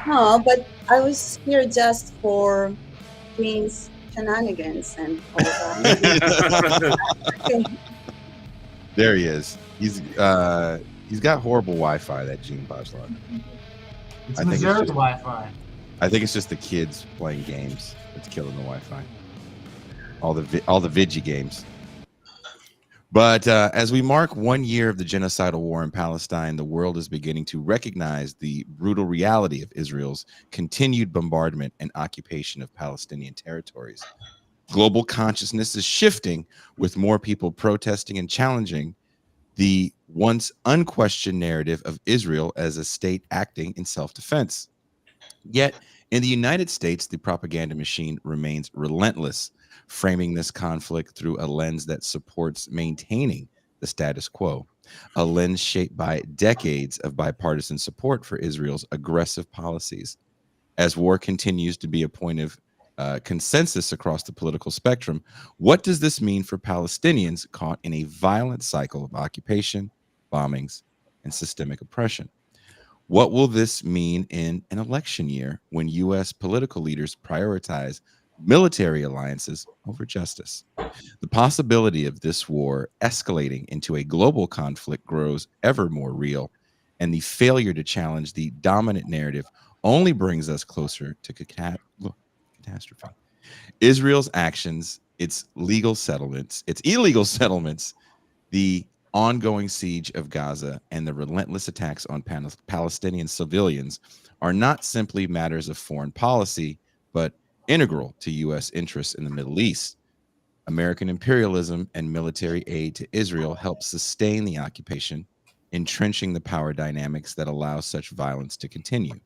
No, but I was here just for Queen's shenanigans and all that. Okay. There he is. He's got horrible Wi-Fi. That Gene Boslog. It's I think it's Missouri just Wi-Fi. I think it's just the kids playing games that's killing the Wi-Fi. All the Vigi games. But as we mark 1 year of the genocidal war in Palestine, the world is beginning to recognize the brutal reality of Israel's continued bombardment and occupation of Palestinian territories. Global consciousness is shifting, with more people protesting and challenging the once unquestioned narrative of Israel as a state acting in self-defense. Yet, in the United States, the propaganda machine remains relentless, framing this conflict through a lens that supports maintaining the status quo, a lens shaped by decades of bipartisan support for Israel's aggressive policies. As war continues to be a point of consensus across the political spectrum, what does this mean for Palestinians caught in a violent cycle of occupation, bombings, and systemic oppression? What will this mean in an election year when U.S. political leaders prioritize military alliances over justice? The possibility of this war escalating into a global conflict grows ever more real, and the failure to challenge the dominant narrative only brings us closer to catastrophe. Israel's actions, its illegal settlements, the ongoing siege of Gaza, and the relentless attacks on Palestinian civilians are not simply matters of foreign policy, but integral to U.S. interests in the Middle East. American imperialism and military aid to Israel help sustain the occupation, entrenching the power dynamics that allow such violence to continue.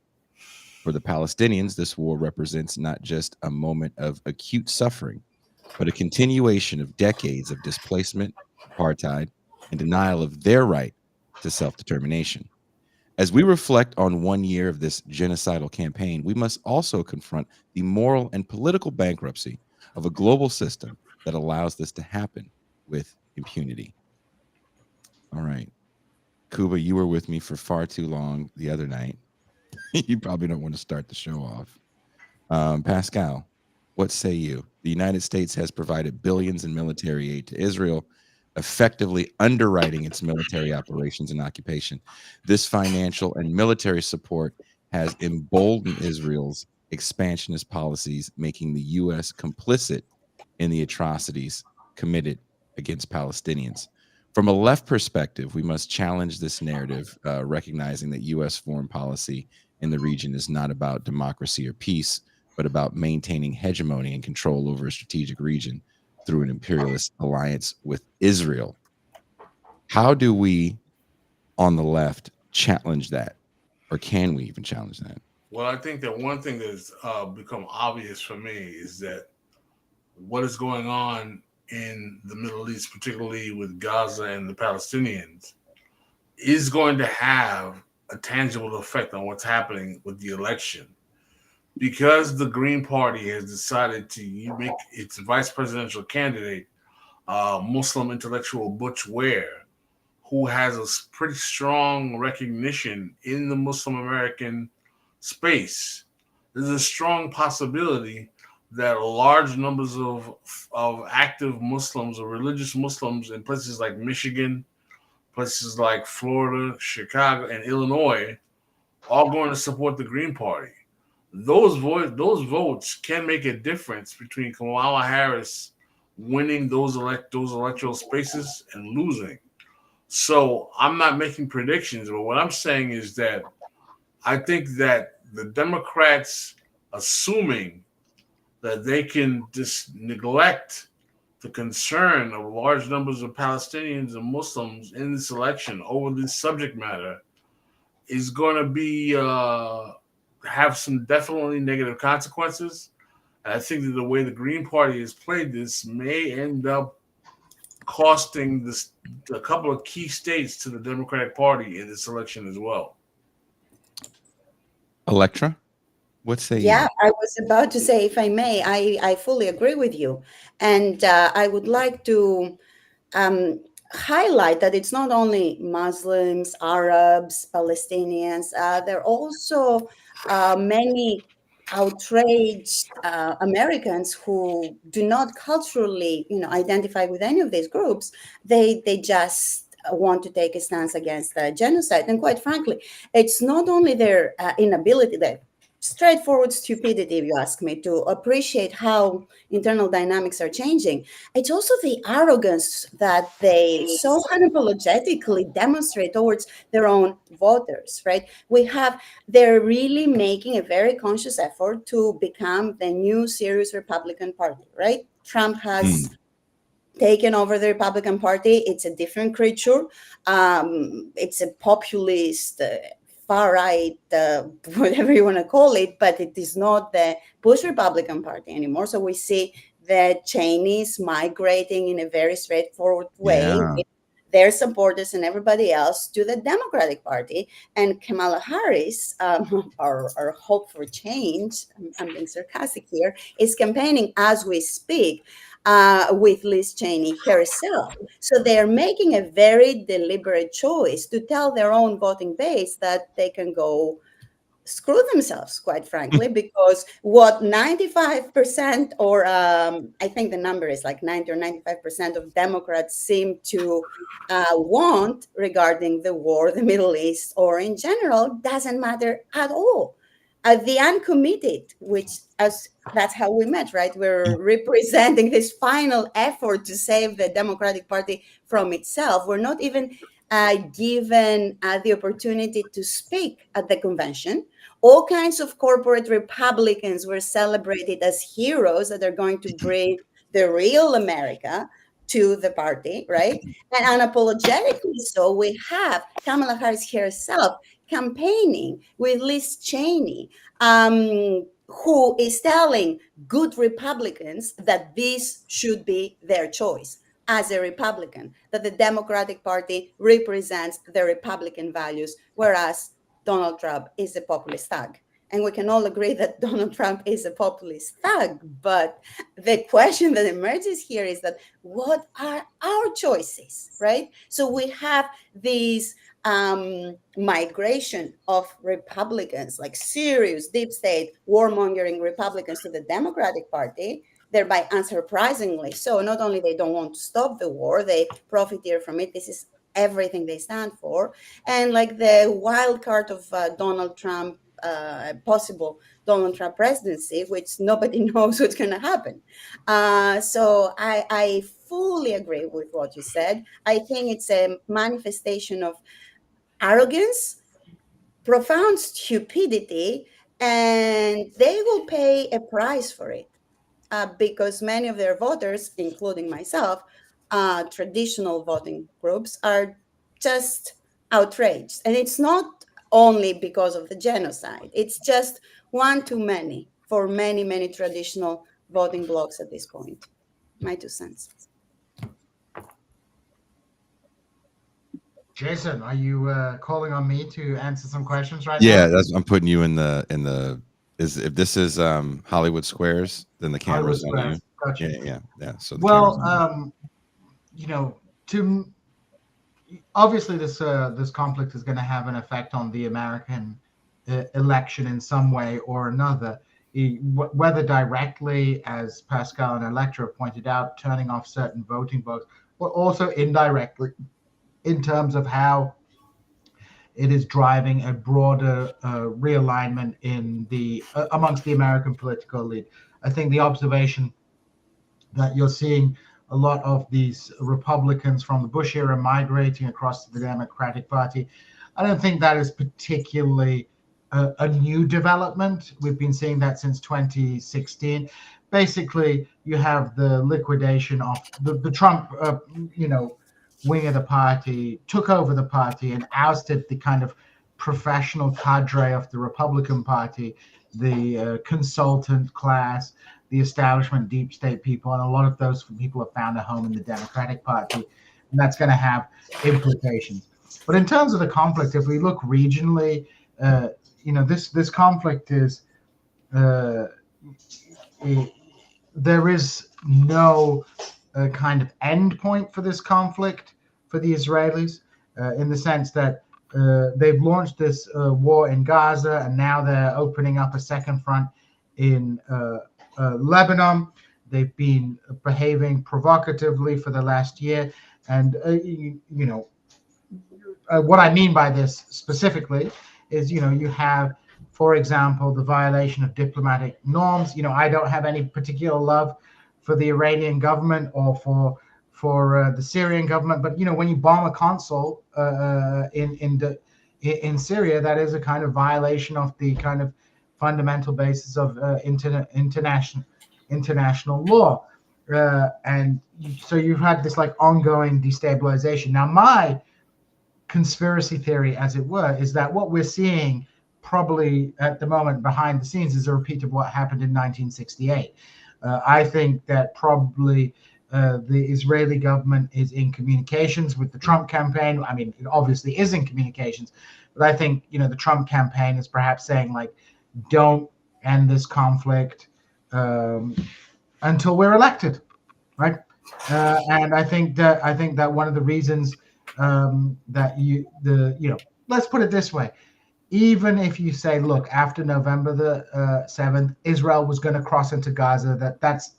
For the Palestinians, this war represents not just a moment of acute suffering, but a continuation of decades of displacement, apartheid, and denial of their right to self determination. As we reflect on 1 year of this genocidal campaign, we must also confront the moral and political bankruptcy of a global system that allows this to happen with impunity. All right. Kuba, you were with me for far too long the other night. You probably don't want to start the show off. Pascal, what say you? The United States has provided billions in military aid to Israel, effectively underwriting its military operations and occupation. This financial and military support has emboldened Israel's expansionist policies, making the U.S. complicit in the atrocities committed against Palestinians. From a left perspective, we must challenge this narrative, recognizing that U.S. foreign policy in the region is not about democracy or peace, but about maintaining hegemony and control over a strategic region through an imperialist alliance with Israel. How do we, on the left, challenge that? Or can we even challenge that? Well, I think that one thing that's become obvious for me is that what is going on in the Middle East, particularly with Gaza and the Palestinians, is going to have a tangible effect on what's happening with the election. Because the Green Party has decided to make its vice presidential candidate Muslim intellectual Butch Ware, who has a pretty strong recognition in the Muslim American space, there's a strong possibility that large numbers of active Muslims or religious Muslims in places like Michigan, places like Florida, Chicago, and Illinois are going to support the Green Party. Those votes can make a difference between Kamala Harris winning those electoral spaces and losing. So I'm not making predictions, but what I'm saying is that I think that the Democrats assuming that they can just neglect the concern of large numbers of Palestinians and Muslims in this election over this subject matter is going to be have some definitely negative consequences. And I think that the way the Green Party has played this may end up costing this a couple of key states to the Democratic Party in this election as well. Electra, what say Yeah, you? I was about to say, if I may, I fully agree with you. And I would like to um, highlight that it's not only Muslims, Arabs, Palestinians. There are also many outraged Americans who do not culturally, identify with any of these groups. They just want to take a stance against genocide. And quite frankly, it's not only their inability, their straightforward stupidity, if you ask me, to appreciate how internal dynamics are changing. It's also the arrogance that they so unapologetically demonstrate towards their own voters, right? They're really making a very conscious effort to become the new serious Republican Party, right? Trump has Mm. taken over the Republican Party. It's a different creature. It's a populist, far right, whatever you want to call it, but it is not the Bush Republican Party anymore. So we see the Cheney's migrating in a very straightforward way Yeah. with their supporters and everybody else to the Democratic Party. And Kamala Harris, our hope for change, I'm being sarcastic here, is campaigning as we speak with Liz Cheney herself. So they're making a very deliberate choice to tell their own voting base that they can go screw themselves, quite frankly, because what 95% or I think the number is like 90 or 95% of Democrats seem to want regarding the war, the Middle East, or in general, doesn't matter at all. The uncommitted, which as that's how we met, right? We're representing this final effort to save the Democratic Party from itself. We're not even given the opportunity to speak at the convention. All kinds of corporate Republicans were celebrated as heroes that are going to bring the real America to the party, right? And unapologetically so, we have Kamala Harris herself campaigning with Liz Cheney, who is telling good Republicans that this should be their choice as a Republican, that the Democratic Party represents the Republican values, whereas Donald Trump is a populist thug. And we can all agree that Donald Trump is a populist thug. But the question that emerges here is that what are our choices, right? So we have these migration of Republicans, like serious deep state warmongering Republicans to the Democratic Party, thereby unsurprisingly so. Not only they don't want to stop the war, they profiteer from it. This is everything they stand for. And like the wild card of Donald Trump, possible Donald Trump presidency, which nobody knows what's going to happen. So I fully agree with what you said. I think it's a manifestation of arrogance, profound stupidity, and they will pay a price for it because many of their voters, including myself, traditional voting groups, are just outraged. And it's not only because of the genocide, it's just one too many for many, many traditional voting blocs at this point. My 2 cents. Jason, are you calling on me to answer some questions right Yeah, now? I'm putting you in the is if this is Hollywood Squares, then the Hollywood camera's on you. Squares. Gotcha. Yeah. So the Well, camera's on to obviously this conflict is going to have an effect on the American election in some way or another, whether directly, as Pascal and Electra pointed out, turning off certain voting blocs, but also indirectly in terms of how it is driving a broader realignment in the amongst the American political elite. I think the observation that you're seeing a lot of these Republicans from the Bush era migrating across to the Democratic Party, I don't think that is particularly a new development. We've been seeing that since 2016. Basically, you have the liquidation of the Trump, wing of the party, took over the party and ousted the kind of professional cadre of the Republican Party, the consultant class, the establishment, deep state people, and a lot of those people have found a home in the Democratic Party, and that's going to have implications. But in terms of the conflict, if we look regionally, this conflict is there is no kind of end point for this conflict. for the Israelis in the sense that they've launched this war in Gaza, and now they're opening up a second front in Lebanon. They've been behaving provocatively for the last year. And, what I mean by this specifically is, you have, for example, the violation of diplomatic norms. I don't have any particular love for the Iranian government or for the Syrian government, but when you bomb a consul in Syria, that is a kind of violation of the kind of fundamental basis of international law, and so you've had this like ongoing destabilization. Now, my conspiracy theory, as it were, is that what we're seeing probably at the moment behind the scenes is a repeat of what happened in 1968. I think that probably the Israeli government is in communications with the Trump campaign. I mean, it obviously is in communications, but I think, the Trump campaign is perhaps saying, like, don't end this conflict until we're elected, right? And I think that one of the reasons let's put it this way. Even if you say, look, after November the 7th, Israel was going to cross into Gaza, that's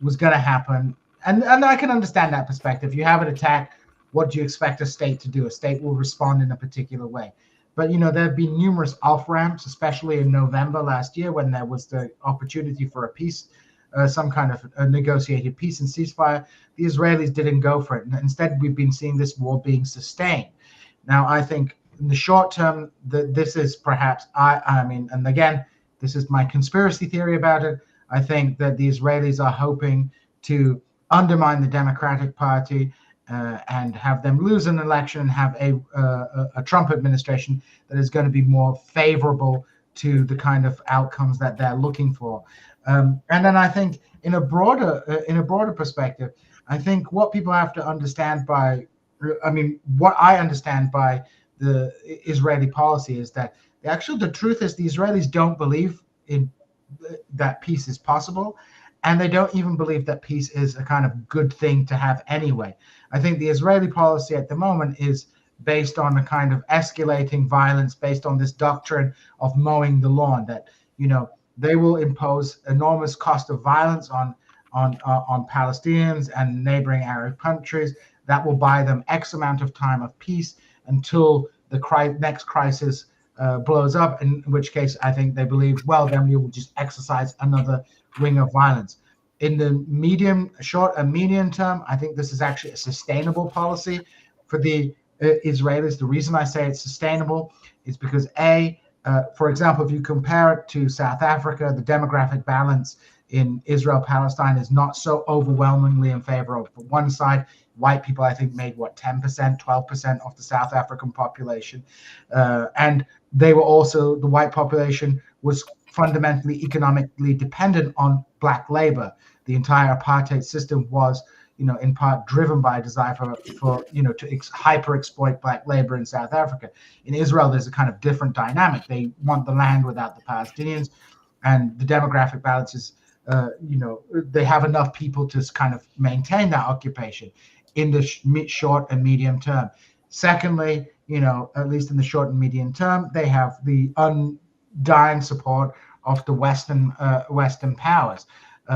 was going to happen. And I can understand that perspective. You have an attack, what do you expect a state to do? A state will respond in a particular way. But, there have been numerous off-ramps, especially in November last year when there was the opportunity for a peace, some kind of a negotiated peace and ceasefire. The Israelis didn't go for it. And instead, we've been seeing this war being sustained. Now, I think in the short term, this is perhaps, and again, this is my conspiracy theory about it. I think that the Israelis are hoping to undermine the Democratic Party and have them lose an election and have a Trump administration that is going to be more favorable to the kind of outcomes that they're looking for. And then I think in a broader perspective, I think what people have to understand what I understand by the Israeli policy is that the truth is the Israelis don't believe in that peace is possible, and they don't even believe that peace is a kind of good thing to have anyway. I think the Israeli policy at the moment is based on a kind of escalating violence, based on this doctrine of mowing the lawn, that they will impose enormous cost of violence on Palestinians and neighboring Arab countries that will buy them X amount of time of peace until the next crisis blows up, in which case I think they believe, well, then we will just exercise another wing of violence. In the short and medium term, I think this is actually a sustainable policy for the Israelis. The reason I say it's sustainable is because for example, if you compare it to South Africa, the demographic balance in Israel-Palestine is not so overwhelmingly in favor of one side. White people, I think, made 10%, 12% of the South African population. And they were also, the white population was fundamentally economically dependent on black labor. The entire apartheid system was, in part driven by a desire to hyper exploit black labor in South Africa. In Israel, there's a kind of different dynamic. They want the land without the Palestinians, and the demographic balance is, they have enough people to kind of maintain that occupation in the short and medium term. Secondly, at least in the short and medium term, they have the undying support of the Western powers.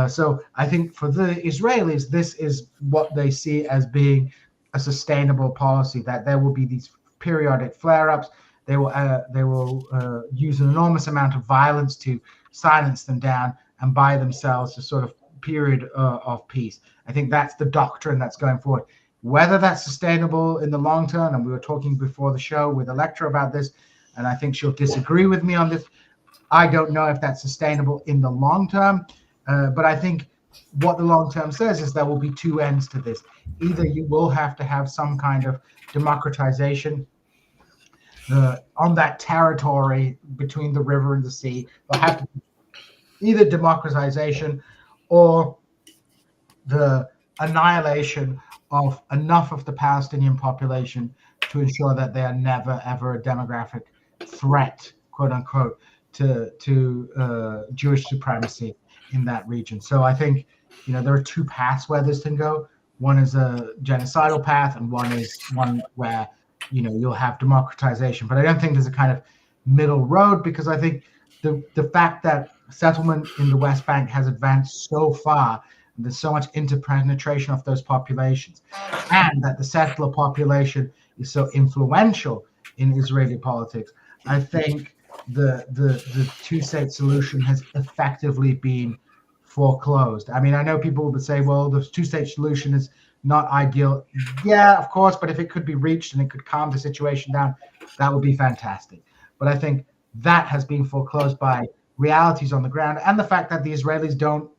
So I think for the Israelis, this is what they see as being a sustainable policy, that there will be these periodic flare-ups. They will use an enormous amount of violence to silence them down and buy themselves a sort of period of peace. I think that's the doctrine that's going forward. Whether that's sustainable in the long term, and we were talking before the show with Electra about this, and I think she'll disagree with me on this. I don't know if that's sustainable in the long term, but I think what the long term says is there will be two ends to this. Either you will have to have some kind of democratization on that territory between the river and the sea. There'll have to be either democratization or the annihilation of enough of the Palestinian population to ensure that they are never, ever a demographic threat, quote unquote, to Jewish supremacy in that region. So I think, there are two paths where this can go. One is a genocidal path, and one is one where you'll have democratization. But I don't think there's a kind of middle road, because I think the fact that settlement in the West Bank has advanced so far, and there's so much interpenetration of those populations, and that the settler population is so influential in Israeli politics, I think the two-state solution has effectively been foreclosed. I mean, I know people would say, well, the two-state solution is not ideal. Yeah, of course, but if it could be reached and it could calm the situation down, that would be fantastic. But I think that has been foreclosed by realities on the ground, and the fact that the Israelis don't,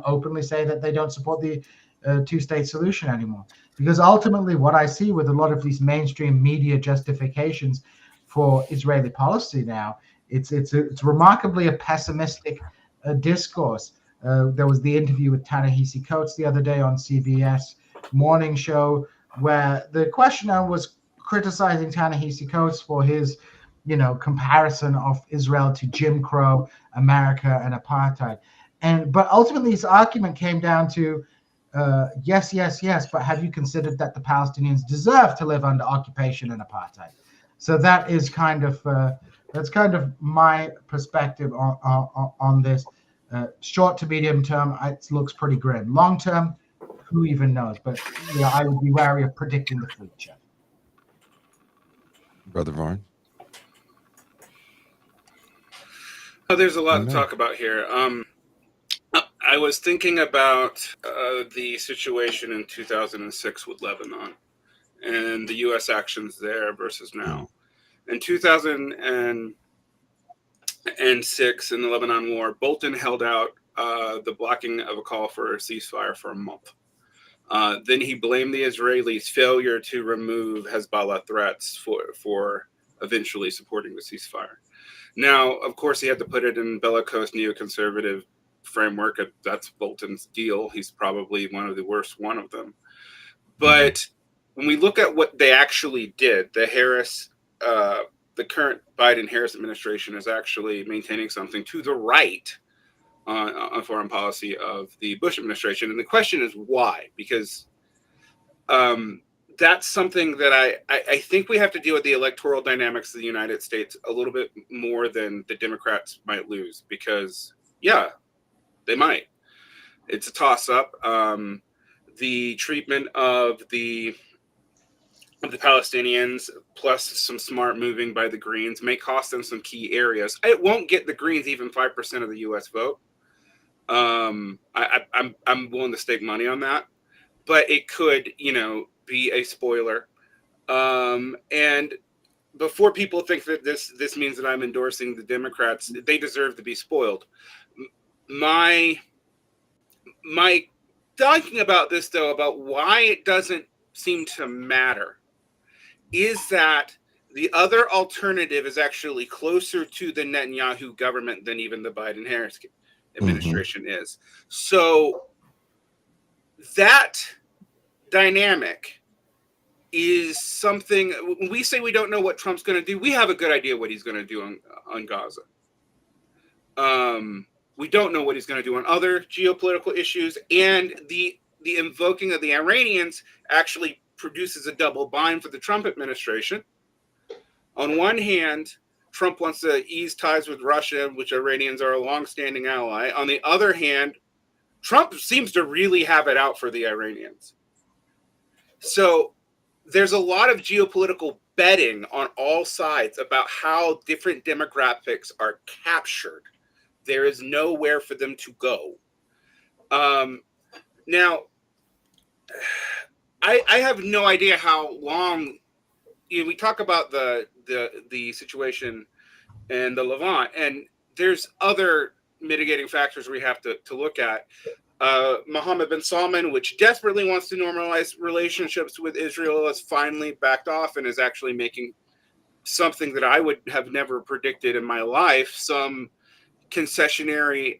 openly say that they don't support the two-state solution anymore. Because ultimately, what I see with a lot of these mainstream media justifications for Israeli policy now, it's remarkably a pessimistic discourse. There was the interview with Ta-Nehisi Coates the other day on CBS morning show, where the questioner was criticizing Ta-Nehisi Coates for his comparison of Israel to Jim Crow America and apartheid. But ultimately his argument came down to yes, but have you considered that the Palestinians deserve to live under occupation and apartheid? So that is kind of that's kind of my perspective on this. Short to medium term, it looks pretty grim. Long term, who even knows? But I would be wary of predicting the future. Brother Varn? Oh, there's a lot to talk about here. I was thinking about the situation in 2006 with Lebanon and the U.S. actions there versus now. In 2006, in the Lebanon War, Bolton held out the blocking of a call for a ceasefire for a month. Then he blamed the Israelis' failure to remove Hezbollah threats for eventually supporting the ceasefire. Now, of course, he had to put it in bellicose neoconservative framework. That's Bolton's deal. He's probably one of the worst one of them. But when we look at what they actually did, the current Biden-Harris administration is actually maintaining something to the right on foreign policy of the Bush administration. And the question is why? Because that's something that I think we have to deal with the electoral dynamics of the United States a little bit more than the Democrats might lose, because, yeah, they might. It's a toss-up. The treatment of the Palestinians, plus some smart moving by the Greens, may cost them some key areas. It won't get the Greens even 5% of the U.S. vote. I'm willing to stake money on that, but it could, be a spoiler. And before people think that this means that I'm endorsing the Democrats, they deserve to be spoiled. My thinking about this, though, about why it doesn't seem to matter, is that the other alternative is actually closer to the Netanyahu government than even the Biden-Harris administration is. So that dynamic is something. When we say we don't know what Trump's going to do, we have a good idea what he's going to do on Gaza. We don't know what he's going to do on other geopolitical issues, and the invoking of the Iranians actually produces a double bind for the Trump administration. On one hand, Trump wants to ease ties with Russia, which Iranians are a longstanding ally. On the other hand, Trump seems to really have it out for the Iranians. So there's a lot of geopolitical betting on all sides about how different demographics are captured. There is nowhere for them to go. Now, I have no idea how long. We talk about the situation in the Levant, and there's other mitigating factors we have to look at. Mohammed bin Salman, which desperately wants to normalize relationships with Israel, has finally backed off and is actually making something that I would have never predicted in my life, some concessionary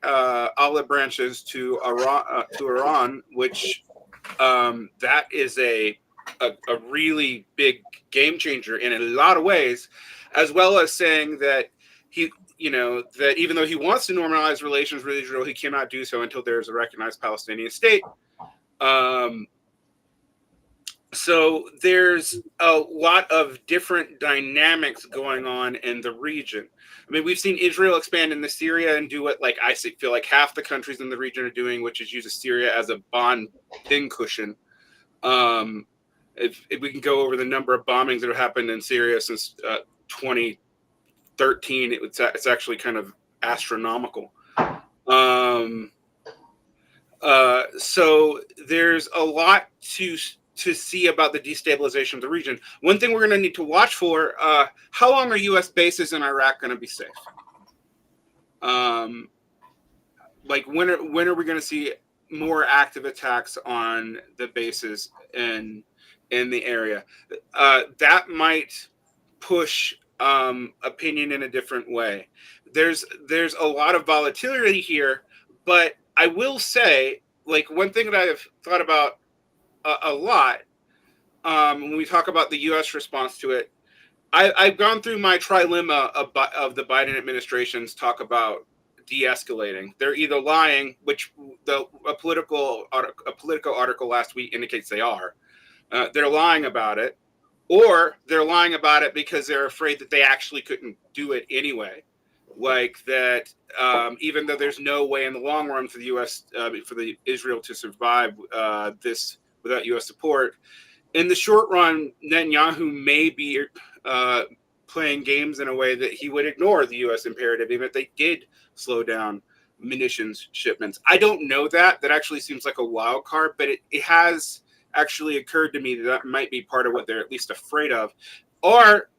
olive branches to Iran, which that is a really big game changer in a lot of ways, as well as saying that that even though he wants to normalize relations with Israel, he cannot do so until there is a recognized Palestinian state. So there's a lot of different dynamics going on in the region. I mean, we've seen Israel expand into Syria and do what, like, feel like half the countries in the region are doing, which is use Syria as a bond pincushion. If we can go over the number of bombings that have happened in Syria since 2013, it's actually kind of astronomical. So there's a lot to see about the destabilization of the region. One thing we're going to need to watch for: how long are U.S. bases in Iraq going to be safe? Like when are we going to see more active attacks on the bases in the area? That might push opinion in a different way. There's a lot of volatility here, but I will say, like, one thing that I've thought about a lot when we talk about the U.S. response to it. I've gone through my trilemma of the Biden administration's talk about de-escalating. They're either lying, which a political article last week indicates they are. They're lying about it, or they're lying about it because they're afraid that they actually couldn't do it anyway. Like that, even though there's no way in the long run for the U.S. For the Israel to survive this without U.S. support. In the short run, Netanyahu may be playing games in a way that he would ignore the U.S. imperative, even if they did slow down munitions shipments. I don't know that. That actually seems like a wild card, but it has actually occurred to me that might be part of what they're at least afraid of. Or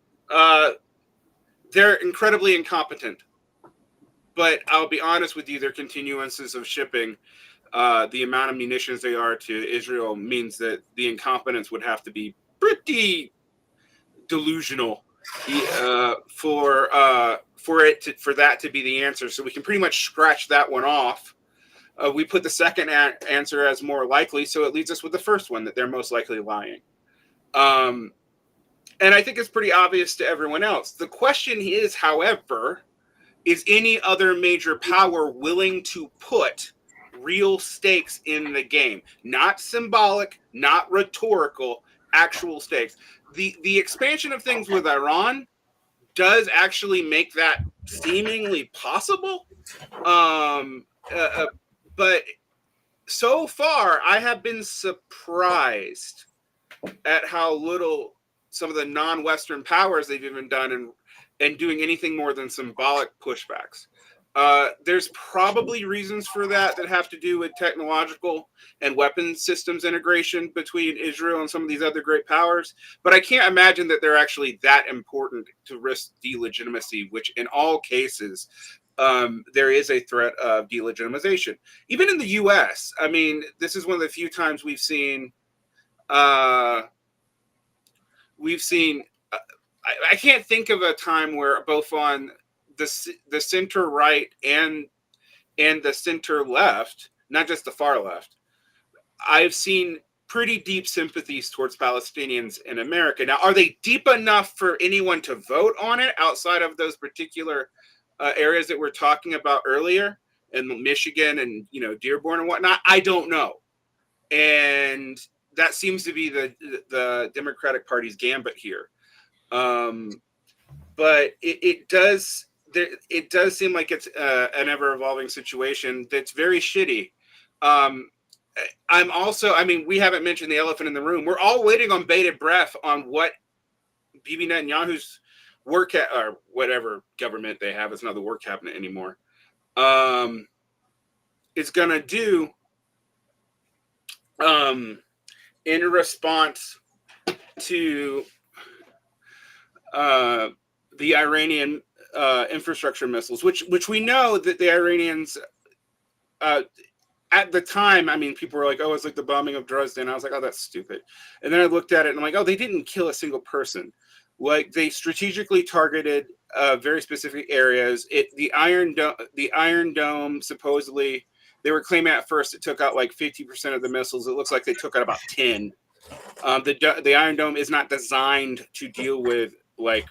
they're incredibly incompetent. But I'll be honest with you, their continuances of shipping the amount of munitions they are to Israel means that the incompetence would have to be pretty delusional for that to be the answer. So we can pretty much scratch that one off. We put the second answer as more likely, so it leaves us with the first one, that they're most likely lying. And I think it's pretty obvious to everyone else. The question is, however, is any other major power willing to put real stakes in the game? Not symbolic, not rhetorical, actual stakes. The expansion of things with Iran does actually make that seemingly possible. But so far, I have been surprised at how little some of the non-Western powers they've even done and doing anything more than symbolic pushbacks. There's probably reasons for that have to do with technological and weapons systems integration between Israel and some of these other great powers. But I can't imagine that they're actually that important to risk delegitimacy, which in all cases, there is a threat of delegitimization. Even in the U.S., I mean, this is one of the few times we've seen I can't think of a time where both on the center right and the center left, not just the far left, I've seen pretty deep sympathies towards Palestinians in America. Now, are they deep enough for anyone to vote on it outside of those particular areas that we're talking about earlier in Michigan and Dearborn and whatnot? I don't know. And that seems to be the Democratic Party's gambit here. But it does seem like it's an ever-evolving situation that's very shitty. We haven't mentioned the elephant in the room. We're all waiting on bated breath on what Bibi Netanyahu's or whatever government they have, it's not the work cabinet anymore, is going to do in response to the Iranian infrastructure missiles, which we know that the Iranians, at the time, I mean, people were like, oh, it's like the bombing of Dresden. I was like, oh, that's stupid. And then I looked at it and I'm like, oh, they didn't kill a single person. Like, they strategically targeted very specific areas. The Iron Dome, supposedly, they were claiming at first it took out like 50% of the missiles. It looks like they took out about 10. The Iron Dome is not designed to deal with like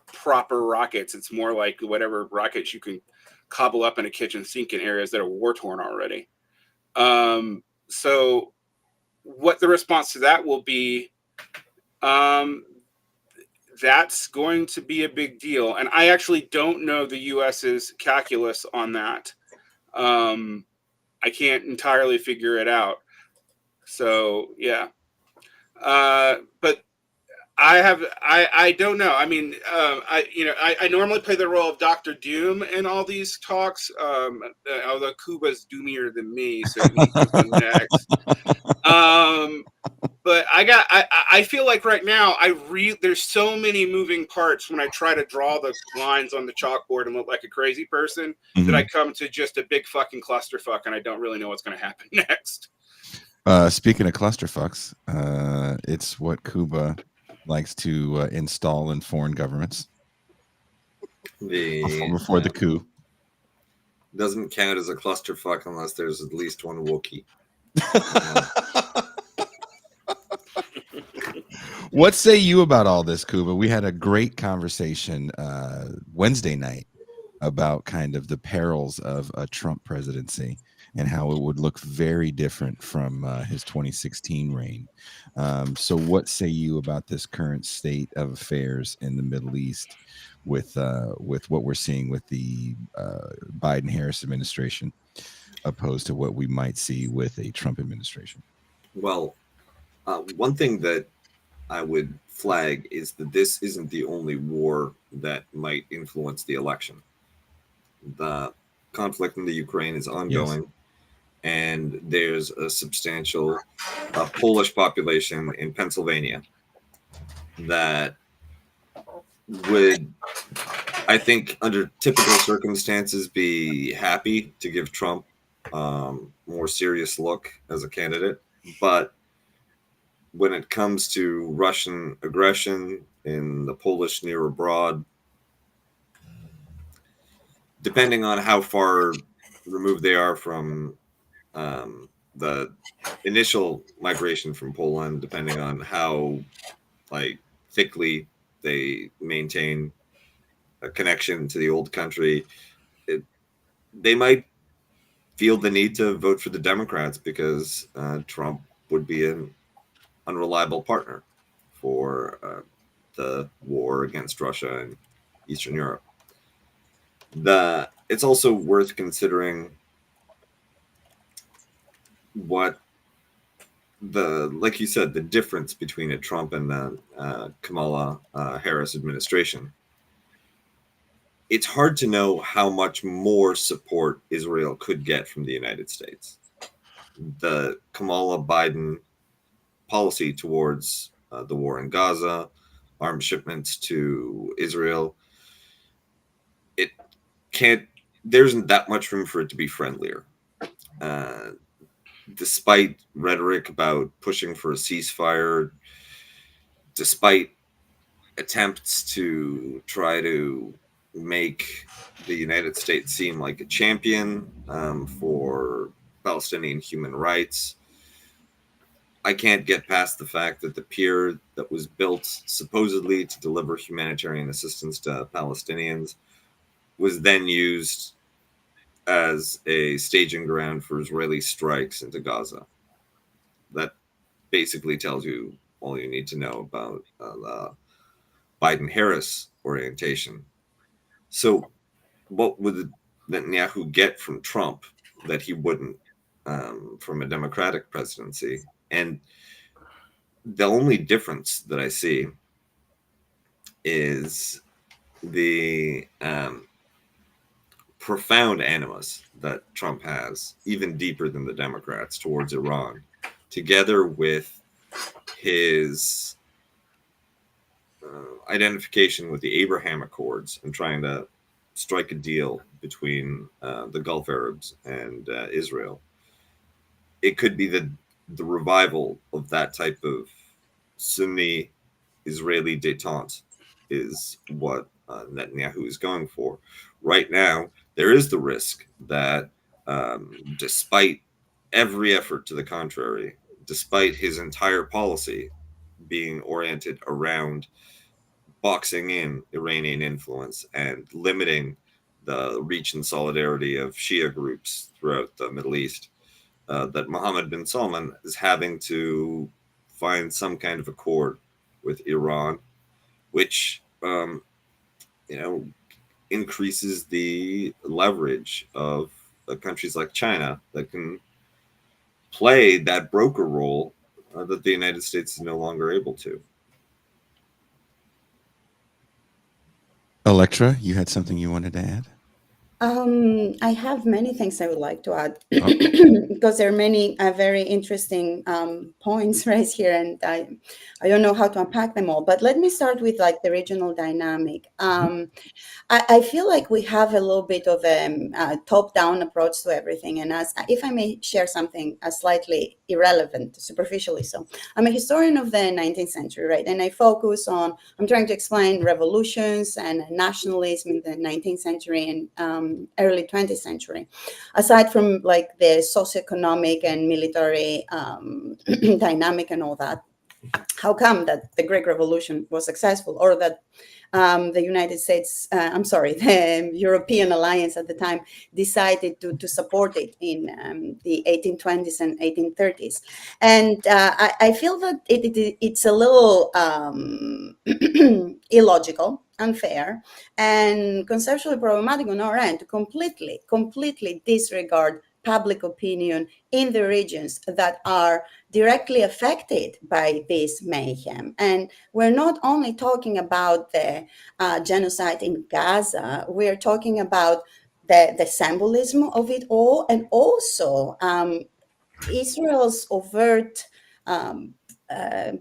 proper rockets. It's more like whatever rockets you can cobble up in a kitchen sink in areas that are war torn already. So what the response to that will be That's going to be a big deal. And I actually don't know the US's calculus on that. I can't entirely figure it out. So yeah. But I don't know. I mean, I normally play the role of Dr. Doom in all these talks. Although Kuba's doomier than me, so he can go next. But I feel like right now there's so many moving parts when I try to draw the lines on the chalkboard and look like a crazy person that I come to just a big fucking clusterfuck and I don't really know what's going to happen next. Speaking of clusterfucks, it's what Cuba likes to install in foreign governments before the coup. Doesn't count as a clusterfuck unless there's at least one Wookiee. What say you about all this, Cuba? We had a great conversation Wednesday night about kind of the perils of a Trump presidency and how it would look very different from his 2016 reign. So what say you about this current state of affairs in the Middle East with what we're seeing with the Biden-Harris administration opposed to what we might see with a Trump administration? Well, one thing that I would flag is that this isn't the only war that might influence the election. The conflict in the Ukraine is ongoing, yes, and there's a substantial Polish population in Pennsylvania that would, I think, under typical circumstances, be happy to give Trump more serious look as a candidate. But when it comes to Russian aggression in the Polish near abroad, depending on how far removed they are from the initial migration from Poland, depending on how thickly they maintain a connection to the old country, they might feel the need to vote for the Democrats because Trump would be an unreliable partner for the war against Russia and Eastern Europe. It's also worth considering what like you said, the difference between a Trump and the Kamala Harris administration. It's hard to know how much more support Israel could get from the United States. The Kamala Biden policy towards the war in Gaza, arms shipments to Israel, there isn't that much room for it to be friendlier. Despite rhetoric about pushing for a ceasefire, despite attempts to try to make the United States seem like a champion for Palestinian human rights, I can't get past the fact that the pier that was built supposedly to deliver humanitarian assistance to Palestinians was then used as a staging ground for Israeli strikes into Gaza. That basically tells you all you need to know about the Biden-Harris orientation. So what would Netanyahu get from Trump that he wouldn't from a Democratic presidency? And the only difference that I see is the profound animus that Trump has, even deeper than the Democrats, towards Iran, together with his identification with the Abraham Accords and trying to strike a deal between the Gulf Arabs and Israel. It could be the revival of that type of Sunni Israeli détente is what Netanyahu is going for. Right now, there is the risk that despite every effort to the contrary, despite his entire policy being oriented around boxing in Iranian influence and limiting the reach and solidarity of Shia groups throughout the Middle East, that Mohammed bin Salman is having to find some kind of accord with Iran, which increases the leverage of countries like China that can play that broker role that the United States is no longer able to. Electra, you had something you wanted to add? I have many things I would like to add Oh. because there are many very interesting points right here, and I don't know how to unpack them all. But let me start with like the regional dynamic. I feel like we have a little bit of a top-down approach to everything. And as if I may share something slightly irrelevant, superficially so, I'm a historian of the 19th century, right? And I'm trying to explain revolutions and nationalism in the 19th century and early 20th century. Aside from like the socioeconomic and military dynamic and all that, how come that the Greek Revolution was successful, or that the United States, the European alliance at the time decided to support it in the 1820s and 1830s. And I feel that it's a little illogical, unfair, and conceptually problematic on our end to completely disregard public opinion in the regions that are directly affected by this mayhem. And we're not only talking about the genocide in Gaza, we're talking about the symbolism of it all, and also Israel's overt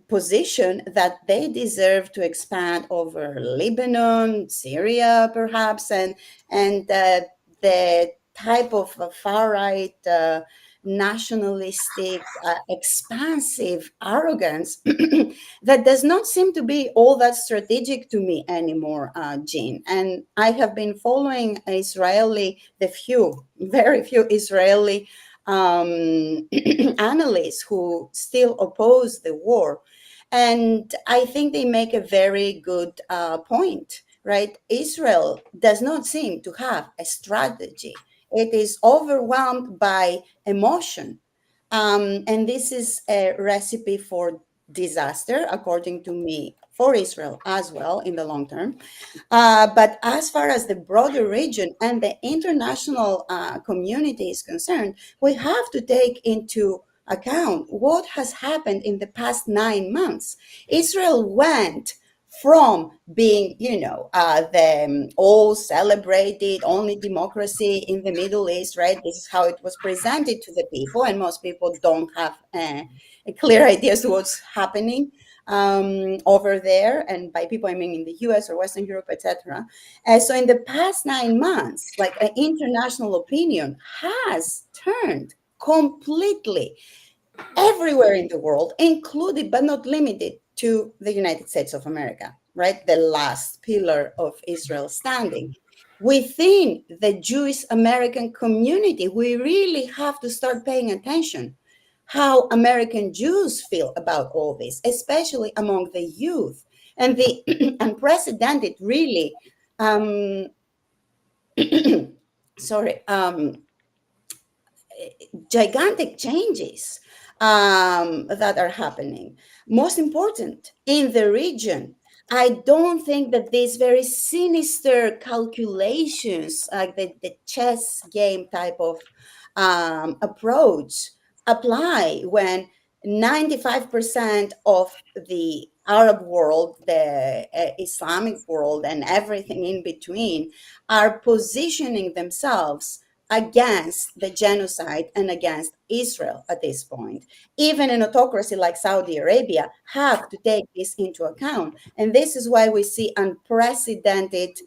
position that they deserve to expand over Lebanon, Syria, perhaps, and the type of far right nationalistic, expansive arrogance that does not seem to be all that strategic to me anymore, Jean. And I have been following very few Israeli analysts who still oppose the war. And I think they make a very good point, right? Israel does not seem to have a strategy. It is overwhelmed by emotion. And this is a recipe for disaster, according to me, for Israel as well in the long term. But as far as the broader region and the international community is concerned, we have to take into account what has happened in the past 9 months. Israel went from being, the all celebrated only democracy in the Middle East, right? This is how it was presented to the people, and most people don't have a clear idea as to what's happening over there. And by people, I mean in the US or Western Europe, etc. So in the past 9 months, like international opinion has turned completely everywhere in the world, included but not limited to the United States of America, right? The last pillar of Israel's standing. Within the Jewish American community, we really have to start paying attention how American Jews feel about all this, especially among the youth, and the unprecedented, really, gigantic changes that are happening. Most important, in the region, I don't think that these very sinister calculations, like the chess game type of approach, apply when 95% of the Arab world, the Islamic world, and everything in between are positioning themselves against the genocide and against Israel at this point. Even an autocracy like Saudi Arabia have to take this into account. And this is why we see unprecedented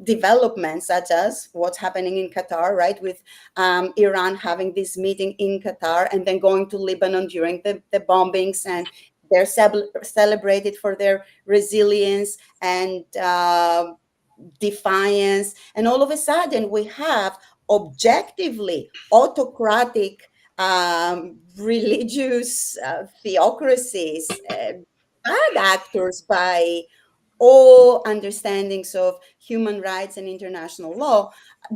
developments, such as what's happening in Qatar, right? With Iran having this meeting in Qatar and then going to Lebanon during the bombings, and they're celebrated for their resilience and defiance. And all of a sudden, we have objectively autocratic religious theocracies, bad actors by all understandings of human rights and international law,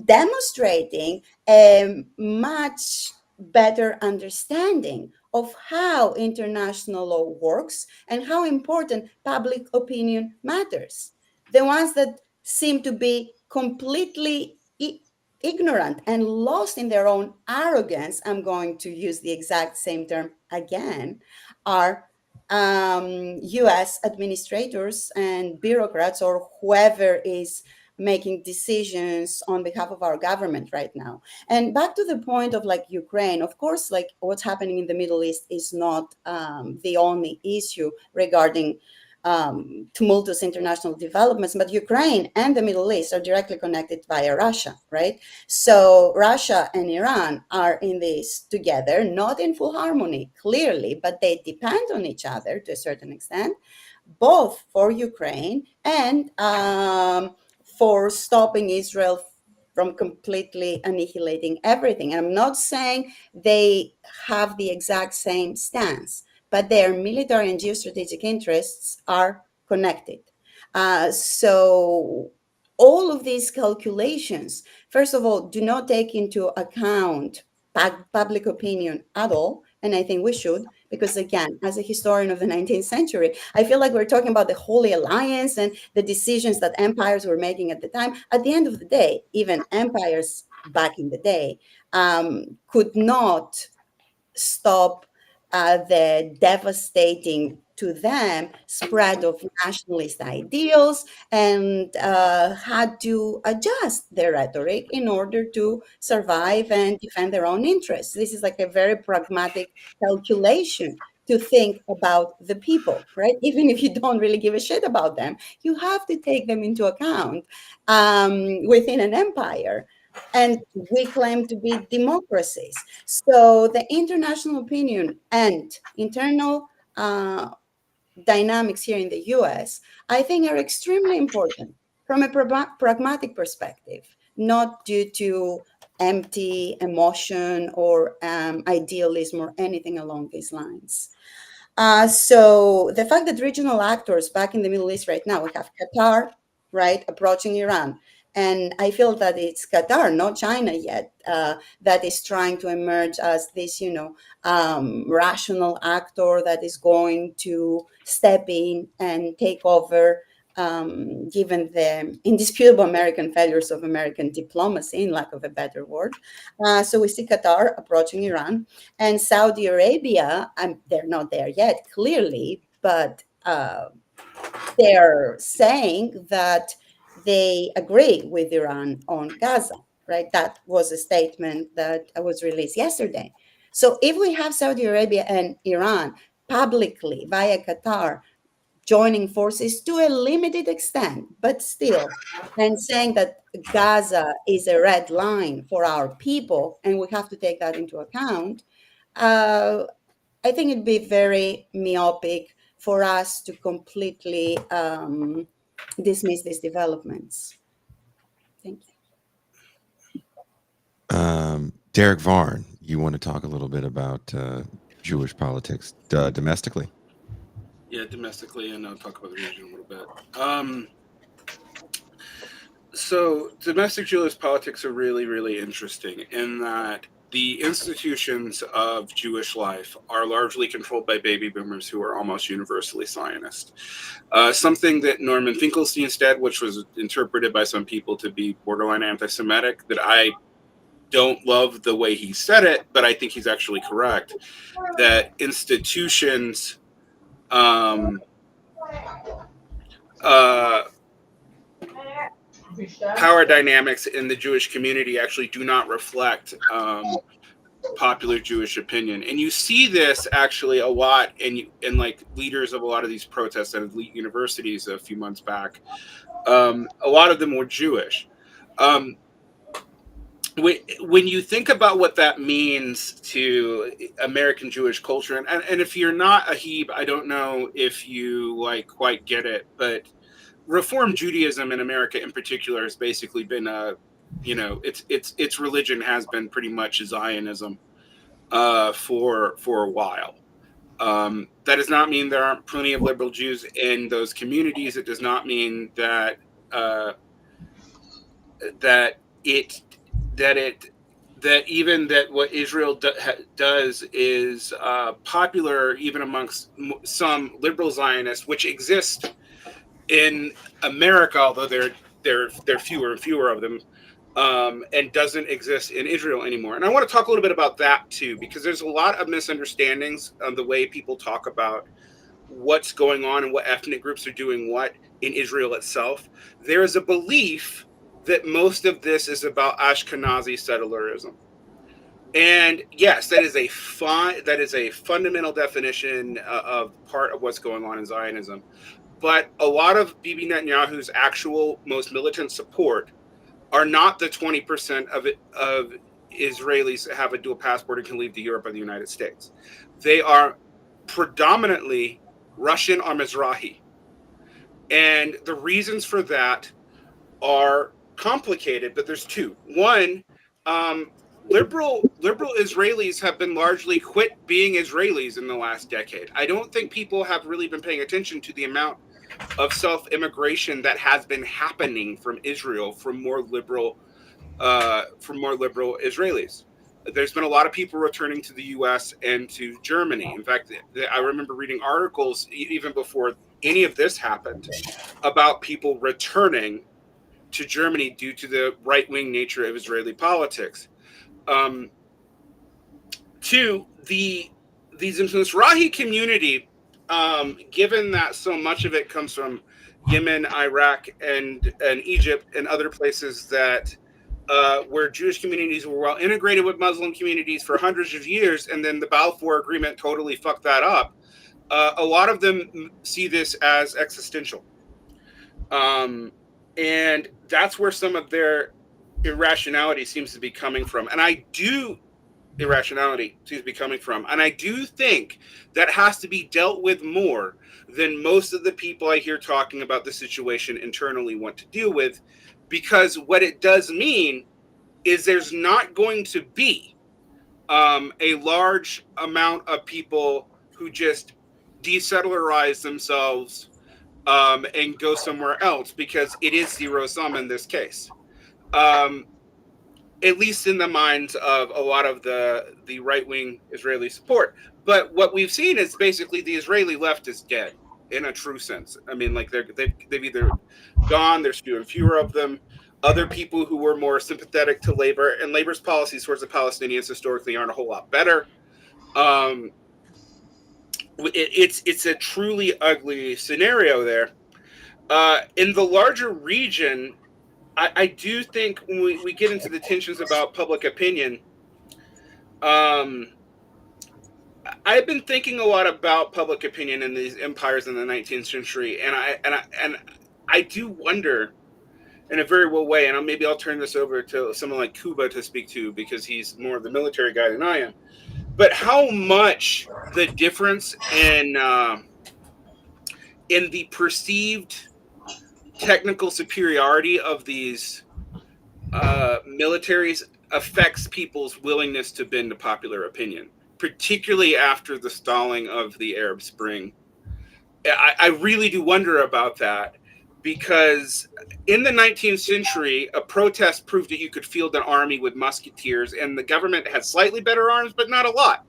demonstrating a much better understanding of how international law works and how important public opinion matters. The ones that seem to be completely ignorant and lost in their own arrogance, I'm going to use the exact same term again, are US administrators and bureaucrats, or whoever is making decisions on behalf of our government right now. And back to the point of like Ukraine, of course, like what's happening in the Middle East is not the only issue regarding tumultuous international developments, but Ukraine and the Middle East are directly connected via Russia, right? So Russia and Iran are in this together, not in full harmony, clearly, but they depend on each other to a certain extent, both for Ukraine and for stopping Israel from completely annihilating everything. And I'm not saying they have the exact same stance, but their military and geostrategic interests are connected. So all of these calculations, first of all, do not take into account public opinion at all. And I think we should, because again, as a historian of the 19th century, I feel like we're talking about the Holy Alliance and the decisions that empires were making at the time. At the end of the day, even empires back in the day could not stop the devastating to them spread of nationalist ideals, and had to adjust their rhetoric in order to survive and defend their own interests. This is like a very pragmatic calculation to think about the people, right? Even if you don't really give a shit about them, you have to take them into account within an empire. And we claim to be democracies. So the international opinion and internal dynamics here in the US, I think, are extremely important from a pragmatic perspective, not due to empty emotion or idealism or anything along these lines. So the fact that regional actors back in the Middle East right now, we have Qatar, right, approaching Iran. And I feel that it's Qatar, not China yet, that is trying to emerge as this, rational actor that is going to step in and take over, given the indisputable American failures of American diplomacy, in lack of a better word. So we see Qatar approaching Iran, and Saudi Arabia, they're not there yet, clearly, but they're saying that they agree with Iran on Gaza, right? That was a statement that was released yesterday. So if we have Saudi Arabia and Iran publicly via Qatar joining forces to a limited extent, but still, and saying that Gaza is a red line for our people, and we have to take that into account, I think it'd be very myopic for us to completely dismiss these developments. Thank you. Derek Varn, you want to talk a little bit about Jewish politics domestically? Yeah, domestically, and I'll talk about the region a little bit. So domestic Jewish politics are really, really interesting in that the institutions of Jewish life are largely controlled by baby boomers who are almost universally Zionist. Something that Norman Finkelstein said, which was interpreted by some people to be borderline anti-Semitic, that I don't love the way he said it, but I think he's actually correct, that institutions power dynamics in the Jewish community actually do not reflect popular Jewish opinion. And you see this actually a lot in like leaders of a lot of these protests at elite universities a few months back. A lot of them were Jewish. When you think about what that means to American Jewish culture, and if you're not a Heb, I don't know if you like quite get it, but Reform Judaism in America in particular has basically been its religion has been pretty much Zionism for a while. That does not mean there aren't plenty of liberal Jews in those communities. It does not mean that the that what Israel does is popular even amongst some liberal Zionists, which exist in America, although they're fewer and fewer of them, and doesn't exist in Israel anymore. And I want to talk a little bit about that too, because there's a lot of misunderstandings on the way people talk about what's going on and what ethnic groups are doing what in Israel itself. There is a belief that most of this is about Ashkenazi settlerism. And yes, that is a fundamental definition of part of what's going on in Zionism. But a lot of Bibi Netanyahu's actual most militant support are not the 20% of Israelis that have a dual passport and can leave to Europe or the United States. They are predominantly Russian or Mizrahi. And the reasons for that are complicated, but there's two. One, liberal Israelis have been largely quit being Israelis in the last decade. I don't think people have really been paying attention to the amount of self-immigration that has been happening from Israel from more liberal Israelis. There's been a lot of people returning to the U.S. and to Germany. In fact, I remember reading articles even before any of this happened about people returning to Germany due to the right-wing nature of Israeli politics. Two, the Mizrahi community, given that so much of it comes from Yemen, Iraq, and Egypt, and other places that where Jewish communities were well integrated with Muslim communities for hundreds of years, and then the Balfour Agreement totally fucked that up. A lot of them see this as existential. And that's where some of their irrationality seems to be coming from. And I do think that has to be dealt with more than most of the people I hear talking about the situation internally want to deal with, because what it does mean is there's not going to be a large amount of people who just desettlerize themselves and go somewhere else, because it is zero sum in this case. At least in the minds of a lot of the right-wing Israeli support. But what we've seen is basically the Israeli left is dead in a true sense. I mean, like they've either gone, there's fewer and fewer of them. Other people who were more sympathetic to labor and labor's policies towards the Palestinians historically aren't a whole lot better. It's a truly ugly scenario there. In the larger region, I do think when we get into the tensions about public opinion, I've been thinking a lot about public opinion in these empires in the 19th century, and I do wonder, in a very real way, and maybe I'll turn this over to someone like Kuba to speak to, because he's more of the military guy than I am, but how much the difference in the perceived technical superiority of these militaries affects people's willingness to bend to popular opinion, particularly after the stalling of the Arab Spring. I really do wonder about that, because in the 19th century, a protest proved that you could field an army with musketeers, and the government had slightly better arms, but not a lot.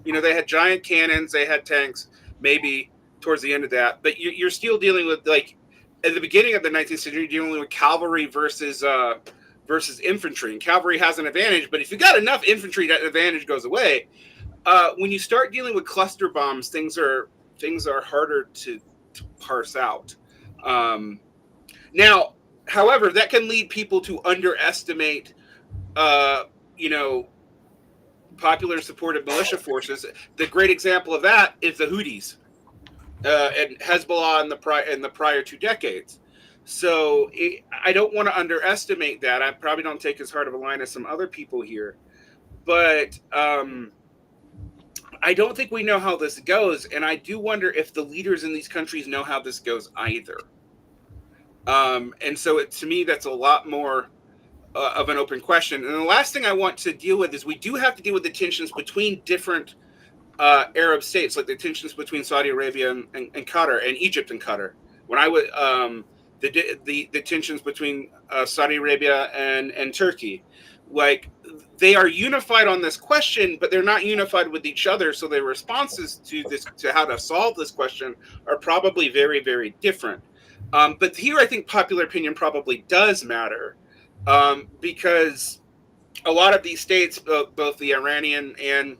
You know, they had giant cannons, they had tanks, maybe towards the end of that, but you're still dealing with, like, at the beginning of the 19th century, you're dealing with cavalry versus infantry. And cavalry has an advantage, but if you got enough infantry, that advantage goes away. When you start dealing with cluster bombs, things are harder to parse out. Now, however, that can lead people to underestimate, popular supported militia forces. The great example of that is the Houthis and Hezbollah in the prior 2 decades. So I don't want to underestimate that. I probably don't take as hard of a line as some other people here, but I don't think we know how this goes, and I do wonder if the leaders in these countries know how this goes either. And so to me, that's a lot more of an open question. And the last thing I want to deal with is we do have to deal with the tensions between different Arab states, like the tensions between Saudi Arabia and Qatar, and Egypt and Qatar. When I would the tensions between Saudi Arabia and Turkey, like they are unified on this question, but they're not unified with each other. So their responses to this, to how to solve this question, are probably very, very different. But here, I think popular opinion probably does matter, because a lot of these states, both the Iranian and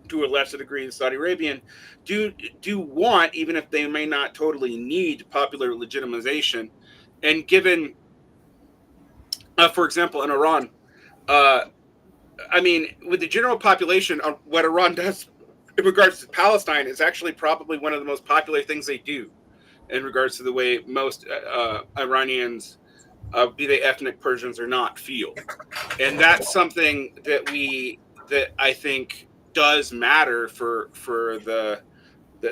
to a lesser degree the Saudi Arabian, do want, even if they may not totally need, popular legitimization. And given, for example, in Iran, uh, I mean, with the general population, what Iran does in regards to Palestine is actually probably one of the most popular things they do in regards to the way most Iranians, be they ethnic Persians or not, feel. And that's something that I think does matter for the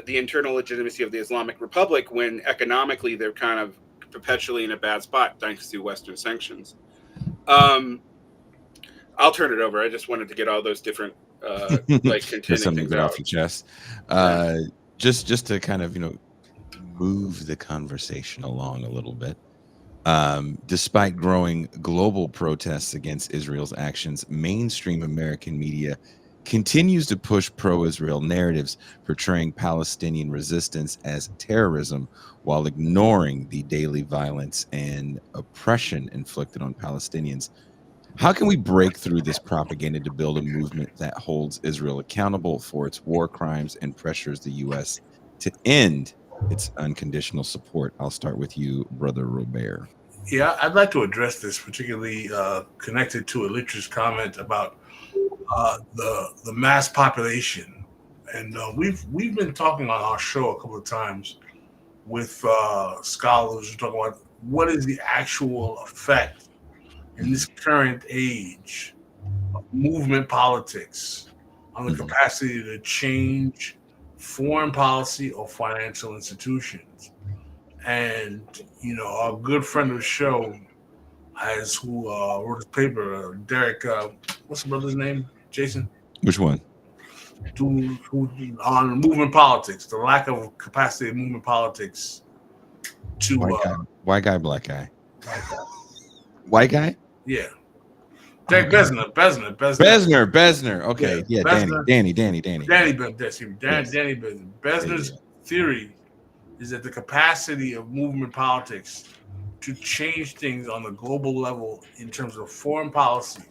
internal legitimacy of the Islamic Republic, when economically they're kind of perpetually in a bad spot thanks to Western sanctions. I'll turn it over. I just wanted to get all those different like Just contending something to things get out. off your chest. Just to kind of move the conversation along a little bit. Despite growing global protests against Israel's actions, mainstream American media continues to push pro-Israel narratives, portraying Palestinian resistance as terrorism while ignoring the daily violence and oppression inflicted on Palestinians. How can we break through this propaganda to build a movement that holds Israel accountable for its war crimes and pressures the U.S. to end its unconditional support? I'll start with you, Brother Robert. Yeah, I'd like to address this, particularly connected to Elitra's comment about the mass population, and we've been talking on our show a couple of times with scholars talking about what is the actual effect in this current age of movement politics on the capacity to change foreign policy or financial institutions. And our good friend of the show, as who wrote his paper, Derek. What's the brother's name? Jason. Which one? Who on movement politics, the lack of capacity of movement politics to white guy, black guy, white guy. Yeah, Derek Besner. Okay, yeah, Besner, Danny. Danny Besner. Besner's theory is that the capacity of movement politics to change things on the global level in terms of foreign policy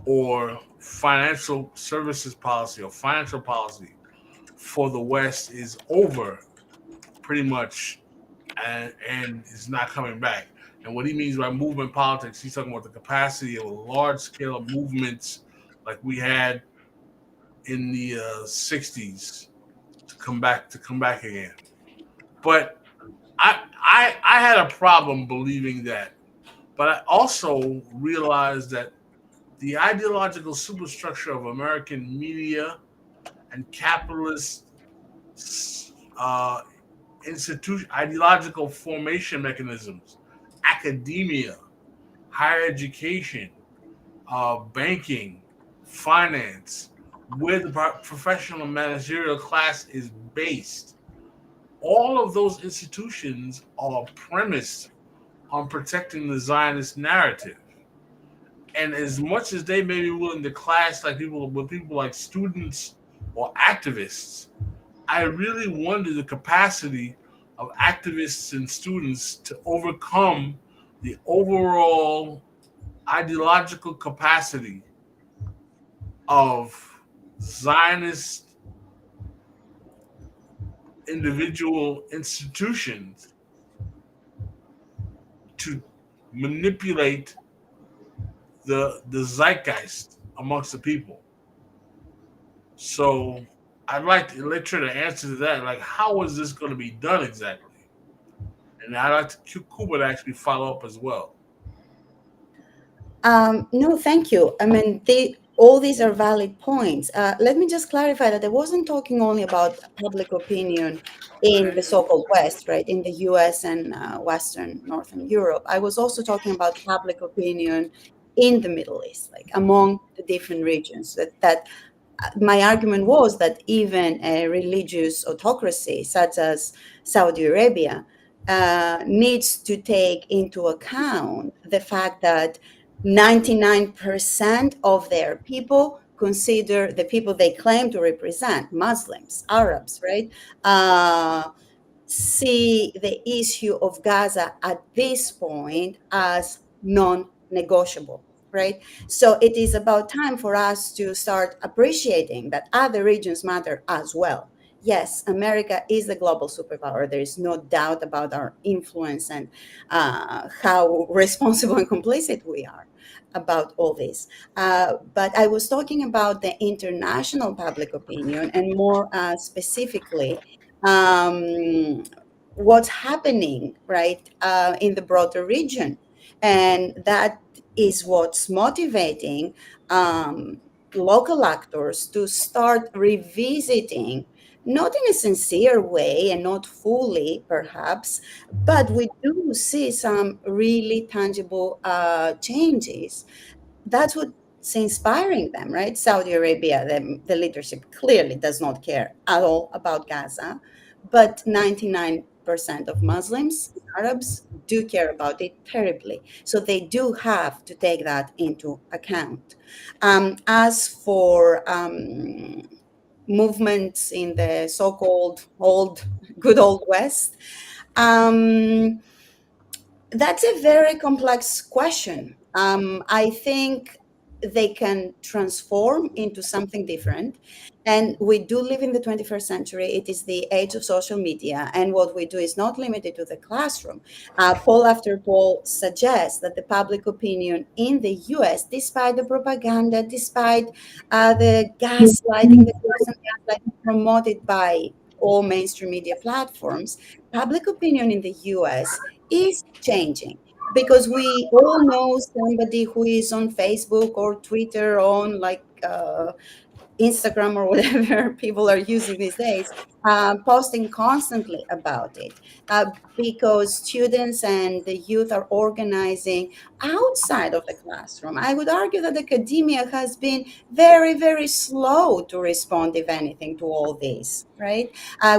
or financial services policy or financial policy for the West is over pretty much, and is not coming back. And what he means by movement politics, he's talking about the capacity of a large scale of movements like we had in the 60s to come back again. But I had a problem believing that, but I also realized that the ideological superstructure of American media and capitalist ideological formation mechanisms, academia, higher education, banking, finance, where the professional managerial class is based, all of those institutions are premised on protecting the Zionist narrative. And as much as they may be willing to clash like people like students or activists, I really wonder the capacity of activists and students to overcome the overall ideological capacity of Zionist individual institutions to manipulate the zeitgeist amongst the people. So I'd like to to answer to that. Like, how is this going to be done exactly? And I'd like to Kuba to actually follow up as well. No, thank you. I mean, all these are valid points. Let me just clarify that I wasn't talking only about public opinion in the so-called West, right, in the US and Western Northern Europe. I was also talking about public opinion in the Middle East, like among the different regions. That my argument was that even a religious autocracy such as Saudi Arabia needs to take into account the fact that 99% of their people consider the people they claim to represent, Muslims, Arabs, right? See the issue of Gaza at this point as non negotiable, right? So it is about time for us to start appreciating that other regions matter as well. Yes, America is the global superpower. There is no doubt about our influence and how responsible and complicit we are about all this. But I was talking about the international public opinion and more specifically um, what's happening right in the broader region, and that is what's motivating um, local actors to start revisiting, not in a sincere way and not fully perhaps, but we do see some really tangible changes. That's what's inspiring them, right? Saudi Arabia, the leadership clearly does not care at all about Gaza, but 99% of Muslims, Arabs, do care about it terribly. So they do have to take that into account. As for movements in the so-called good old West, um, that's a very complex question. I think they can transform into something different. And we do live in the 21st century. It is the age of social media. And what we do is not limited to the classroom. Poll after poll suggests that the public opinion in the US, despite the propaganda, despite the gaslighting, the constant gaslighting promoted by all mainstream media platforms, public opinion in the US is changing, because we all know somebody who is on Facebook or Twitter, on like Instagram or whatever people are using these days, posting constantly about it, because students and the youth are organizing outside of the classroom. I would argue that academia has been very, very slow to respond, if anything, to all this, right?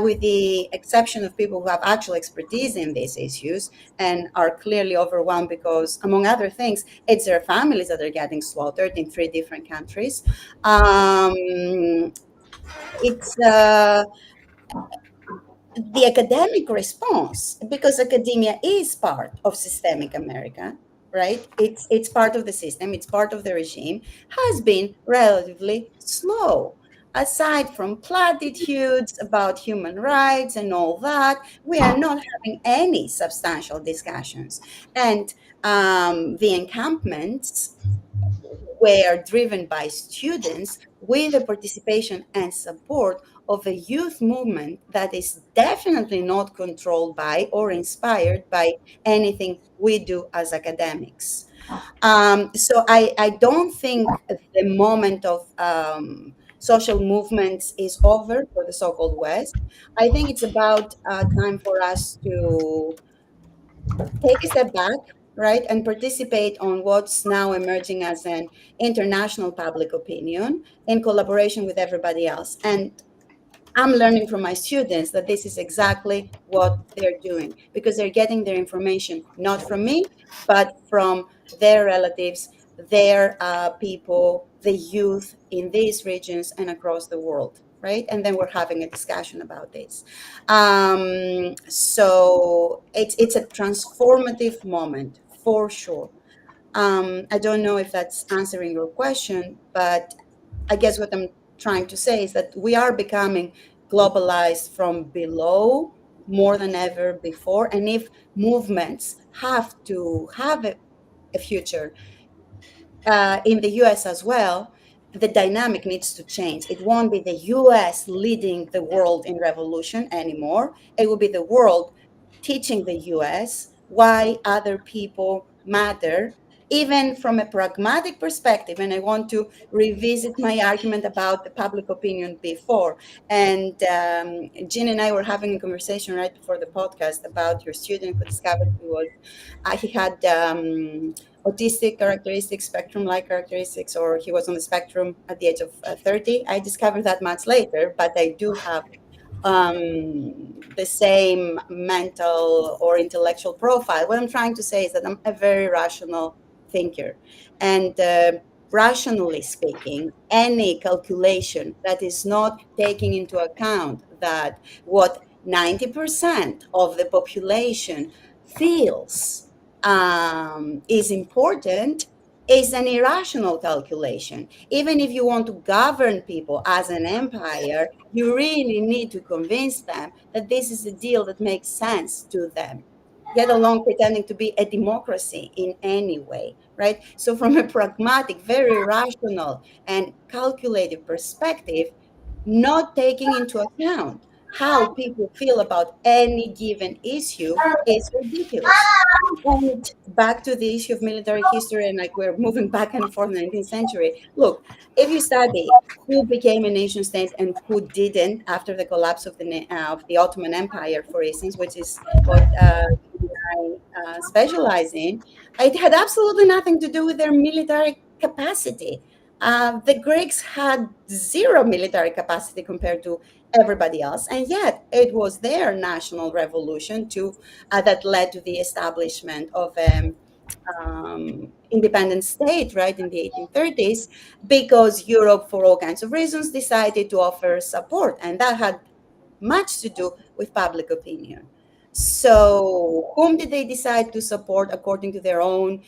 With the exception of people who have actual expertise in these issues and are clearly overwhelmed because, among other things, it's their families that are getting slaughtered in 3 different countries. It's the academic response, because academia is part of systemic America, right? It's part of the system, it's part of the regime, has been relatively slow. Aside from platitudes about human rights and all that, we are not having any substantial discussions. And the encampments were driven by students with the participation and support of a youth movement that is definitely not controlled by or inspired by anything we do as academics. So I don't think the moment of social movements is over for the so-called West. I think it's about time for us to take a step back, right, and participate on what's now emerging as an international public opinion in collaboration with everybody else. And I'm learning from my students that this is exactly what they're doing, because they're getting their information not from me, but from their relatives, their people, the youth in these regions and across the world. Right. And then we're having a discussion about this. So it's a transformative moment for sure. I don't know if that's answering your question, but I guess what I'm trying to say is that we are becoming globalized from below more than ever before. And if movements have to have a future in the US as well, the dynamic needs to change. It won't be the US leading the world in revolution anymore. It will be the world teaching the US why other people matter, even from a pragmatic perspective. And I want to revisit my argument about the public opinion before. And Jean and I were having a conversation right before the podcast about your student who discovered he had autistic characteristics, spectrum-like characteristics, or he was on the spectrum at the age of 30. I discovered that much later, but I do have the same mental or intellectual profile. What I'm trying to say is that I'm a very rational thinker. And rationally speaking, any calculation that is not taking into account that what 90% of the population feels is important is an irrational calculation. Even if you want to govern people as an empire, you really need to convince them that this is a deal that makes sense to them, get along pretending to be a democracy in any way, right? So, from a pragmatic, very rational, and calculated perspective, not taking into account how people feel about any given issue is ridiculous. And back to the issue of military history, and like we're moving back and forth in the 19th century. Look, if you study who became a nation state and who didn't after the collapse of the Ottoman Empire, for instance, which is what I specialize in, it had absolutely nothing to do with their military capacity. The Greeks had zero military capacity compared to everybody else, and yet it was their national revolution that led to the establishment of independent state, right, in the 1830s, because Europe, for all kinds of reasons, decided to offer support, and that had much to do with public opinion. So, whom did they decide to support according to their own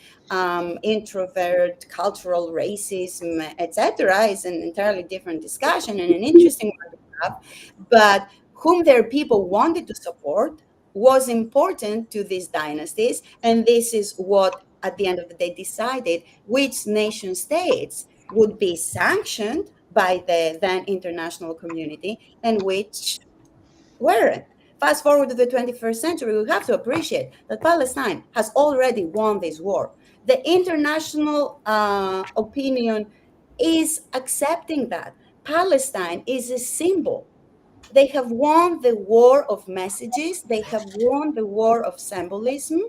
introvert, cultural racism, etc.? Is an entirely different discussion and an interesting one to have. But whom their people wanted to support was important to these dynasties, and this is what, at the end of the day, decided which nation states would be sanctioned by the then international community and which weren't. Fast forward to the 21st century, we have to appreciate that Palestine has already won this war. The international opinion is accepting that. Palestine is a symbol. They have won the war of messages, they have won the war of symbolism.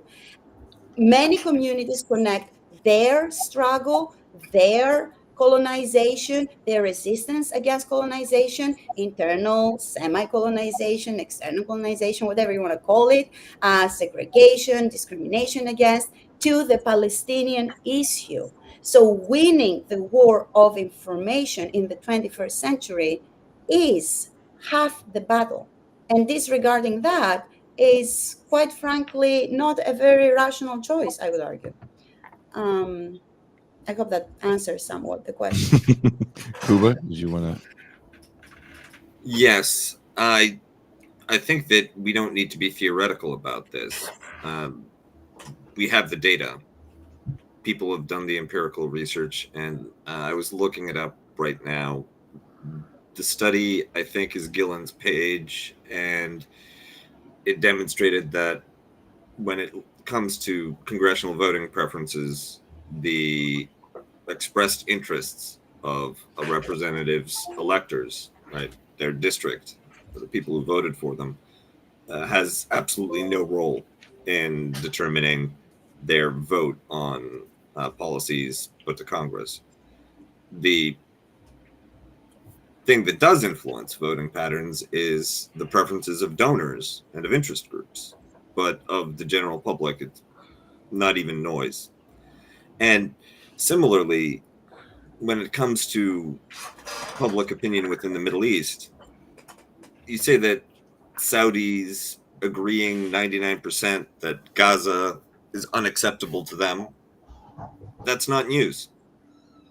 Many communities connect their struggle, their colonization, their resistance against colonization, internal semi-colonization, external colonization, whatever you want to call it, segregation, discrimination against, to the Palestinian issue. So winning the war of information in the 21st century is half the battle. And disregarding that is, quite frankly, not a very rational choice, I would argue. Um, I hope that answers somewhat the question. Kuba, did you want to? Yes, I think that we don't need to be theoretical about this. We have the data. People have done the empirical research, and I was looking it up right now. The study, I think, is Gillen's page, and it demonstrated that when it comes to congressional voting preferences, the expressed interests of a representative's electors, right, their district, the people who voted for them, has absolutely no role in determining their vote on policies put to Congress. The thing that does influence voting patterns is the preferences of donors and of interest groups, but of the general public, it's not even noise. And similarly, when it comes to public opinion within the Middle East, you say that Saudis agreeing 99% that Gaza is unacceptable to them. That's not news.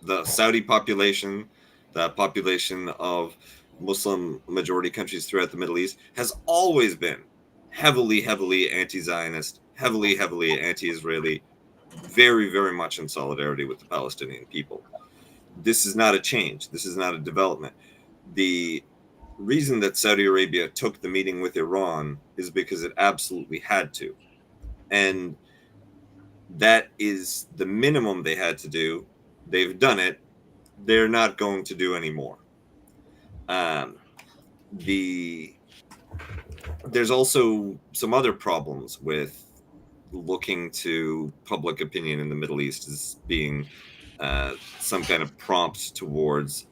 The Saudi population, the population of Muslim majority countries throughout the Middle East, has always been heavily, heavily anti-Zionist, heavily, heavily anti-Israeli, very, very much in solidarity with the Palestinian people. This is not a change. This is not a development. The reason that Saudi Arabia took the meeting with Iran is because it absolutely had to. And that is the minimum they had to do. They've done it. They're not going to do any more. There's also some other problems with looking to public opinion in the Middle East as being some kind of prompt towards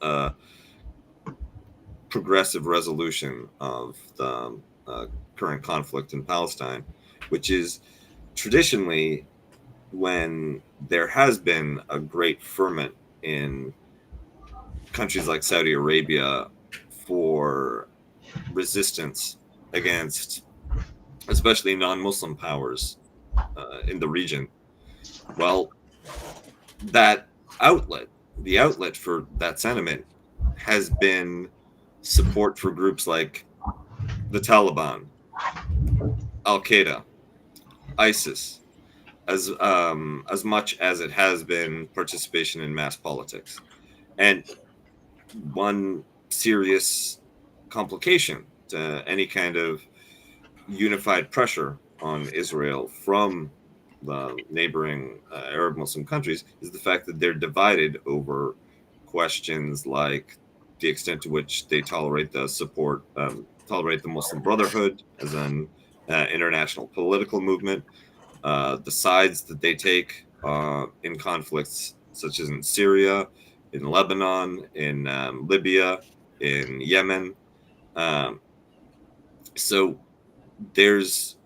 progressive resolution of the current conflict in Palestine, which is traditionally when there has been a great ferment in countries like Saudi Arabia for resistance against especially non-Muslim powers in the region. Well, that outlet, the outlet for that sentiment, has been support for groups like the Taliban, Al Qaeda, ISIS, as much as it has been participation in mass politics. And one serious complication to any kind of unified pressure on Israel from the neighboring Arab Muslim countries is the fact that they're divided over questions like the extent to which they tolerate tolerate the Muslim Brotherhood as an international political movement, the sides that they take in conflicts such as in Syria, in Lebanon, in Libya, in Yemen. Um, so there's,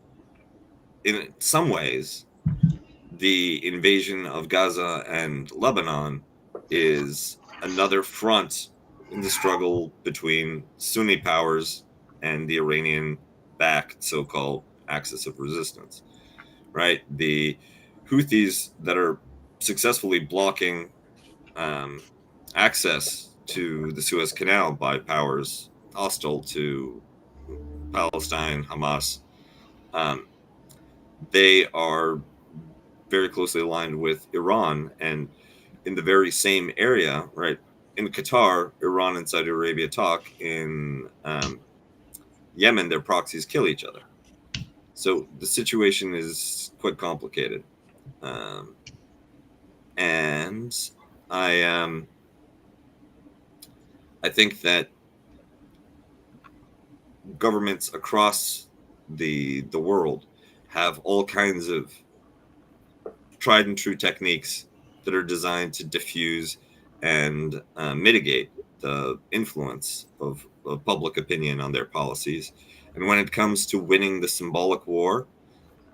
in some ways, the invasion of Gaza and Lebanon is another front in the struggle between Sunni powers and the Iranian-backed so-called axis of resistance. Right, the Houthis that are successfully blocking access to the Suez Canal by powers hostile to Palestine, Hamas. Um, they are very closely aligned with Iran, and in the very same area, right? In Qatar, Iran and Saudi Arabia talk. In Yemen, their proxies kill each other. So the situation is quite complicated. And I think that governments across the world have all kinds of tried and true techniques that are designed to diffuse and mitigate the influence of public opinion on their policies. And when it comes to winning the symbolic war,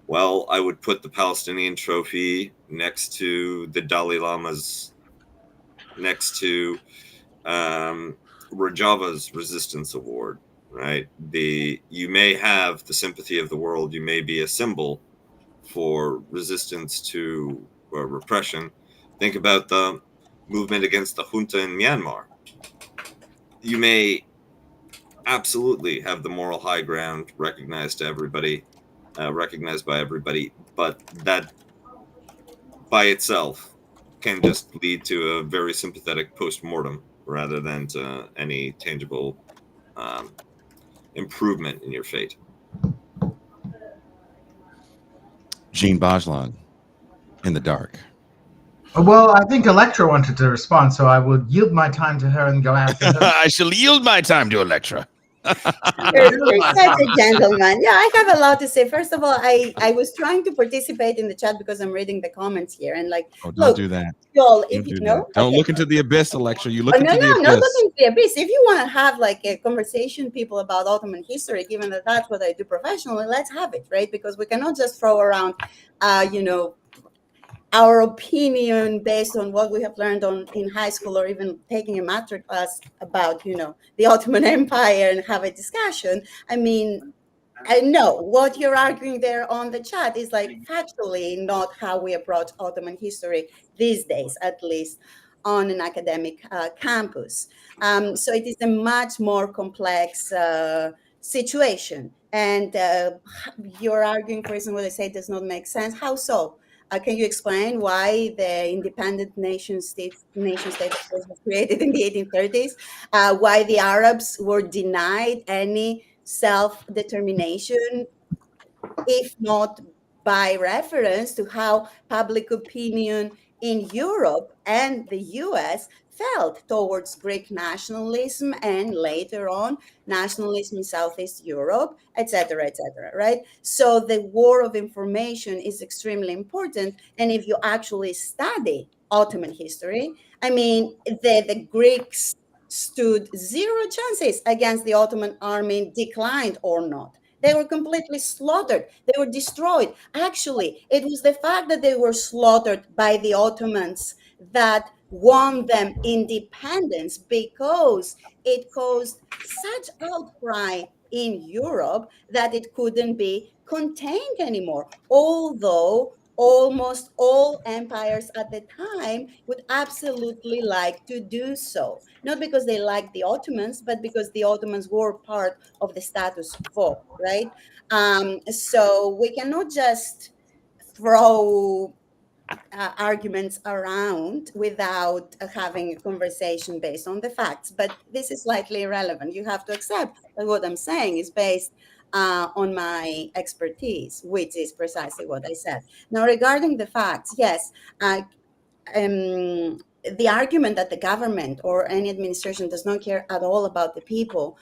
well, I would put the Palestinian trophy next to the Dalai Lama's, next to Rojava's Resistance Award, right? You may have the sympathy of the world, you may be a symbol for resistance to repression. Think about the movement against the junta in Myanmar. You may absolutely have the moral high ground recognized by everybody, but that by itself can just lead to a very sympathetic post-mortem rather than to any tangible improvement in your fate. Jean Bajlan, in the dark. Well, I think Electra wanted to respond, so I will yield my time to her and go after her. I shall yield my time to Electra. You're such a gentleman. Yeah, I have a lot to say. First of all, I was trying to participate in the chat because I'm reading the comments here, and like, Oh, don't look, do that. Joel, Don't if you do know, that. Don't okay. look into the abyss, Electra. You look Oh, into no, the not abyss. looking to the abyss. If you want to have like a conversation, people, about Ottoman history, given that that's what I do professionally, let's have it, right? Because we cannot just throw around, our opinion based on what we have learned in high school or even taking a master class about, the Ottoman Empire and have a discussion. I mean, I know what you're arguing there on the chat is like factually not how we approach Ottoman history these days, at least on an academic campus. So it is a much more complex situation. And you're arguing for reason what I say does not make sense. How so? Can you explain why the independent nation state was created in the 1830s? Why the Arabs were denied any self-determination, if not by reference to how public opinion in Europe and the US felt towards Greek nationalism and later on nationalism in Southeast Europe, etc., right? So the war of information is extremely important. And if you actually study Ottoman history, I mean, the Greeks stood zero chances against the Ottoman army, declined or not. They were completely slaughtered. They were destroyed. Actually, it was the fact that they were slaughtered by the Ottomans that won them independence, because it caused such outcry in Europe that it couldn't be contained anymore. Although almost all empires at the time would absolutely like to do so. Not because they liked the Ottomans, but because the Ottomans were part of the status quo, right? So we cannot just throw arguments around without having a conversation based on the facts. But this is slightly irrelevant. You have to accept that what I'm saying is based on my expertise, which is precisely what I said. Now, regarding the facts, yes, the argument that the government or any administration does not care at all about the people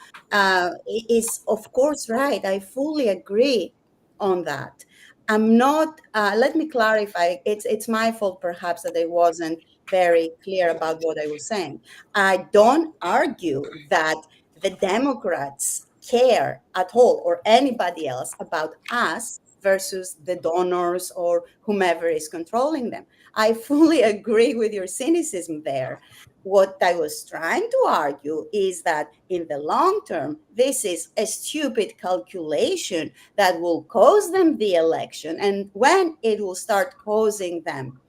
is, of course, right. I fully agree on that. I'm not. Let me clarify. It's my fault, perhaps, that I wasn't very clear about what I was saying. I don't argue that the Democrats care at all, or anybody else, about us versus the donors or whomever is controlling them. I fully agree with your cynicism there. What I was trying to argue is that in the long term, this is a stupid calculation that will cause them the election. And when it will start causing them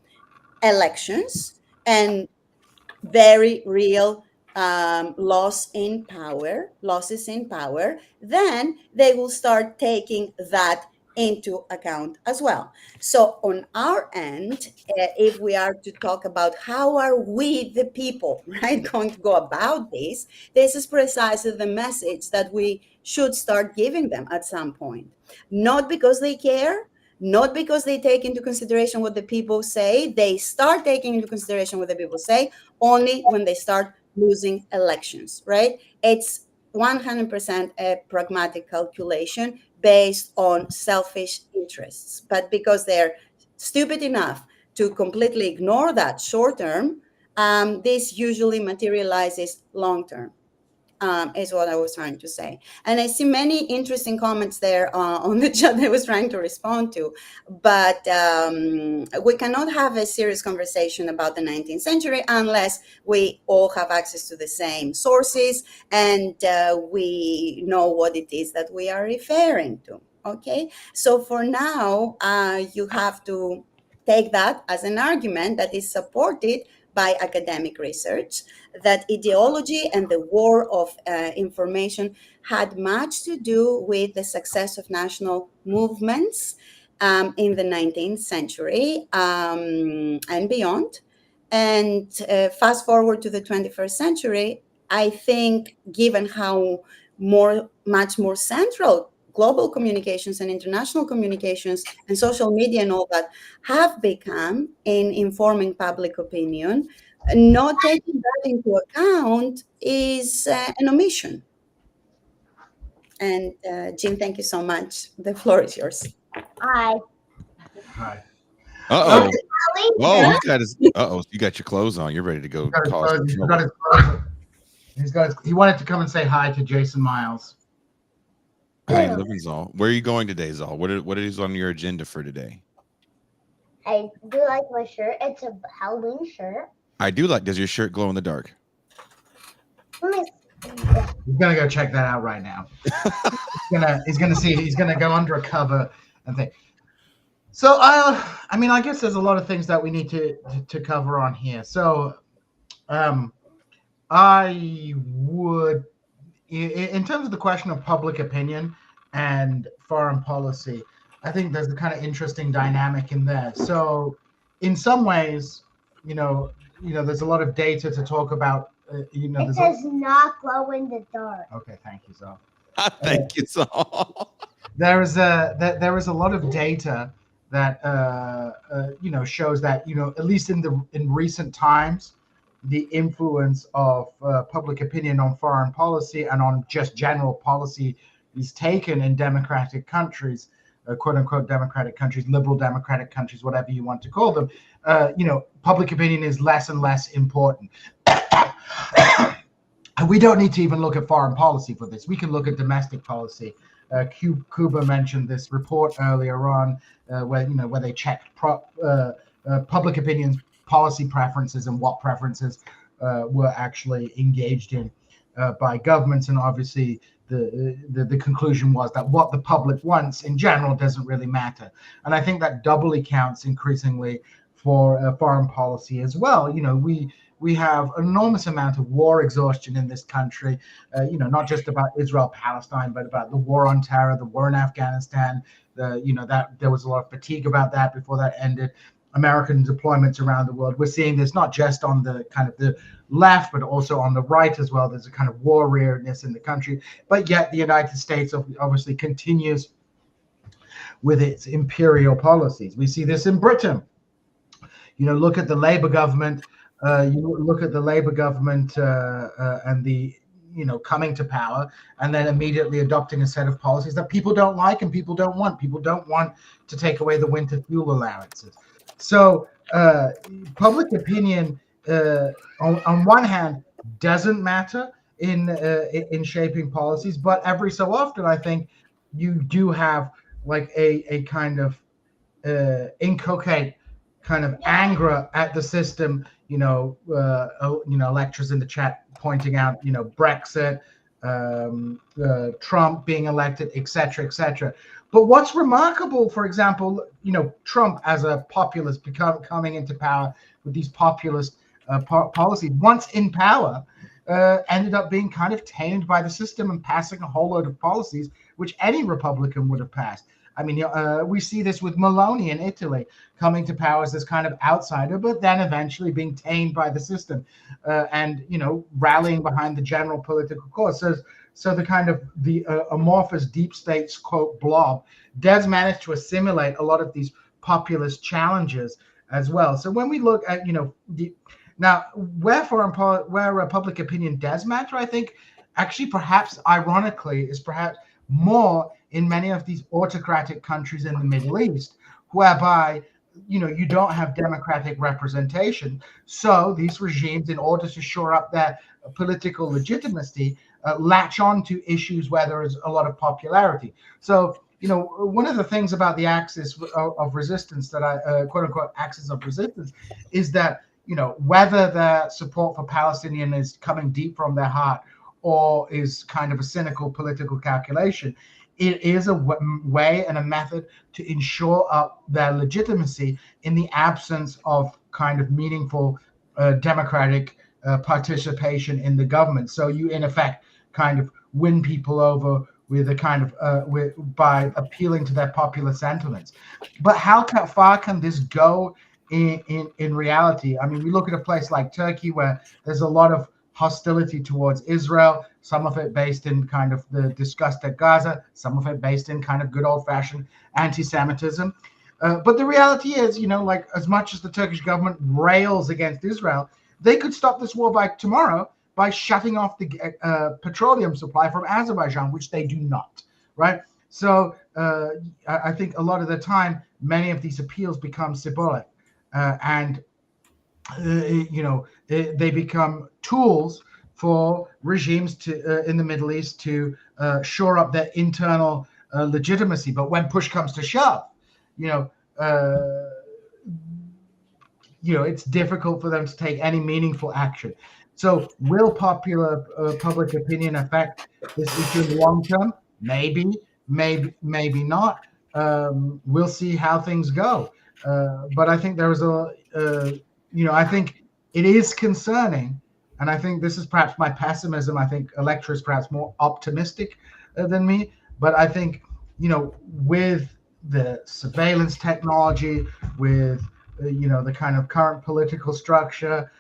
elections and very real losses in power, then they will start taking that into account as well. So on our end, if we are to talk about how are we, the people, right, going to go about this is precisely the message that we should start giving them at some point. Not because they care, not because they take into consideration what the people say. They start taking into consideration what the people say only when they start losing elections, right? It's 100% a pragmatic calculation based on selfish interests. But because they're stupid enough to completely ignore that short term, this usually materializes long term. Is what I was trying to say. And I see many interesting comments there on the chat that I was trying to respond to. But we cannot have a serious conversation about the 19th century unless we all have access to the same sources and we know what it is that we are referring to. Okay, so for now, you have to take that as an argument that is supported by academic research, that ideology and the war of information had much to do with the success of national movements in the 19th century and beyond. And fast forward to the 21st century, I think, given how much more central global communications and international communications and social media and all that have become in informing public opinion, not taking that into account is an omission. And Jim, thank you so much. The floor is yours. Hi. Hi. Uh-oh. Ellie? Whoa, he's got his you got your clothes on. You're ready to go He's got his cause clothes- some he's trouble. got his clothes- he's got his- he wanted to come and say hi to Jason Miles. Hi, living Zol. Where are you going today, Zol? What is on your agenda for today? I do like my shirt. It's a Halloween shirt. I do like. Does your shirt glow in the dark? Let me He's gonna go check that out right now. He's gonna go under a cover and think. So I guess there's a lot of things that we need to cover on here. So I would, in terms of the question of public opinion and foreign policy, I think there's a kind of interesting dynamic in there. So in some ways, there's a lot of data to talk about. It does not glow in the dark. Okay, thank you, Zol. Thank you, Zol. There is a lot of data that shows that at least in recent times, the influence of public opinion on foreign policy and on just general policy is taken in democratic countries, quote unquote democratic countries, liberal democratic countries, whatever you want to call them. Public opinion is less and less important. And we don't need to even look at foreign policy for this. We can look at domestic policy. Cuba mentioned this report earlier on, where they checked public opinions, policy preferences, and what preferences were actually engaged in by governments. And obviously, the conclusion was that what the public wants in general doesn't really matter. And I think that doubly counts increasingly for foreign policy as well. We have an enormous amount of war exhaustion in this country, not just about Israel, Palestine, but about the war on terror, the war in Afghanistan. That there was a lot of fatigue about that before that ended. American deployments around the world. We're seeing this not just on the kind of the left, but also on the right as well. There's a kind of war weariness in the country, but yet the United States obviously continues with its imperial policies. We see this in Britain. Look at the Labour government. You look at the Labour government and the coming to power, and then immediately adopting a set of policies that people don't like and people don't want. People don't want to take away the winter fuel allowances. So public opinion, on one hand, doesn't matter in shaping policies, but every so often, I think you do have like a kind of inculcate kind of anger at the system. Lectures in the chat pointing out, Brexit, Trump being elected, etc., etc. But what's remarkable, for example, Trump as a populist coming into power with these populist policies, once in power, ended up being kind of tainted by the system and passing a whole load of policies which any Republican would have passed. I mean, we see this with Meloni in Italy, coming to power as this kind of outsider, but then eventually being tamed by the system and, rallying behind the general political cause. So the kind of the amorphous deep states, quote, blob does manage to assimilate a lot of these populist challenges as well. So when we look at, now where public opinion does matter, I think actually perhaps ironically is perhaps more in many of these autocratic countries in the Middle East, whereby you don't have democratic representation. So these regimes, in order to shore up their political legitimacy, latch on to issues where there is a lot of popularity. So one of the things about the axis of resistance that I quote unquote axis of resistance is that whether their support for Palestinian is coming deep from their heart or is kind of a cynical political calculation, it is a way and a method to ensure up their legitimacy in the absence of kind of meaningful democratic participation in the government. So you, in effect, kind of win people over with a kind of by appealing to their popular sentiments. But how far can this go in reality? I mean, we look at a place like Turkey where there's a lot of hostility towards Israel, some of it based in kind of the disgust at Gaza, some of it based in kind of good old-fashioned anti-Semitism. But the reality is, like as much as the Turkish government rails against Israel, they could stop this war by tomorrow by shutting off the petroleum supply from Azerbaijan, which they do not, right? So I think a lot of the time, many of these appeals become symbolic and they become tools for regimes to in the Middle East to shore up their internal legitimacy. But when push comes to shove, it's difficult for them to take any meaningful action. So will popular public opinion affect this issue in the long term? Maybe not. We'll see how things go. But I think there is I think it is concerning, and I think this is perhaps my pessimism. I think Electra is perhaps more optimistic than me, but I think, with the surveillance technology, with, the kind of current political structure,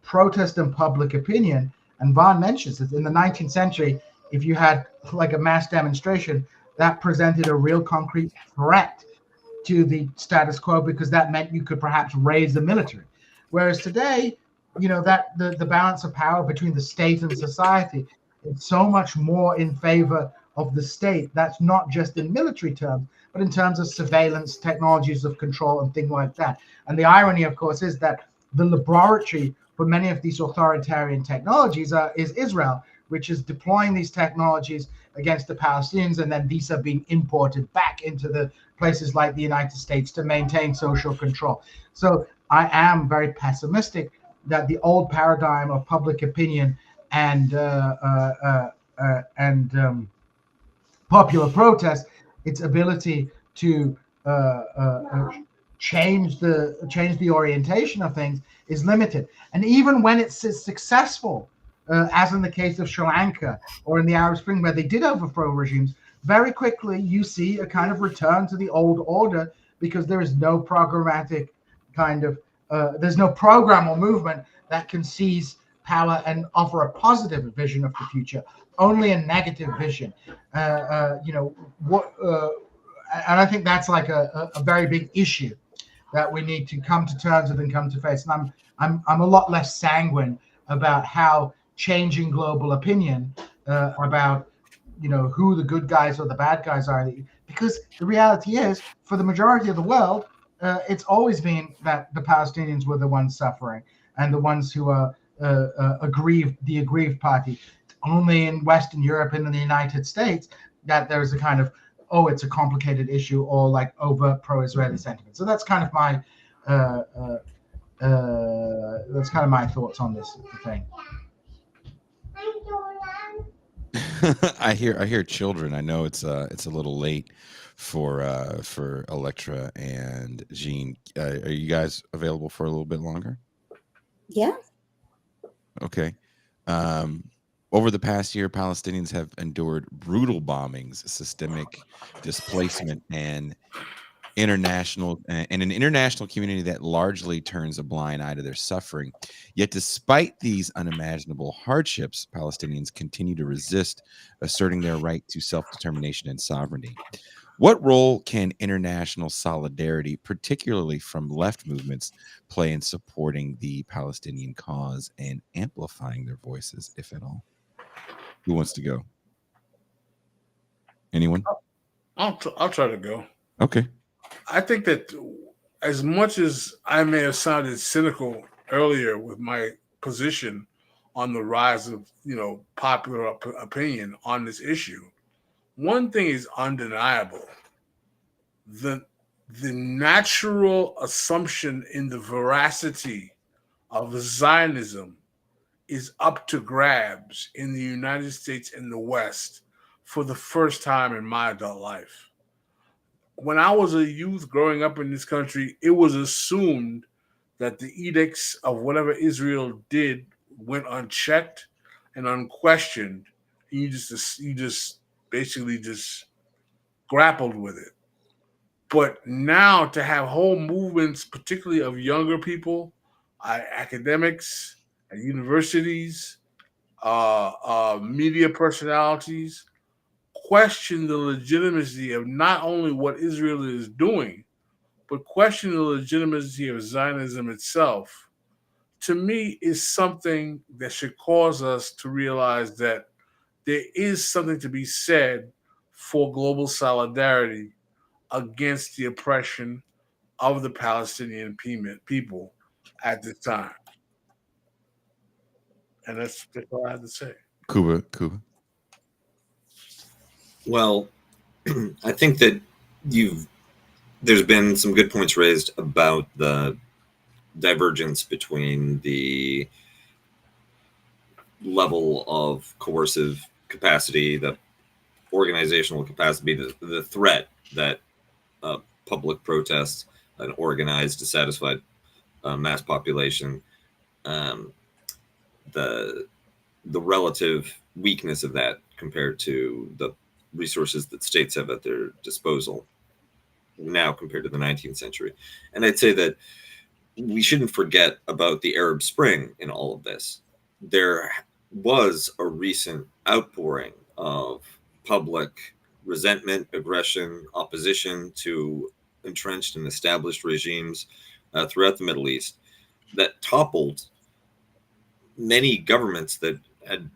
protest and public opinion, and Vaughan mentions that in the 19th century, if you had like a mass demonstration, that presented a real concrete threat to the status quo, because that meant you could perhaps raise the military. Whereas today, that the balance of power between the state and society is so much more in favor of the state. That's not just in military terms, but in terms of surveillance, technologies of control, and things like that. And the irony, of course, is that the laboratory for many of these authoritarian technologies is Israel, which is deploying these technologies against the Palestinians, and then these are being imported back into the places like the United States to maintain social control. So I am very pessimistic that the old paradigm of public opinion and popular protest, its ability to change the orientation of things is limited. And even when it's successful, as in the case of Sri Lanka or in the Arab Spring, where they did overthrow regimes, very quickly you see a kind of return to the old order because there is no programmatic kind of there's no program or movement that can seize power and offer a positive vision of the future, only a negative vision. And I think that's like a very big issue that we need to come to terms with and come to face. And I'm a lot less sanguine about how changing global opinion about who the good guys or the bad guys are, because the reality is, for the majority of the world, it's always been that the Palestinians were the ones suffering and the ones who are the aggrieved party. It's only in Western Europe and in the United States that there's a kind of, oh, it's a complicated issue, or like overt pro-Israeli sentiment. So that's kind of my thoughts on this thing. I hear children. I know it's a little late for Electra and Jean. Are you guys available for a little bit longer? Yeah. Okay. Over the past year, Palestinians have endured brutal bombings, systemic displacement, and an international community that largely turns a blind eye to their suffering. Yet despite these unimaginable hardships, Palestinians continue to resist, asserting their right to self-determination and sovereignty. What role can international solidarity, particularly from left movements, play in supporting the Palestinian cause and amplifying their voices, if at all? Who wants to go? Anyone? I'll try to go. Okay. I think that as much as I may have sounded cynical earlier with my position on the rise of popular opinion on this issue, one thing is undeniable: the natural assumption in the veracity of Zionism is up to grabs in the United States and the West for the first time in my adult life. When I was a youth growing up in this country, it was assumed that the edicts of whatever Israel did went unchecked and unquestioned. And you just basically just grappled with it. But now to have whole movements, particularly of younger people, academics at universities, media personalities, question the legitimacy of not only what Israel is doing, but question the legitimacy of Zionism itself, to me, is something that should cause us to realize that there is something to be said for global solidarity against the oppression of the Palestinian people at this time. And that's all I have to say. Kuba. Well, I think that there's been some good points raised about the divergence between the level of coercive capacity, the organizational capacity, the threat that public protests and organized, dissatisfied mass population, the relative weakness of that compared to the resources that states have at their disposal now compared to the 19th century. And I'd say that we shouldn't forget about the Arab Spring in all of this. There was a recent outpouring of public resentment, aggression, opposition to entrenched and established regimes throughout the Middle East that toppled many governments that had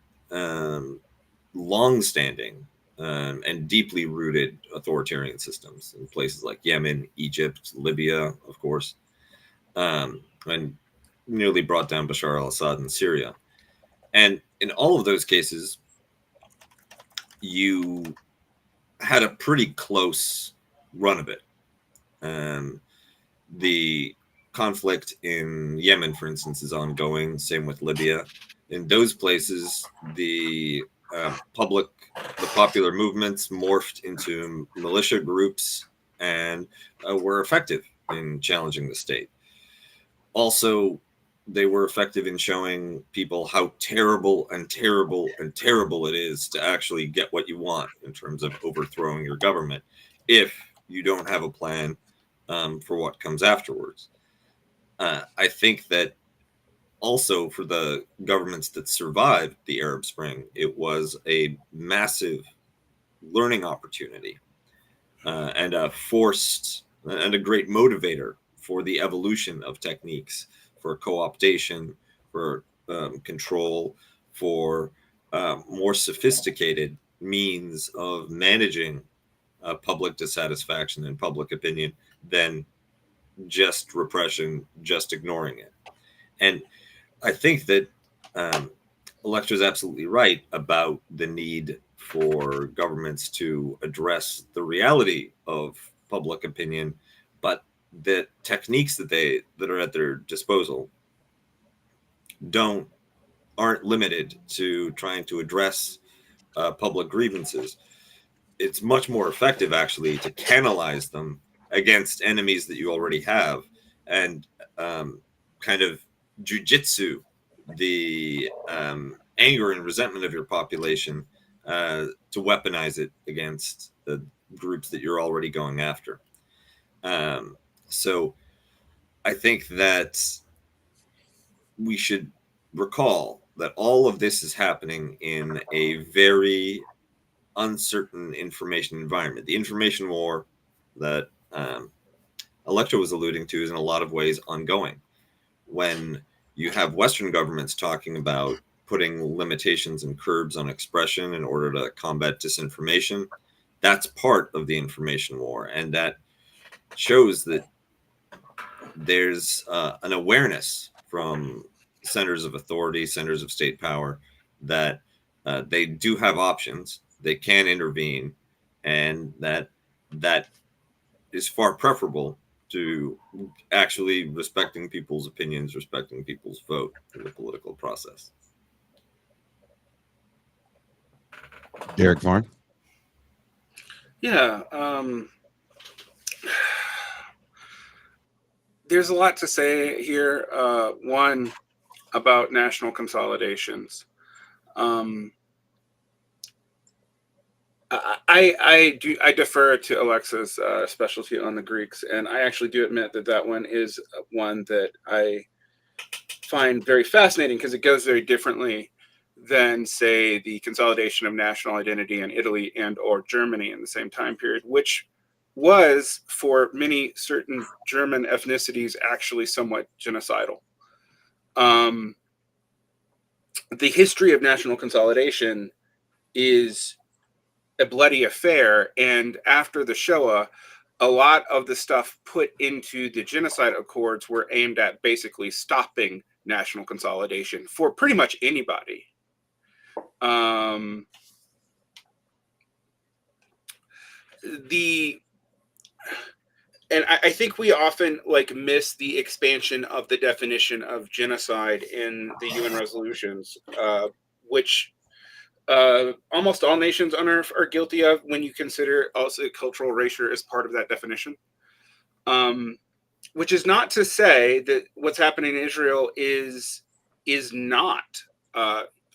long-standing and deeply rooted authoritarian systems in places like Yemen, Egypt, Libya, of course. And nearly brought down Bashar al-Assad in Syria. And in all of those cases, you had a pretty close run of it. The conflict in Yemen, for instance, is ongoing. Same with Libya. In those places, the popular movements morphed into militia groups and were effective in challenging the state. Also, they were effective in showing people how terrible and terrible and terrible it is to actually get what you want in terms of overthrowing your government if you don't have a plan for what comes afterwards. I think that also for the governments that survived the Arab Spring, it was a massive learning opportunity and a great motivator for the evolution of techniques for co-optation, for control, for more sophisticated means of managing public dissatisfaction and public opinion than just repression, just ignoring it. And I think that Electra is absolutely right about the need for governments to address the reality of public opinion, but the techniques that are at their disposal aren't limited to trying to address public grievances. It's much more effective, actually, to canalize them against enemies that you already have and kind of jujitsu the anger and resentment of your population to weaponize it against the groups that you're already going after. So I think that we should recall that all of this is happening in a very uncertain information environment. The information war that Electra was alluding to is in a lot of ways ongoing. When you have Western governments talking about putting limitations and curbs on expression in order to combat disinformation, that's part of the information war. And that shows that there's an awareness from centers of authority, centers of state power, that they do have options, they can intervene, and that is far preferable to actually respecting people's opinions, respecting people's vote in the political process. Derek Varn. Yeah. There's a lot to say here. One, about national consolidations. I defer to Alexa's specialty on the Greeks, and I actually do admit that one is one that I find very fascinating because it goes very differently than, say, the consolidation of national identity in Italy and or Germany in the same time period, which was for many certain German ethnicities actually somewhat genocidal. The history of national consolidation is a bloody affair, and after the Shoah, a lot of the stuff put into the genocide accords were aimed at basically stopping national consolidation for pretty much anybody. And I think we often miss the expansion of the definition of genocide in the UN resolutions, which almost all nations on Earth are guilty of when you consider also cultural erasure as part of that definition. Which is not to say that what's happening in Israel is not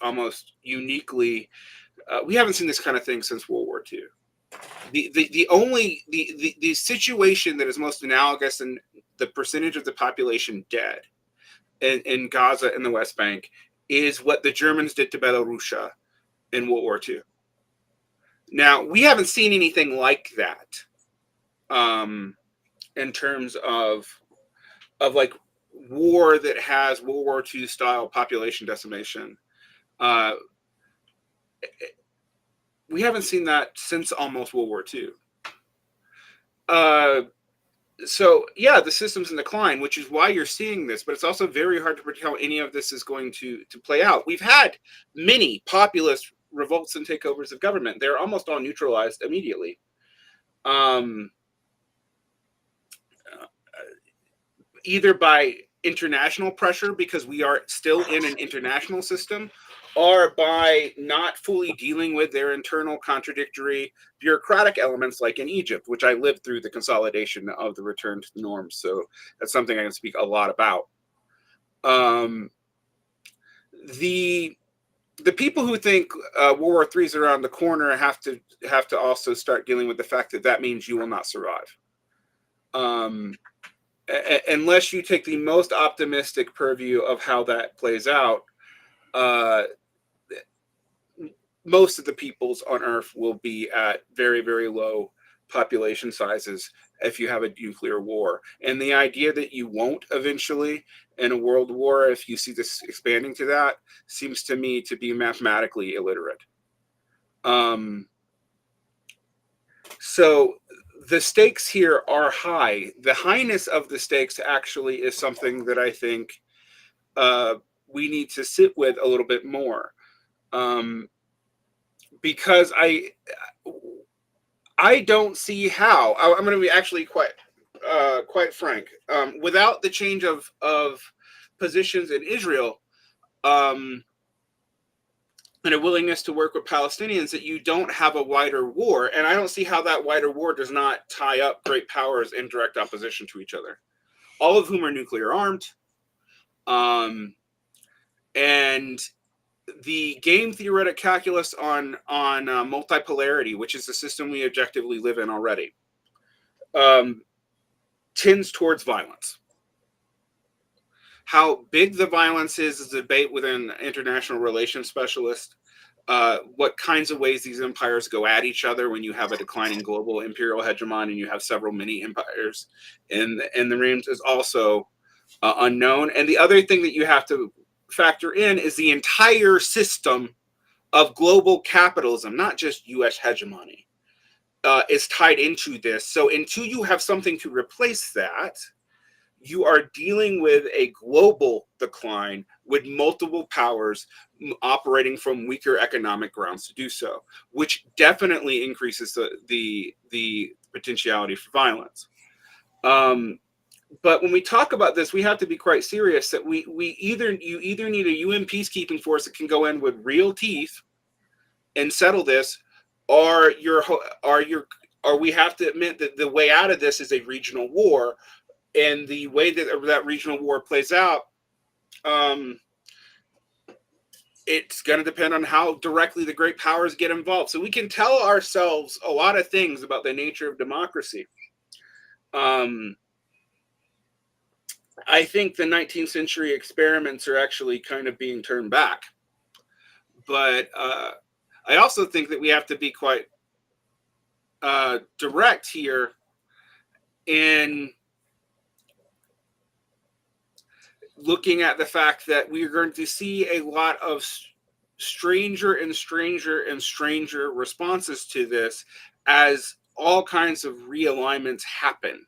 almost uniquely. We haven't seen this kind of thing since World War II. The situation that is most analogous in the percentage of the population dead in Gaza and the West Bank is what the Germans did to Belarus in World War II. Now, we haven't seen anything like that in terms of war that has World War II style population decimation. We haven't seen that since almost World War II. So yeah, the system's in decline, which is why you're seeing this. But it's also very hard to predict how any of this is going to play out. We've had many populist revolts and takeovers of government. They're almost all neutralized immediately. Either by international pressure, because we are still in an international system, or by not fully dealing with their internal contradictory bureaucratic elements, like in Egypt, which I lived through the consolidation of the return to the norms. So that's something I can speak a lot about. The people who think World War III is around the corner have to also start dealing with the fact that that means you will not survive. Unless you take the most optimistic purview of how that plays out, most of the peoples on Earth will be at very, very low population sizes if you have a nuclear war. And the idea that you won't eventually in a world war, if you see this expanding to that, seems to me to be mathematically illiterate. So the stakes here are high. The highness of the stakes actually is something that I think we need to sit with a little bit more, because I don't see how. I'm going to be actually quite frank. Without the change of positions in Israel, and a willingness to work with Palestinians, that you don't have a wider war. And I don't see how that wider war does not tie up great powers in direct opposition to each other, all of whom are nuclear armed. And the game theoretic calculus on multipolarity, which is the system we objectively live in already, tends towards violence. How big the violence is a debate within international relations specialists. What kinds of ways these empires go at each other when you have a declining global imperial hegemon and you have several mini empires in the realms is also unknown. And the other thing that you have to factor in is the entire system of global capitalism, not just U.S. hegemony, is tied into this. So until you have something to replace that, you are dealing with a global decline with multiple powers operating from weaker economic grounds to do so, which definitely increases the potentiality for violence. But when we talk about this, we have to be quite serious that you either need a UN peacekeeping force that can go in with real teeth and settle this, or we have to admit that the way out of this is a regional war. And the way that regional war plays out, it's going to depend on how directly the great powers get involved. So we can tell ourselves a lot of things about the nature of democracy. I think the 19th century experiments are actually kind of being turned back. But I also think that we have to be quite direct here in looking at the fact that we are going to see a lot of stranger and stranger and stranger responses to this as all kinds of realignments happen.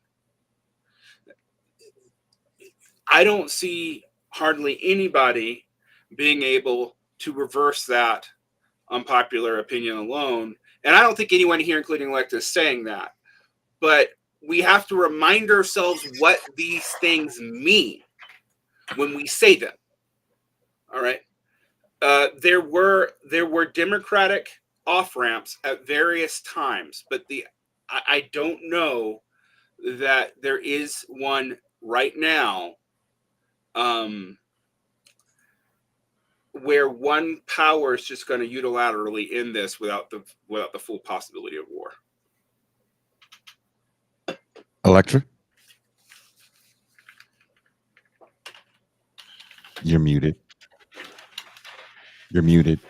I don't see hardly anybody being able to reverse that unpopular opinion alone. And I don't think anyone here, including Lecter, is saying that. But we have to remind ourselves what these things mean when we say them. All right. There were democratic off-ramps at various times, but I don't know that there is one right now where one power is just going to unilaterally end this without the full possibility of war. Electra? You're muted. You're muted.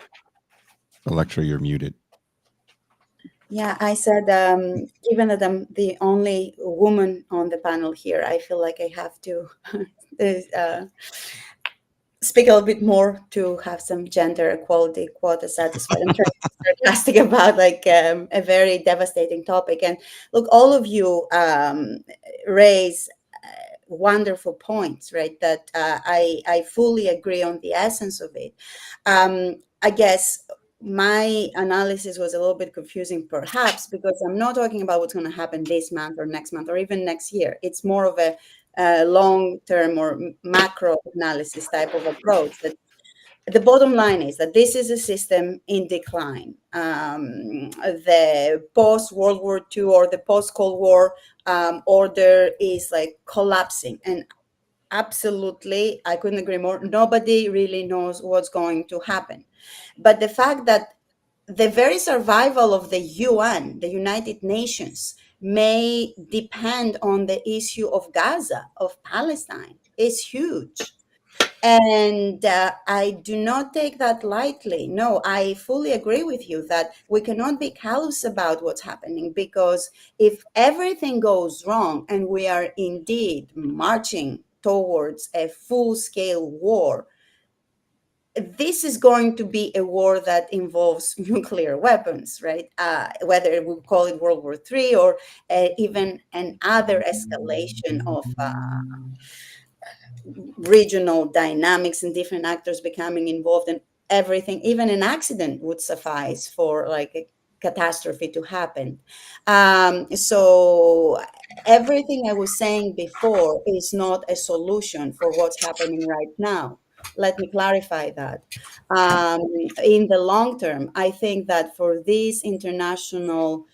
Electra, you're muted. Yeah, I said, given that I'm the only woman on the panel here, I feel like I have to speak a little bit more to have some gender equality quota satisfied. I'm trying to be sarcastic about like a very devastating topic. And look, all of you raise wonderful points, right? That I fully agree on the essence of it. I guess my analysis was a little bit confusing, perhaps, because I'm not talking about what's going to happen this month or next month or even next year. It's more of a long-term or macro analysis type of approach. That the bottom line is that this is a system in decline. The post World War II or the post Cold War order is like collapsing, and absolutely, I couldn't agree more. Nobody really knows what's going to happen, but the fact that the very survival of the UN, the United Nations, may depend on the issue of Gaza, of Palestine, is huge. And I do not take that lightly. No, I fully agree with you that we cannot be callous about what's happening, because if everything goes wrong and we are indeed marching towards a full scale war, this is going to be a war that involves nuclear weapons, right? Whether we call it World War III or even another escalation of regional dynamics and different actors becoming involved in everything. Even an accident would suffice for like a catastrophe to happen. So everything I was saying before is not a solution for what's happening right now. Let me clarify that. Um, in the long term, I think that for this international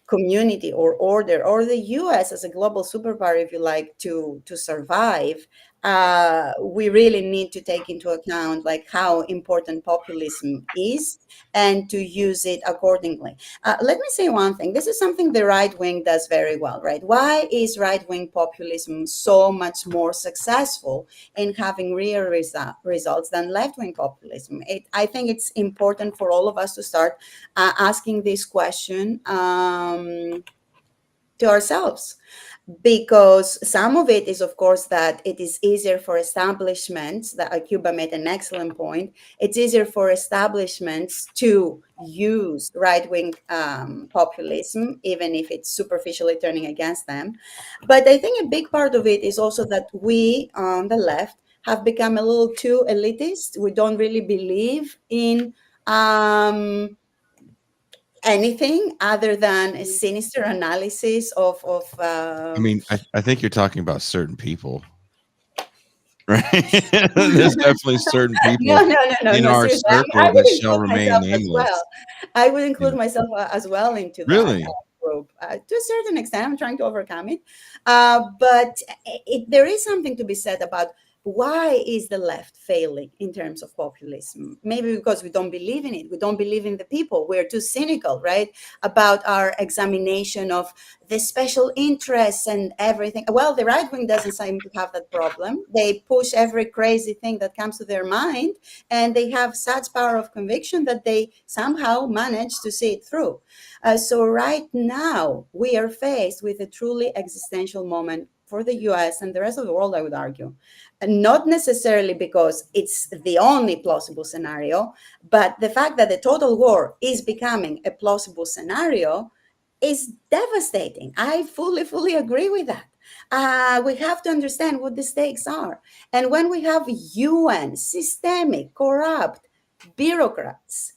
community or order, or the US as a global superpower, if you like, to survive, we really need to take into account like how important populism is and to use it accordingly. Let me say one thing. This is something the right wing does very well, right? Why is right wing populism so much more successful in having real results than left wing populism? I think it's important for all of us to start asking this question to ourselves, because some of it is, of course, that it is easier for establishments, that Cuba made an excellent point, it's easier for establishments to use right-wing populism, even if it's superficially turning against them. But I think a big part of it is also that we on the left have become a little too elitist. We don't really believe in anything other than a sinister analysis of I mean, I think you're talking about certain people, right? There's definitely certain no, people no, no, no, in no, our seriously. I circle would that shall include remain myself as well. nameless. I would You include know, myself as well into that really? group to a certain extent. I'm trying to overcome it. But there is something to be said about why is the left failing in terms of populism? Maybe because we don't believe in it. We don't believe in the people. We're too cynical, right? About our examination of the special interests and everything. Well, the right wing doesn't seem to have that problem. They push every crazy thing that comes to their mind, and they have such power of conviction that they somehow manage to see it through. So right now, we are faced with a truly existential moment for the US and the rest of the world, I would argue. And not necessarily because it's the only plausible scenario, but the fact that the total war is becoming a plausible scenario is devastating. I fully agree with that. We have to understand what the stakes are. And when we have UN, systemic, corrupt bureaucrats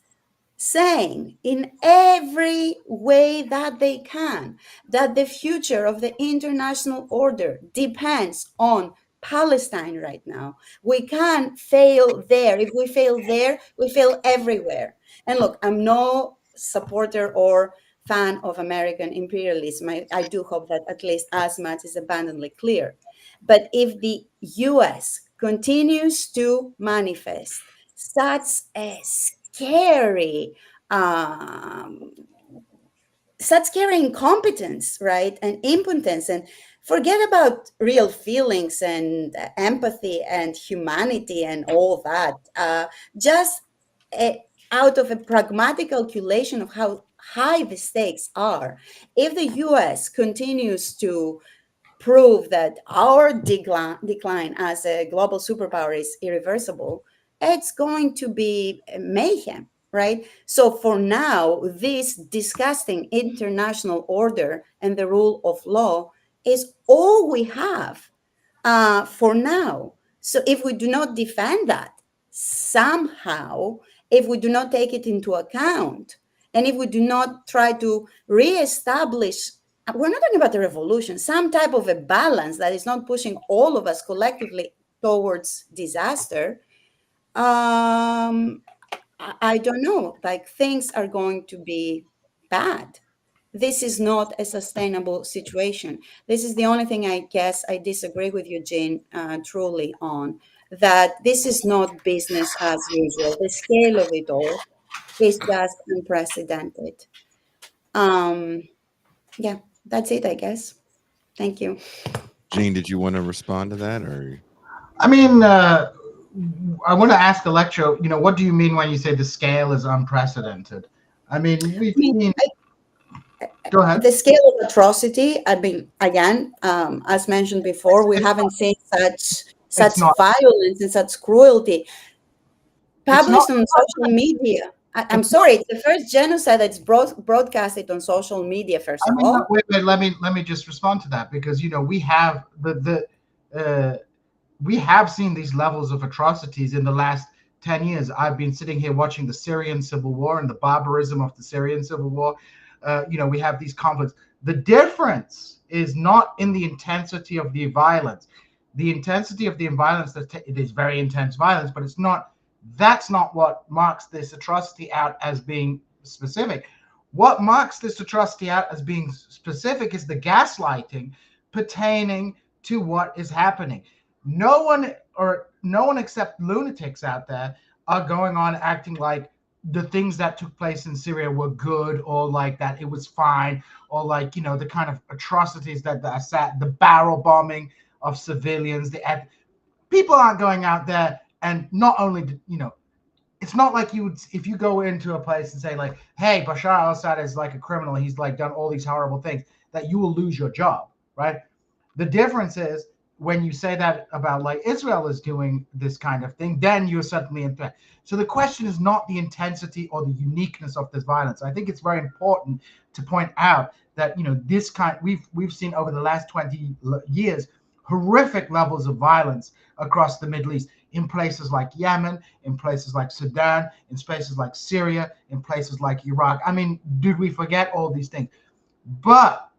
saying in every way that they can that the future of the international order depends on Palestine right now, we can't fail there. If we fail there, we fail everywhere. And look, I'm no supporter or fan of American imperialism. I do hope that at least as much is abundantly clear. But if the US continues to manifest such a scary um, such scary incompetence, right, and impotence, and forget about real feelings and empathy and humanity and all that. Just out of a pragmatic calculation of how high the stakes are, if the US continues to prove that our decline as a global superpower is irreversible, it's going to be mayhem, right? So for now, this disgusting international order and the rule of law is all we have for now. So if we do not defend that somehow, if we do not take it into account, and if we do not try to reestablish, we're not talking about a revolution, some type of a balance that is not pushing all of us collectively towards disaster, I don't know, like things are going to be bad. This is not a sustainable situation. This is the only thing I guess I disagree with Eugene truly on, that this is not business as usual. The scale of it all is just unprecedented. Um, yeah, that's it, I guess. Thank you. Gene, did you want to respond to that, or? I mean, I want to ask Electro, what do you mean when you say the scale is unprecedented? I mean, we've I mean, seen. Go ahead. the scale of atrocity, I mean, again, as mentioned before, we haven't seen such not. violence and such cruelty It's not. published on social media. I'm sorry, it's the first genocide that's broadcasted on social media, first I of mean, all. wait. Let me just respond to that, because we have we have seen these levels of atrocities in the last 10 years. I've been sitting here watching the Syrian civil war and the barbarism of the Syrian civil war. We have these conflicts. The difference is not in the intensity of the violence. The intensity of the violence, it is very intense violence, but that's not what marks this atrocity out as being specific. What marks this atrocity out as being specific is the gaslighting pertaining to what is happening. No one except lunatics out there are going on acting like the things that took place in Syria were good, or like that it was fine, or like the kind of atrocities that the barrel bombing of civilians, people aren't going out there. And not only it's not like if you go into a place and say like, hey, Bashar al-Assad is like a criminal, he's like done all these horrible things, that you will lose your job, right? The difference is when you say that about like Israel is doing this kind of thing, then you're suddenly in threat. So the question is not the intensity or the uniqueness of this violence. I think it's very important to point out that this kind we've seen over the last 20 years horrific levels of violence across the Middle East, in places like Yemen, in places like Sudan, in places like Syria, in places like Iraq. I mean, did we forget all these things? But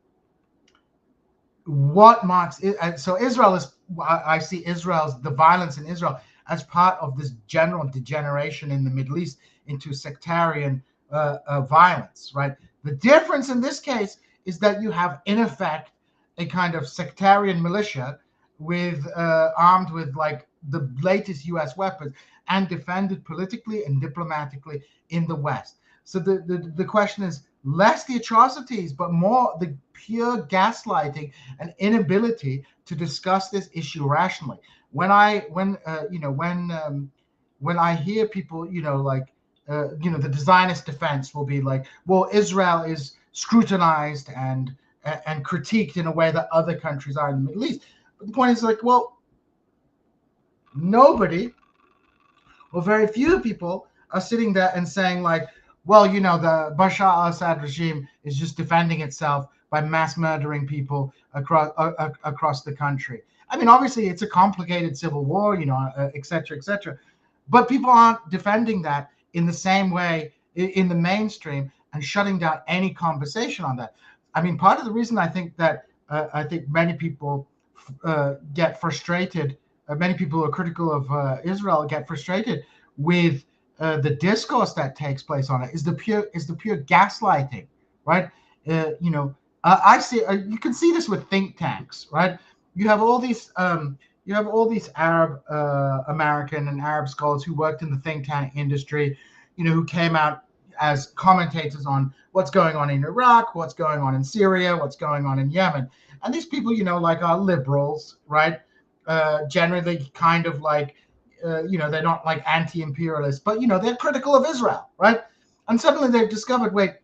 what marks it? So Israel is, I see the violence in Israel as part of this general degeneration in the Middle East into sectarian violence, right? The difference in this case is that you have, in effect, a kind of sectarian militia armed with like the latest US weapons and defended politically and diplomatically in the West. So the question is less the atrocities, but more the pure gaslighting and inability to discuss this issue rationally. When I hear people, the Zionist defense will be like, well, Israel is scrutinized and critiqued in a way that other countries are in the Middle East. But the point is like, well, nobody or very few people are sitting there and saying like, well, the Bashar al-Assad regime is just defending itself by mass murdering people across the country. I mean, obviously, it's a complicated civil war, et cetera, et cetera. But people aren't defending that in the same way in the mainstream and shutting down any conversation on that. I mean, part of the reason I think that I think many people get frustrated, many people who are critical of Israel get frustrated with the discourse that takes place on it is the pure gaslighting, right? I see you can see this with think tanks, right? You have all these Arab American and Arab scholars who worked in the think tank industry, who came out as commentators on what's going on in Iraq, what's going on in Syria, what's going on in Yemen. And these people, like are liberals, right? Generally kind of like, they're not like anti-imperialists, but, they're critical of Israel, right? And suddenly they've discovered, wait,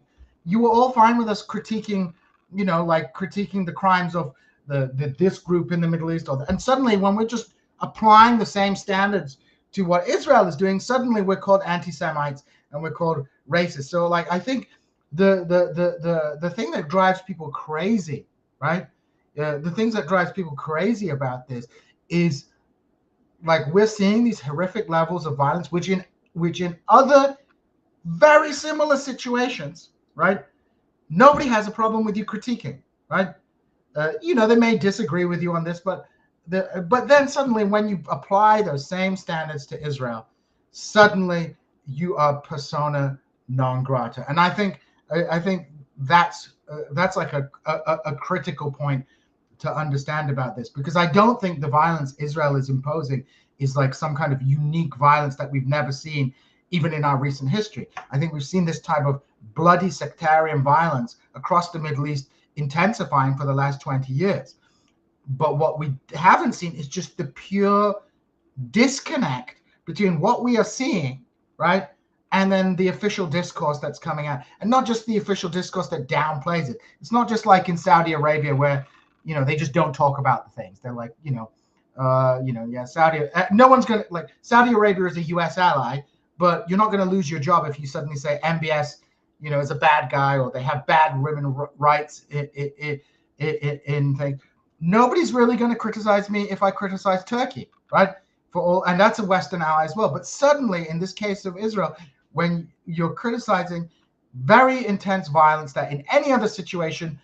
you were all fine with us critiquing, critiquing the crimes of this group in the Middle East, and suddenly when we're just applying the same standards to what Israel is doing, suddenly we're called anti-Semites and we're called racist. So like I think the thing that drives people crazy, right? The things that drives people crazy about this is like we're seeing these horrific levels of violence, which in other very similar situations, right? Nobody has a problem with you critiquing, right? They may disagree with you on this, but then suddenly when you apply those same standards to Israel, suddenly you are persona non grata. And I think that's like a critical point to understand about this, because I don't think the violence Israel is imposing is like some kind of unique violence that we've never seen even in our recent history. I think we've seen this type of bloody sectarian violence across the Middle East intensifying for the last 20 years. But what we haven't seen is just the pure disconnect between what we are seeing, right, and then the official discourse that's coming out, and not just the official discourse that downplays it. It's not just like in Saudi Arabia where they just don't talk about the things. They're like, Saudi. No one's gonna like Saudi Arabia is a U.S. ally, but you're not going to lose your job if you suddenly say MBS, is a bad guy, or they have bad women rights in things. Nobody's really going to criticize me if I criticize Turkey, right? And that's a Western ally as well. But suddenly, in this case of Israel, when you're criticizing very intense violence that in any other situation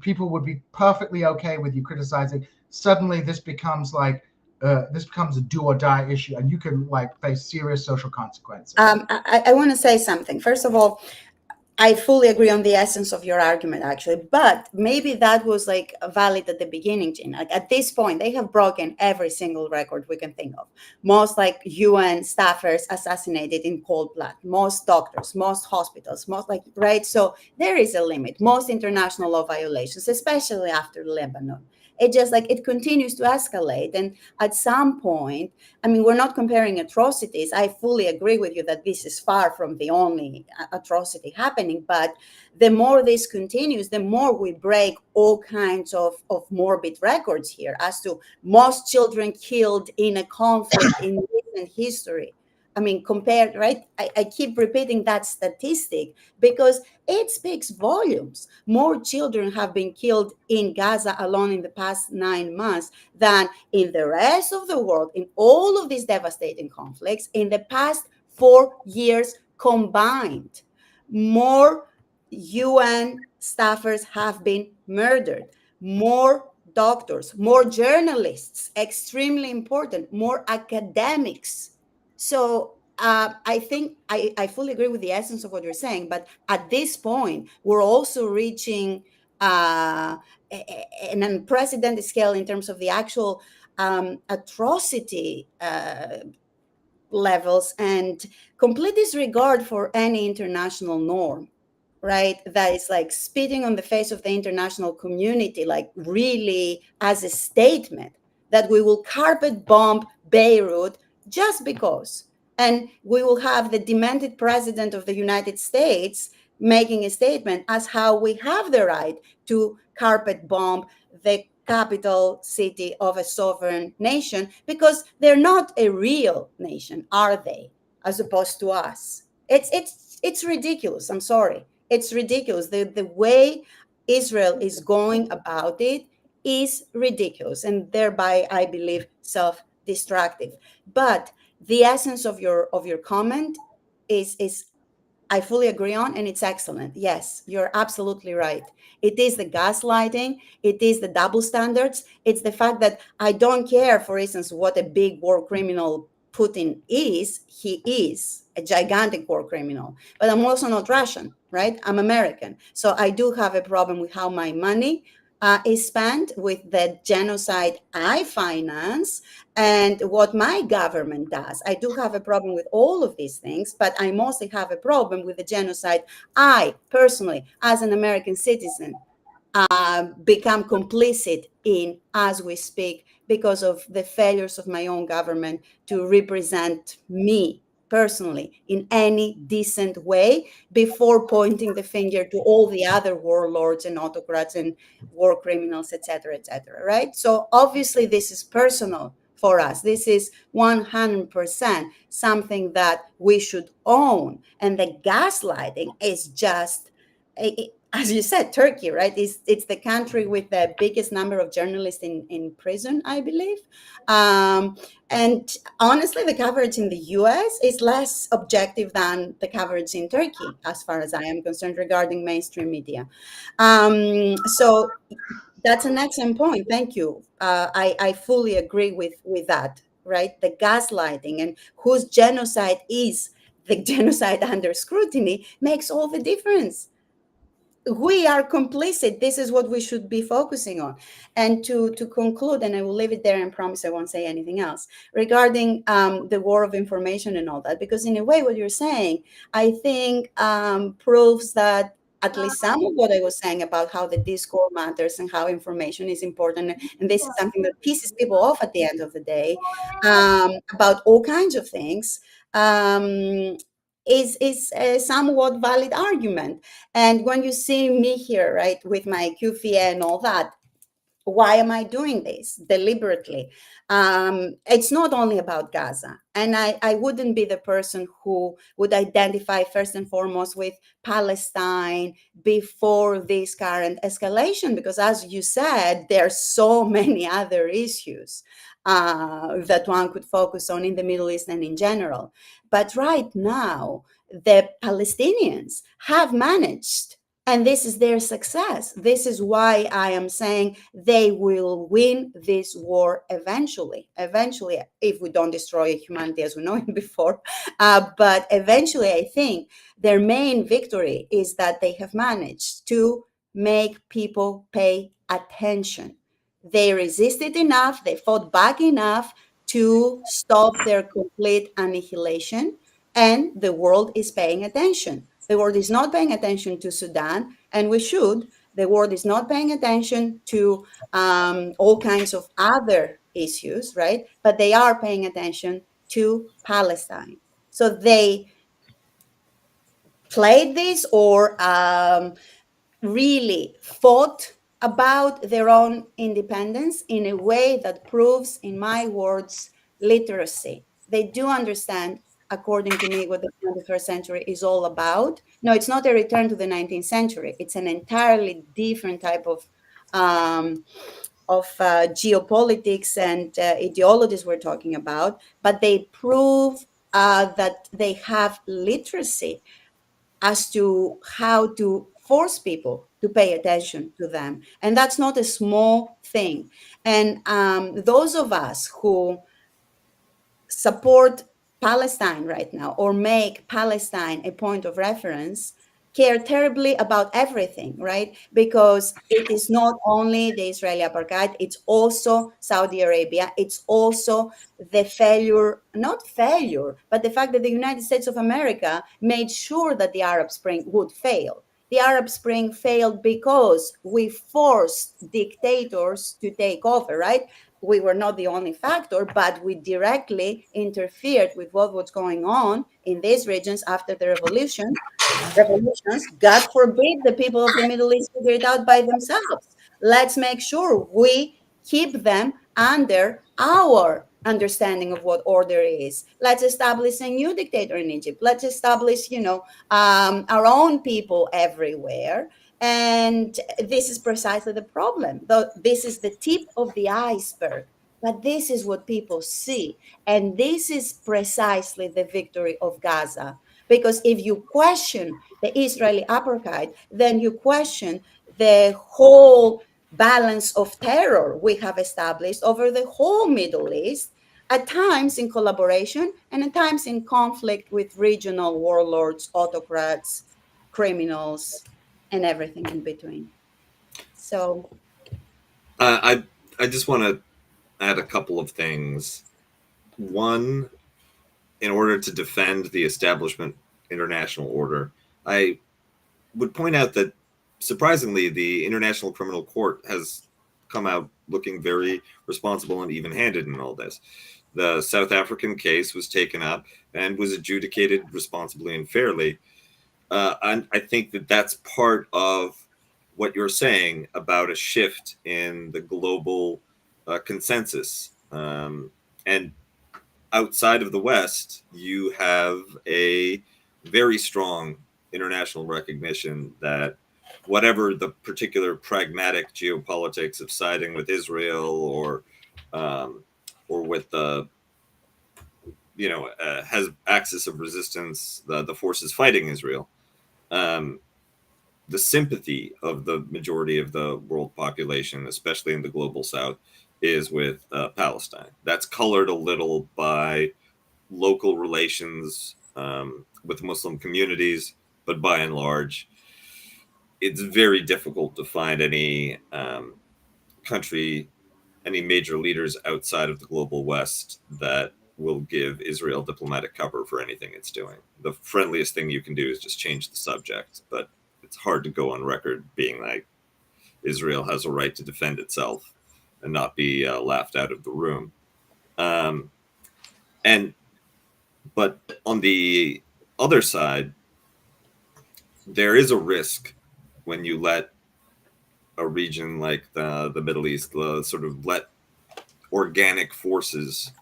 people would be perfectly okay with you criticizing, suddenly this becomes like this becomes a do or die issue, and you can like face serious social consequences. I want to say something. First of all, I fully agree on the essence of your argument, actually, but maybe that was like valid at the beginning, Gina. Like at this point, they have broken every single record we can think of. Most like UN staffers assassinated in cold blood, most doctors, most hospitals, most like, right? So there is a limit. Most international law violations, especially after Lebanon. It just like it continues to escalate. And at some point, I mean, we're not comparing atrocities. I fully agree with you that this is far from the only atrocity happening. But the more this continues, the more we break all kinds of morbid records here as to most children killed in a conflict in recent history. I mean, compared, right? I keep repeating that statistic because it speaks volumes. More children have been killed in Gaza alone in the past 9 months than in the rest of the world, in all of these devastating conflicts, in the past 4 years combined. More UN staffers have been murdered. More doctors, more journalists, extremely important, more academics. So I think I fully agree with the essence of what you're saying, but at this point, we're also reaching an unprecedented scale in terms of the actual atrocity levels and complete disregard for any international norm, right? That is like spitting on the face of the international community, like really as a statement that we will carpet bomb Beirut just because. And we will have the demented president of the United States making a statement as how we have the right to carpet bomb the capital city of a sovereign nation because they're not a real nation, are they? As opposed to us. It's ridiculous. I'm sorry. It's ridiculous. The way Israel is going about it is ridiculous and thereby, I believe, self-destructive. But the essence of your comment is I fully agree on, and it's excellent. Yes, you're absolutely right. It is the gaslighting, it is the double standards, it's the fact that I don't care, for instance, what a big war criminal Putin is. He is a gigantic war criminal, but I'm also not Russian, right? I'm American. So I do have a problem with how my money is spent, with the genocide I finance, and what my government does. I do have a problem with all of these things, but I mostly have a problem with the genocide I personally, as an American citizen, become complicit in as we speak because of the failures of my own government to represent me personally in any decent way before pointing the finger to all the other warlords and autocrats and war criminals, etc., right? So obviously this is personal for us. This is 100% something that we should own. And the gaslighting is just, as you said, Turkey, right? It's the country with the biggest number of journalists in prison, I believe. And honestly, the coverage in the US is less objective than the coverage in Turkey, as far as I am concerned, regarding mainstream media. So that's an excellent point. Thank you. I fully agree with that, right? The gaslighting and whose genocide is the genocide under scrutiny makes all the difference. We are complicit. This is what we should be focusing on. And to conclude, and I will leave it there and promise I won't say anything else regarding the war of information and all that, because in a way what you're saying, I think proves that at least some of what I was saying about how the discourse matters and how information is important, and this is something that pisses people off at the end of the day, about all kinds of things, is a somewhat valid argument. And when you see me here, right, with my QFIA and all that, why am I doing this deliberately? It's not only about Gaza. And I wouldn't be the person who would identify first and foremost with Palestine before this current escalation, because as you said, there are so many other issues that one could focus on in the Middle East and in general. But right now, the Palestinians have managed, and this is their success. This is why I am saying they will win this war eventually. Eventually, if we don't destroy humanity as we know it before. But eventually, I think their main victory is that they have managed to make people pay attention. They resisted enough, they fought back enough to stop their complete annihilation, and the world is paying attention. The world is not paying attention to Sudan, and we should. The world is not paying attention to all kinds of other issues, right? But they are paying attention to Palestine. So they played this or really fought about their own independence in a way that proves, in my words, literacy. They do understand, according to me, what the 21st century is all about. No, it's not a return to the 19th century. It's an entirely different type of geopolitics and ideologies we're talking about, but they prove that they have literacy as to how to force people to pay attention to them. And that's not a small thing. And those of us who support Palestine right now or make Palestine a point of reference care terribly about everything, right? Because it is not only the Israeli apartheid, it's also Saudi Arabia, it's also the failure, not failure, but the fact that the United States of America made sure that the Arab Spring would fail. The Arab Spring failed because we forced dictators to take over, right? We were not the only factor, but we directly interfered with what was going on in these regions after the revolutions. God forbid the people of the Middle East figure it out by themselves. Let's make sure we keep them under our understanding of what order is. Let's establish a new dictator in Egypt. Let's establish, our own people everywhere. And this is precisely the problem. This is the tip of the iceberg, but this is what people see. And this is precisely the victory of Gaza. Because if you question the Israeli apartheid, then you question the whole balance of terror we have established over the whole Middle East, at times in collaboration and at times in conflict with regional warlords, autocrats, criminals, and everything in between. So I just want to add a couple of things. One, in order to defend the establishment international order, I would point out that surprisingly, the International Criminal Court has come out looking very responsible and even-handed in all this. The South African case was taken up and was adjudicated responsibly and fairly. And I think that that's part of what you're saying about a shift in the global consensus. And outside of the West, you have a very strong international recognition that whatever the particular pragmatic geopolitics of siding with Israel or with the has axis of resistance, the forces fighting Israel, the sympathy of the majority of the world population, especially in the global South, is with Palestine. That's colored a little by local relations with Muslim communities, but by and large, it's very difficult to find any country, any major leaders outside of the global West that will give Israel diplomatic cover for anything it's doing. The friendliest thing you can do is just change the subject, but it's hard to go on record being like Israel has a right to defend itself and not be laughed out of the room. But on the other side, there is a risk when you let a region like the Middle East sort of let organic forces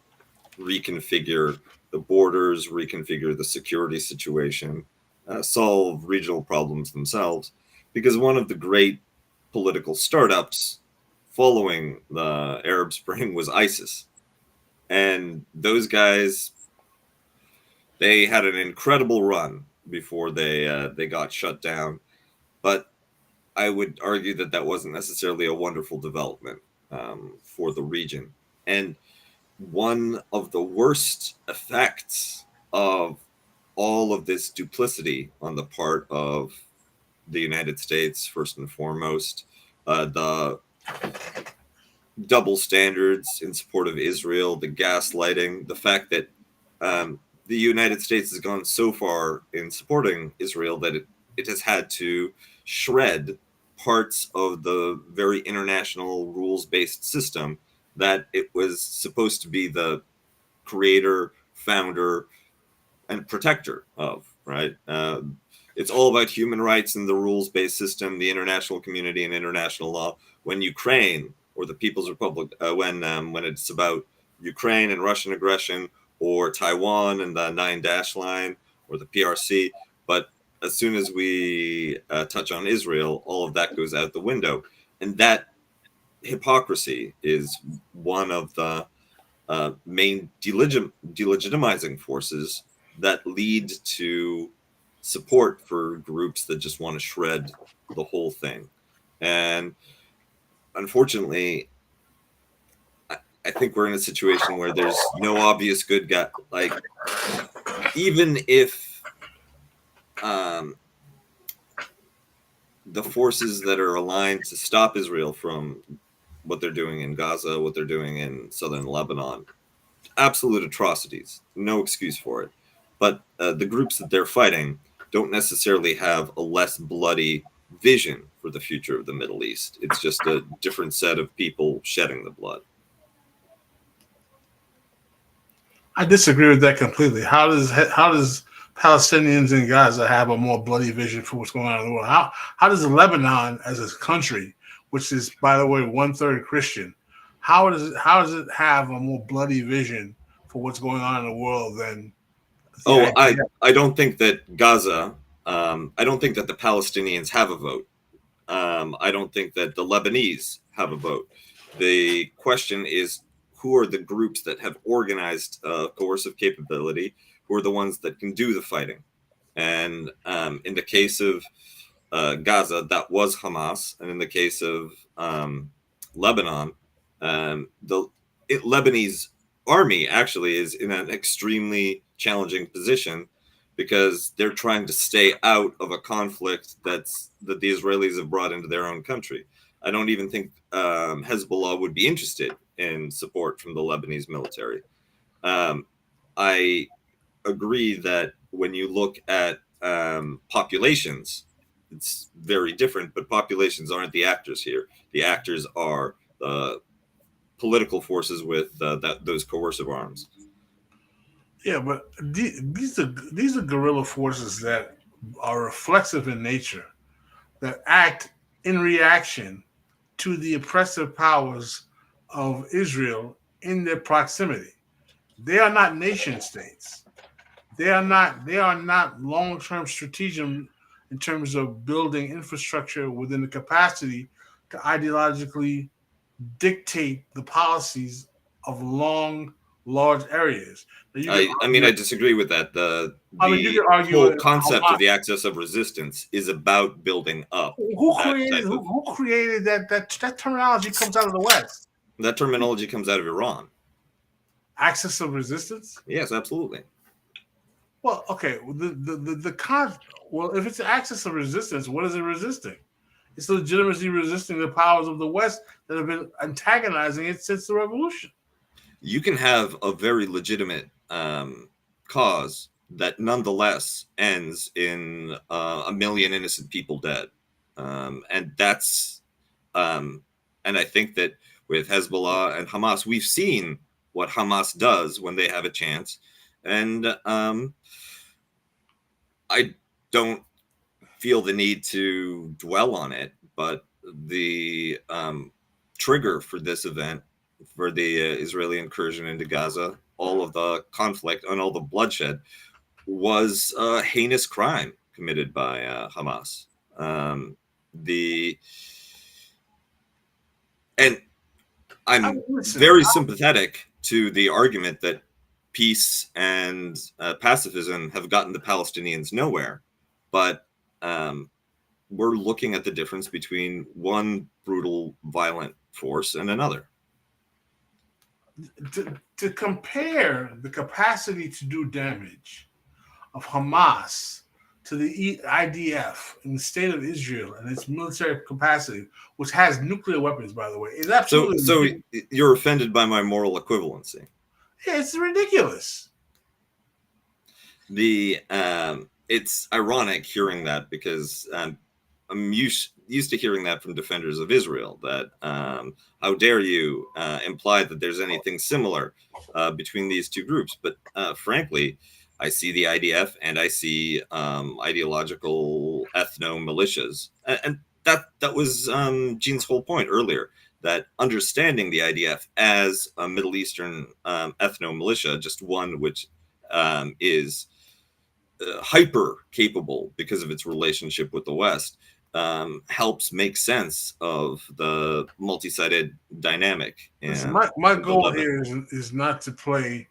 reconfigure the borders, reconfigure the security situation, solve regional problems themselves. Because one of the great political startups following the Arab Spring was ISIS. And those guys, they had an incredible run before they got shut down. But I would argue that that wasn't necessarily a wonderful development for the region. And one of the worst effects of all of this duplicity on the part of the United States, first and foremost, the double standards in support of Israel, the gaslighting, the fact that the United States has gone so far in supporting Israel that it has had to shred parts of the very international rules-based system that it was supposed to be the creator, founder, and protector of, right? It's all about human rights and the rules-based system, the international community and international law. When Ukraine or the People's Republic, when it's about Ukraine and Russian aggression, or Taiwan and the 9-dash line, or the PRC, but as soon as we touch on Israel, all of that goes out the window. And that hypocrisy is one of the main delegitimizing forces that lead to support for groups that just want to shred the whole thing. And unfortunately, I think we're in a situation where there's no obvious good guy. Like, even if the forces that are aligned to stop Israel from what they're doing in Gaza, what they're doing in southern Lebanon, absolute atrocities, no excuse for it. But the groups that they're fighting don't necessarily have a less bloody vision for the future of the Middle East. It's just a different set of people shedding the blood. I disagree with that completely. How does Palestinians in Gaza have a more bloody vision for what's going on in the world? How does Lebanon, as a country, which is, by the way, 1/3 Christian, how does it have a more bloody vision for what's going on in the world than? I don't think that Gaza. I don't think that the Palestinians have a vote. I don't think that the Lebanese have a vote. The question is, who are the groups that have organized coercive capability? Who are the ones that can do the fighting? And in the case of Gaza, that was Hamas. And in the case of Lebanon, the Lebanese army actually is in an extremely challenging position because they're trying to stay out of a conflict that the Israelis have brought into their own country. I don't even think Hezbollah would be interested in support from the Lebanese military. I agree that when you look at populations, it's very different, but populations aren't the actors here. The actors are the political forces with those coercive arms. Yeah, but these are guerrilla forces that are reflexive in nature, that act in reaction to the oppressive powers of Israel in their proximity. They are not nation states. They are not. They are not long-term strategic in terms of building infrastructure within the capacity to ideologically dictate the policies of large areas. Now you could I mean, I argue. disagree with that. I mean, you The could argue whole it. concept of the axis of resistance is about building up Who that created type of. who created that terminology comes out of the West. That terminology comes out of Iran. Axis of resistance. Yes, absolutely. Well, okay. The con. Well, if it's an axis of resistance, what is it resisting? It's legitimately resisting the powers of the West that have been antagonizing it since the revolution. You can have a very legitimate cause that nonetheless ends in a million innocent people dead, and that's and I think that with Hezbollah and Hamas, we've seen what Hamas does when they have a chance, and I don't feel the need to dwell on it, but the trigger for this event, for the Israeli incursion into Gaza, all of the conflict and all the bloodshed, was a heinous crime committed by Hamas. The and I'm very sympathetic to the argument that peace and pacifism have gotten the Palestinians nowhere, but we're looking at the difference between one brutal, violent force and another. To compare the capacity to do damage of Hamas to the IDF in the state of Israel and its military capacity, which has nuclear weapons, by the way, is absolutely so you're offended by my moral equivalency. Yeah, it's ridiculous. It's ironic hearing that because I'm used to hearing that from defenders of Israel, that how dare you imply that there's anything similar between these two groups. But frankly, I see the IDF and I see ideological ethno-militias. And that was Gene's whole point earlier, that understanding the IDF as a Middle Eastern ethno-militia, just one which is hyper capable because of its relationship with the West, helps make sense of the multi-sided dynamic. My goal here is not to play,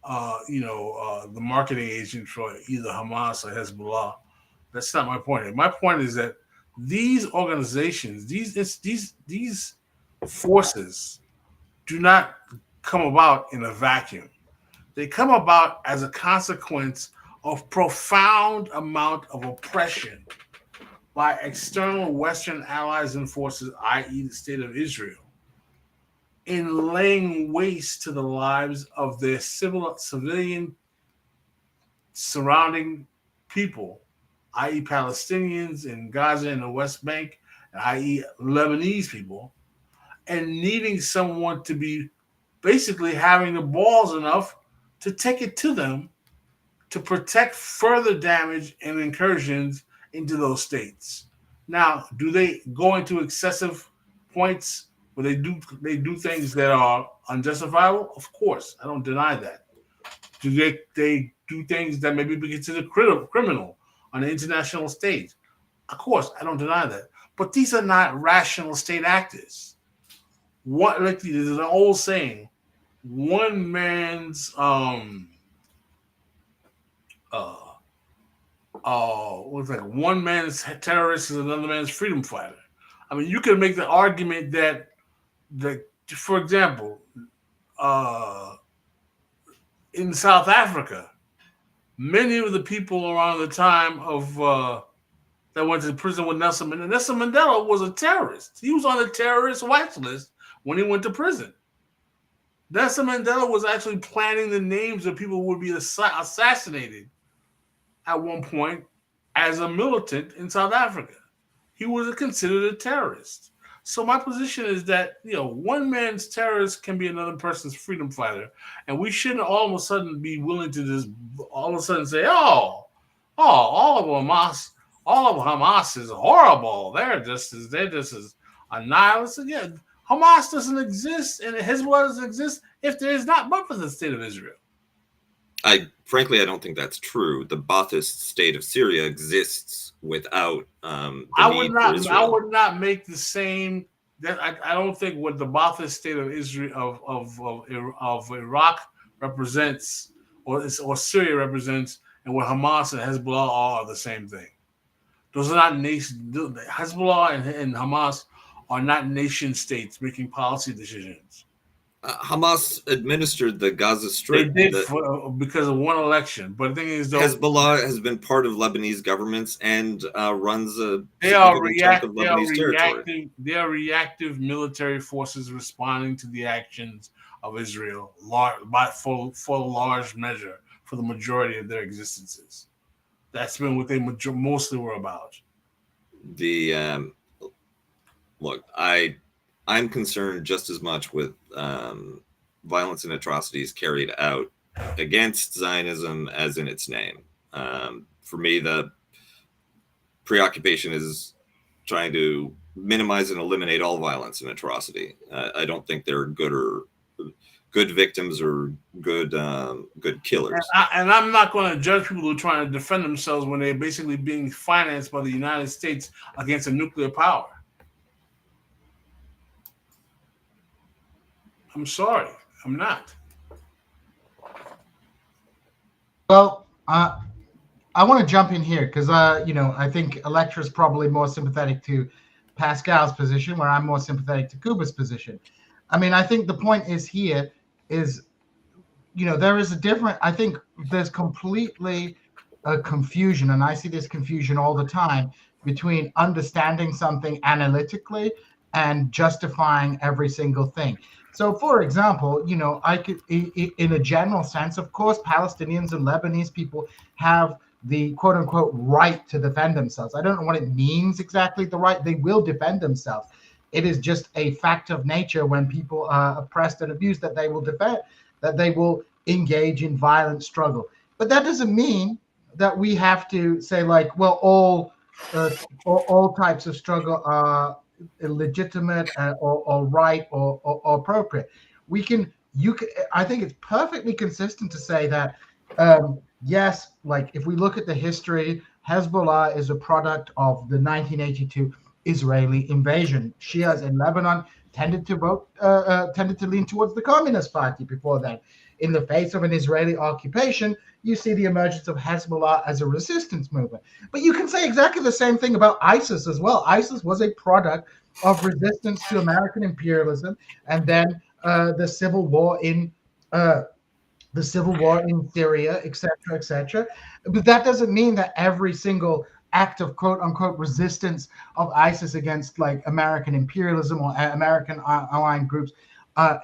the marketing agent for either Hamas or Hezbollah. That's not my point. My point is that these organizations, these forces, do not come about in a vacuum. They come about as a consequence of profound amount of oppression by external Western allies and forces, i.e. the state of Israel, in laying waste to the lives of their civilian surrounding people, i.e. Palestinians in Gaza and the West Bank, i.e. Lebanese people, and needing someone to be basically having the balls enough to take it to them to protect further damage and incursions into those states. Now, do they go into excessive points where they do things that are unjustifiable? Of course, I don't deny that. Do they do things that maybe be considered criminal on the international stage? Of course, I don't deny that. But these are not rational state actors. There's an old saying: one man's one man's terrorist is another man's freedom fighter. I mean, you can make the argument that for example, in South Africa, many of the people around the time of that went to prison with Nelson Mandela was a terrorist. He was on the terrorist watch list when he went to prison. Nelson Mandela was actually planning the names of people who would be assassinated at one point as a militant in South Africa. He was considered a terrorist. So my position is that one man's terrorist can be another person's freedom fighter, and we shouldn't all of a sudden be willing to just all of a sudden say, all of Hamas is horrible. They're just as annihilist. Again, Hamas doesn't exist and Hezbollah doesn't exist if there is not but for the state of Israel. Frankly, I don't think that's true. The Ba'athist state of Syria exists without I would not make the same. That I don't think what the Ba'athist state of Israel of Iraq represents, or Syria represents, and what Hamas and Hezbollah are the same thing. Those are not nations. Hezbollah and Hamas are not nation states making policy decisions. Hamas administered the Gaza Strip. They did because of one election. But the thing is, though, Hezbollah has been part of Lebanese governments and runs a they are significant chunk of Lebanese territory. They are reactive military forces responding to the actions of Israel for large measure for the majority of their existences. That's been what they mostly were about. Look, I'm concerned just as much with violence and atrocities carried out against Zionism as in its name. For me, the preoccupation is trying to minimize and eliminate all violence and atrocity. I don't think there are good victims or good killers. And I'm not going to judge people who are trying to defend themselves when they're basically being financed by the United States against a nuclear power. I'm sorry, I'm not. Well, I want to jump in here because I think Electra's probably more sympathetic to Pascal's position, where I'm more sympathetic to Kuba's position. I mean, I think the point is there is a different. I think there's completely a confusion, and I see this confusion all the time between understanding something analytically and justifying every single thing. So, for example, I could, in a general sense, of course, Palestinians and Lebanese people have the quote unquote right to defend themselves. I don't know what it means exactly, the right. They will defend themselves. It is just a fact of nature when people are oppressed and abused that they will defend, that they will engage in violent struggle. But that doesn't mean that we have to say all types of struggle are illegitimate or right or appropriate. I think it's perfectly consistent to say that yes, if we look at the history, Hezbollah is a product of the 1982 Israeli invasion. Shias in Lebanon tended to lean towards the Communist Party before that. In the face of an Israeli occupation, you see the emergence of Hezbollah as a resistance movement. But you can say exactly the same thing about ISIS as well. ISIS was a product of resistance to American imperialism, and then the civil war in Syria, etc. But that doesn't mean that every single act of quote unquote resistance of ISIS against American imperialism or American aligned groups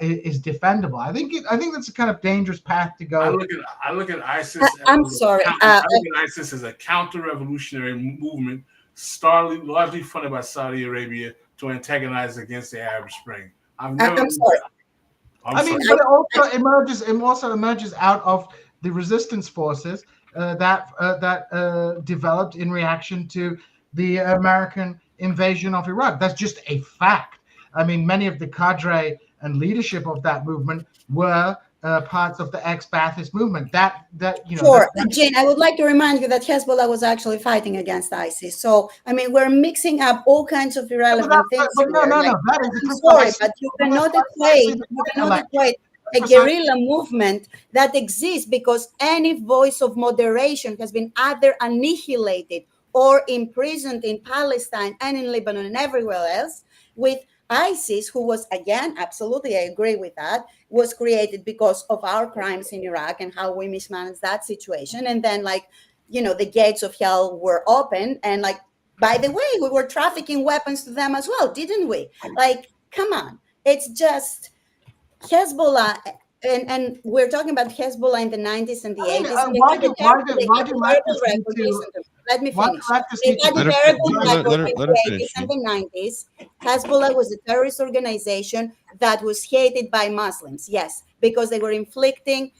is defendable. I think that's a kind of dangerous path to go. I look at ISIS. I'm sorry. I look at ISIS as a counter-revolutionary movement, largely funded by Saudi Arabia to antagonize against the Arab Spring. I'm sorry. But it also emerges out of the resistance forces that developed in reaction to the American invasion of Iraq. That's just a fact. I mean, many of the cadre and leadership of that movement were parts of the ex-Ba'athist movement. Sure, Jane, I would like to remind you that Hezbollah was actually fighting against ISIS. So, I mean, we're mixing up all kinds of irrelevant things. I'm sorry, but you cannot equate a guerrilla movement that exists because any voice of moderation has been either annihilated or imprisoned in Palestine and in Lebanon and everywhere else, with ISIS, who was, again, absolutely, I agree with that, was created because of our crimes in Iraq and how we mismanaged that situation. And then, the gates of hell were open. And, by the way, we were trafficking weapons to them as well, didn't we? Come on. It's just Hezbollah and we're talking about Hezbollah in the 90s and the I mean, 80s, and why do they had a terrible leftists need record. to? Listen to me. Let me Why do finish. leftists They need to had a Let her very fin- good criticize? record in let the her finish. 80s and the 90s. Hezbollah was a terrorist organization that was hated by Muslims, yes, because they were inflicting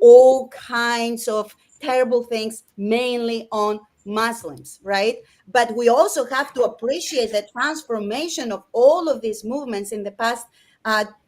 all kinds of terrible things, mainly on Muslims, right? But we also have to appreciate the transformation of all of these movements in the past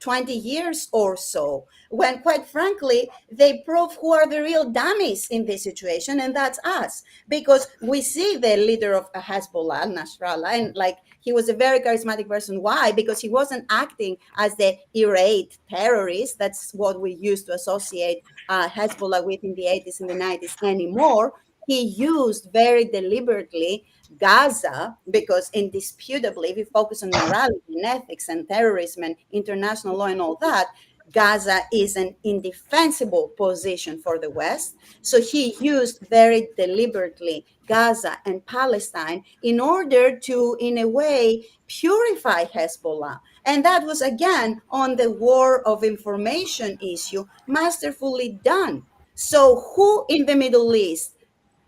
20 years or so, when quite frankly, they prove who are the real dummies in this situation, and that's us. Because we see the leader of Hezbollah, Nasrallah, and like he was a very charismatic person. Why? Because he wasn't acting as the irate terrorist. That's what we used to associate Hezbollah with in the 80s and the 90s anymore. He used very deliberately Gaza, because indisputably, if you focus on morality and ethics and terrorism and international law and all that, Gaza is an indefensible position for the West. So he used very deliberately Gaza and Palestine in order to, in a way, purify Hezbollah. And that was, again, on the war of information issue, masterfully done. So, who in the Middle East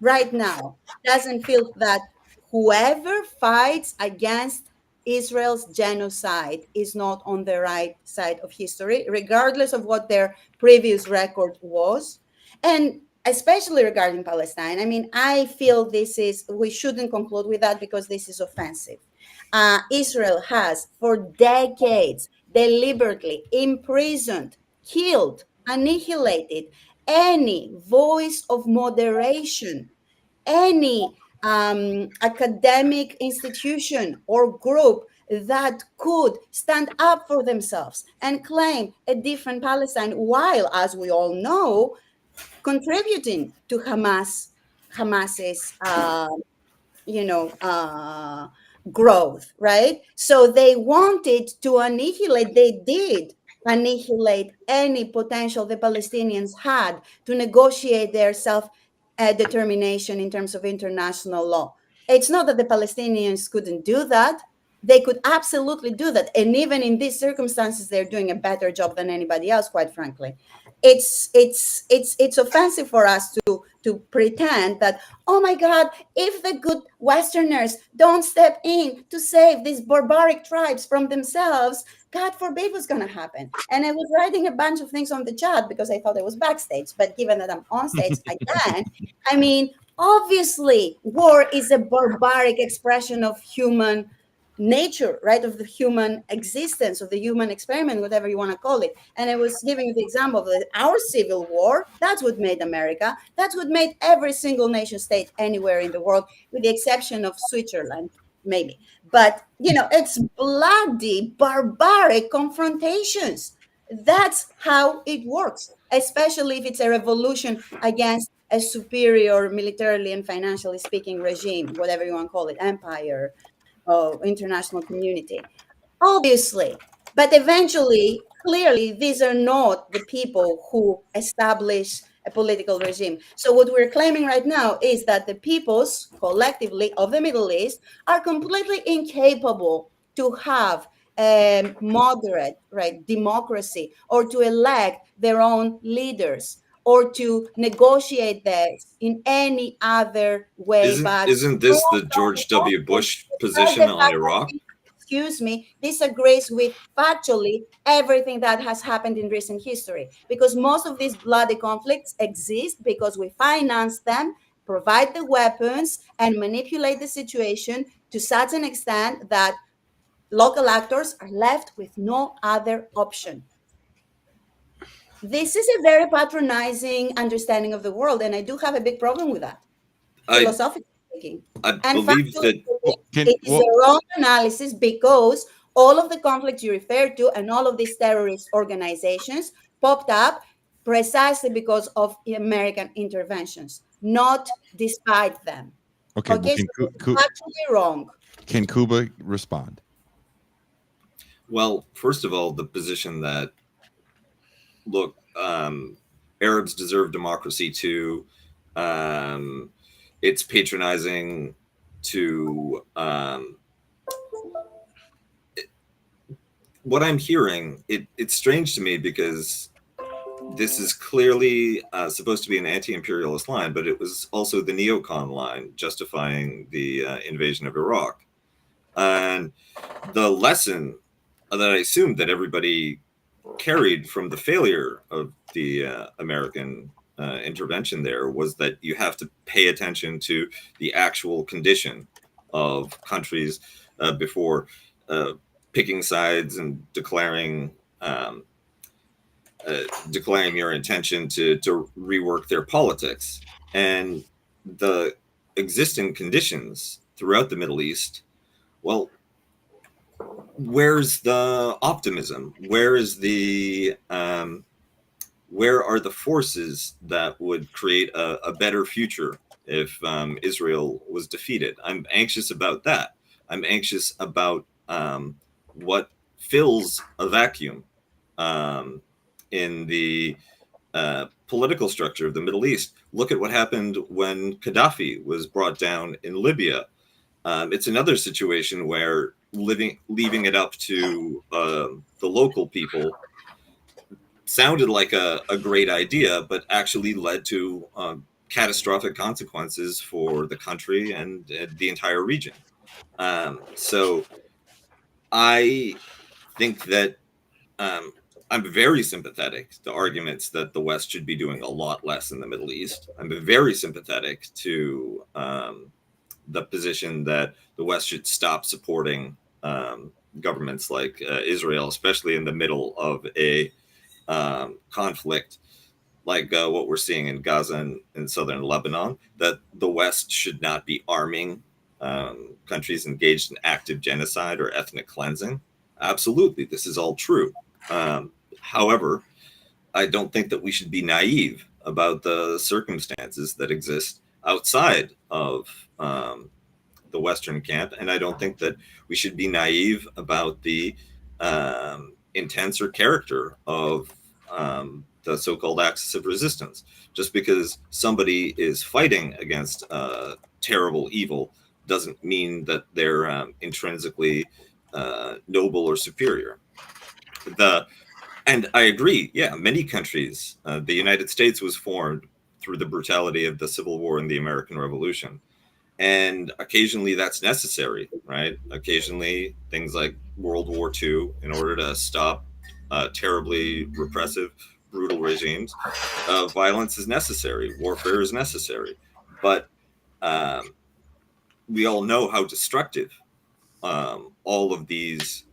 right now doesn't feel that whoever fights against Israel's genocide is not on the right side of history, regardless of what their previous record was? And especially regarding Palestine, I mean, I feel we shouldn't conclude with that because this is offensive. Israel has for decades deliberately imprisoned, killed, annihilated any voice of moderation, any academic institution or group that could stand up for themselves and claim a different Palestine, while, as we all know, contributing to Hamas's growth, right? So they wanted to annihilate, they did annihilate any potential the Palestinians had to negotiate their self determination in terms of international law. It's not that the Palestinians couldn't do that. They could absolutely do that. And even in these circumstances, they're doing a better job than anybody else, quite frankly. It's offensive for us to pretend that, oh my God, if the good Westerners don't step in to save these barbaric tribes from themselves, God forbid what's going to happen. And I was writing a bunch of things on the chat because I thought I was backstage. But given that I'm on stage again, I mean, obviously, war is a barbaric expression of human nature, right? Of the human existence, of the human experiment, whatever you want to call it. And I was giving you the example of our civil war. That's what made America. That's what made every single nation state anywhere in the world, with the exception of Switzerland, maybe. But, it's bloody, barbaric confrontations. That's how it works, especially if it's a revolution against a superior, militarily and financially speaking, regime, whatever you want to call it, empire, international community. Obviously, but eventually, clearly, these are not the people who establish a political regime. So what we're claiming right now is that the peoples collectively of the Middle East are completely incapable to have a moderate, right, democracy, or to elect their own leaders, or to negotiate this in any other way. But Isn't this the George W. Bush despite position the on fact Iraq? that, excuse me, disagrees with factually everything that has happened in recent history. Because most of these bloody conflicts exist because we finance them, provide the weapons, and manipulate the situation to such an extent that local actors are left with no other option. This is a very patronizing understanding of the world, and I do have a big problem with that, I philosophically speaking. I And believe factually that Well, speaking, it is a wrong analysis, because all of the conflicts you refer to and all of these terrorist organizations popped up precisely because of American interventions, not despite them. okay. Well, Okay, so this is factually wrong. can Cuba respond? well, first of all, the position that look, Arabs deserve democracy too. Um, it's patronizing to what I'm hearing. It's strange to me because this is clearly supposed to be an anti-imperialist line, but it was also the neocon line justifying the invasion of Iraq. And the lesson that I assumed that everybody carried from the failure of the American intervention there was that you have to pay attention to the actual condition of countries before picking sides and declaring your intention to rework their politics. And the existing conditions throughout the Middle East, well, where's the optimism? Where are the forces that would create a better future if Israel was defeated? I'm anxious about that. I'm anxious about what fills a vacuum in the political structure of the Middle East. Look at what happened when Gaddafi was brought down in Libya. It's another situation where leaving it up to the local people sounded like a great idea, but actually led to catastrophic consequences for the country and the entire region. So I think that I'm very sympathetic to arguments that the West should be doing a lot less in the Middle East. I'm very sympathetic to the position that the West should stop supporting governments like Israel, especially in the middle of a conflict like what we're seeing in Gaza and southern Lebanon, that the West should not be arming countries engaged in active genocide or ethnic cleansing. Absolutely, this is all true. However, I don't think that we should be naive about the circumstances that exist outside of the Western camp, and I don't think that we should be naive about the intent or character of the so-called axis of resistance. Just because somebody is fighting against terrible evil doesn't mean that they're intrinsically noble or superior. And I agree, yeah, many countries, the United States was formed through the brutality of the Civil War and the American Revolution. And occasionally that's necessary, right? Occasionally things like World War II, in order to stop terribly repressive, brutal regimes, violence is necessary, warfare is necessary. But we all know how destructive all of these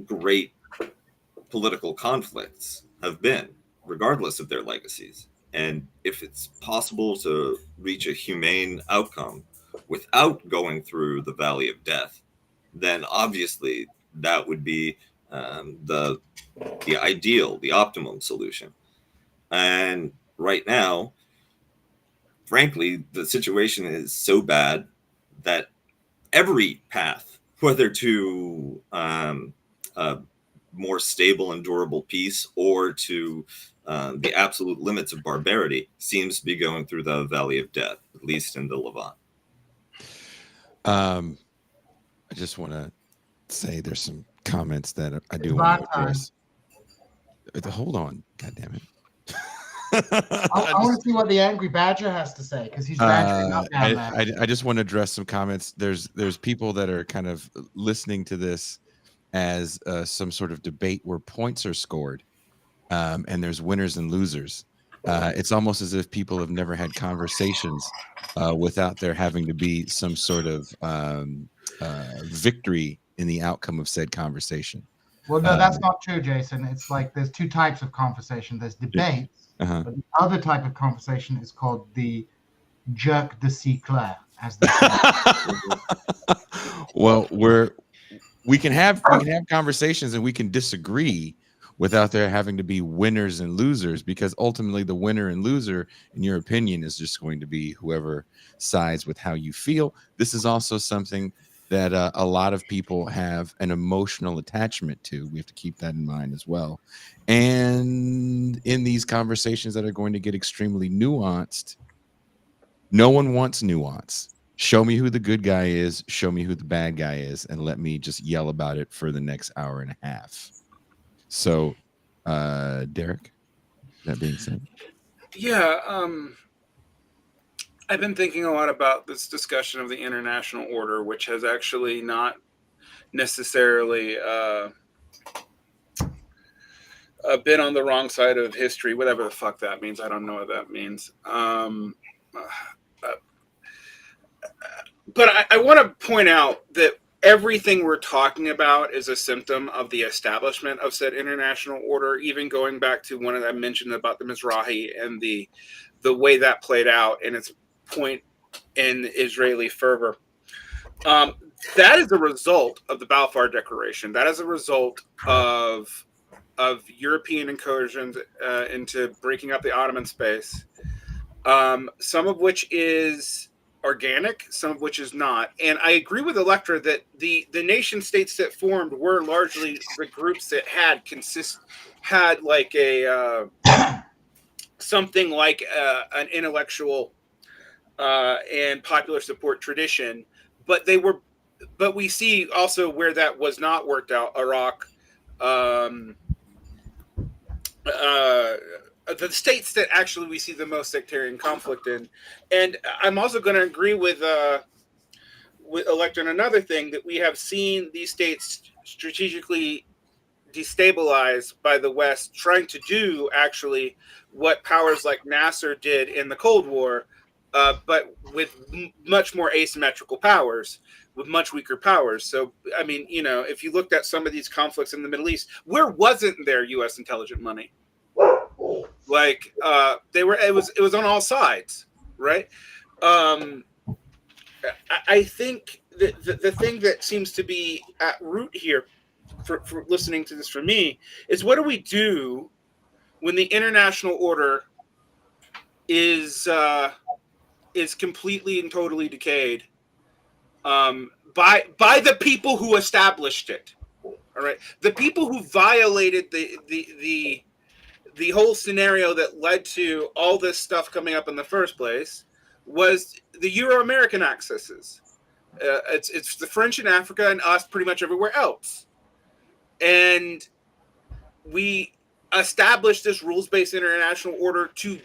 great political conflicts have been, regardless of their legacies. And if it's possible to reach a humane outcome without going through the valley of death, then obviously that would be the ideal, the optimum solution. And right now, frankly, the situation is so bad that every path, whether to more stable and durable peace or to the absolute limits of barbarity, seems to be going through the valley of death, at least in the Levant. I just want to say there's some comments that I do want to address. Hold on, God damn it. I want to see what the angry badger has to say, because he's badgering up down there. I just want to address some comments. There's people that are kind of listening to this as some sort of debate where points are scored, and there's winners and losers. It's almost as if people have never had conversations without there having to be some sort of victory in the outcome of said conversation. Well, no, that's not true, Jason. It's like there's two types of conversation. There's debates, but the other type of conversation is called the jerk de cycler, as they say. Well, we can have conversations and we can disagree without there having to be winners and losers, because ultimately the winner and loser, in your opinion, is just going to be whoever sides with how you feel. This is also something that a lot of people have an emotional attachment to. We have to keep that in mind as well. And in these conversations that are going to get extremely nuanced, no one wants nuance. Show me who the good guy is, show me who the bad guy is, and let me just yell about it for the next hour and a half. So Derek, that being said. Yeah, I've been thinking a lot about this discussion of the international order, which has actually not necessarily been on the wrong side of history, whatever the fuck that means. I don't know what that means. But I want to point out that everything we're talking about is a symptom of the establishment of said international order, even going back to one that I mentioned about the Mizrahi and the way that played out and its point in Israeli fervor. That is a result of the Balfour Declaration. That is a result of European incursions into breaking up the Ottoman space, some of which is organic, some of which is not. And I agree with Electra that the nation states that formed were largely the groups that had like a something like an intellectual and popular support tradition, but we see also where that was not worked out. Iraq, the states that actually we see the most sectarian conflict in. And I'm also going to agree with Electra on another thing, that we have seen these states strategically destabilized by the West, trying to do actually what powers like Nasser did in the Cold War, but with much more asymmetrical powers, with much weaker powers. So, I mean, you know, if you looked at some of these conflicts in the Middle East, where wasn't there U.S. intelligent money? Like it was on all sides, right? I think the thing that seems to be at root here for listening to this from me is, what do we do when the international order is completely and totally decayed by the people who established it? All right, the people who violated the whole scenario that led to all this stuff coming up in the first place was the Euro-American accesses. It's the French in Africa and us pretty much everywhere else. And we established this rules-based international order to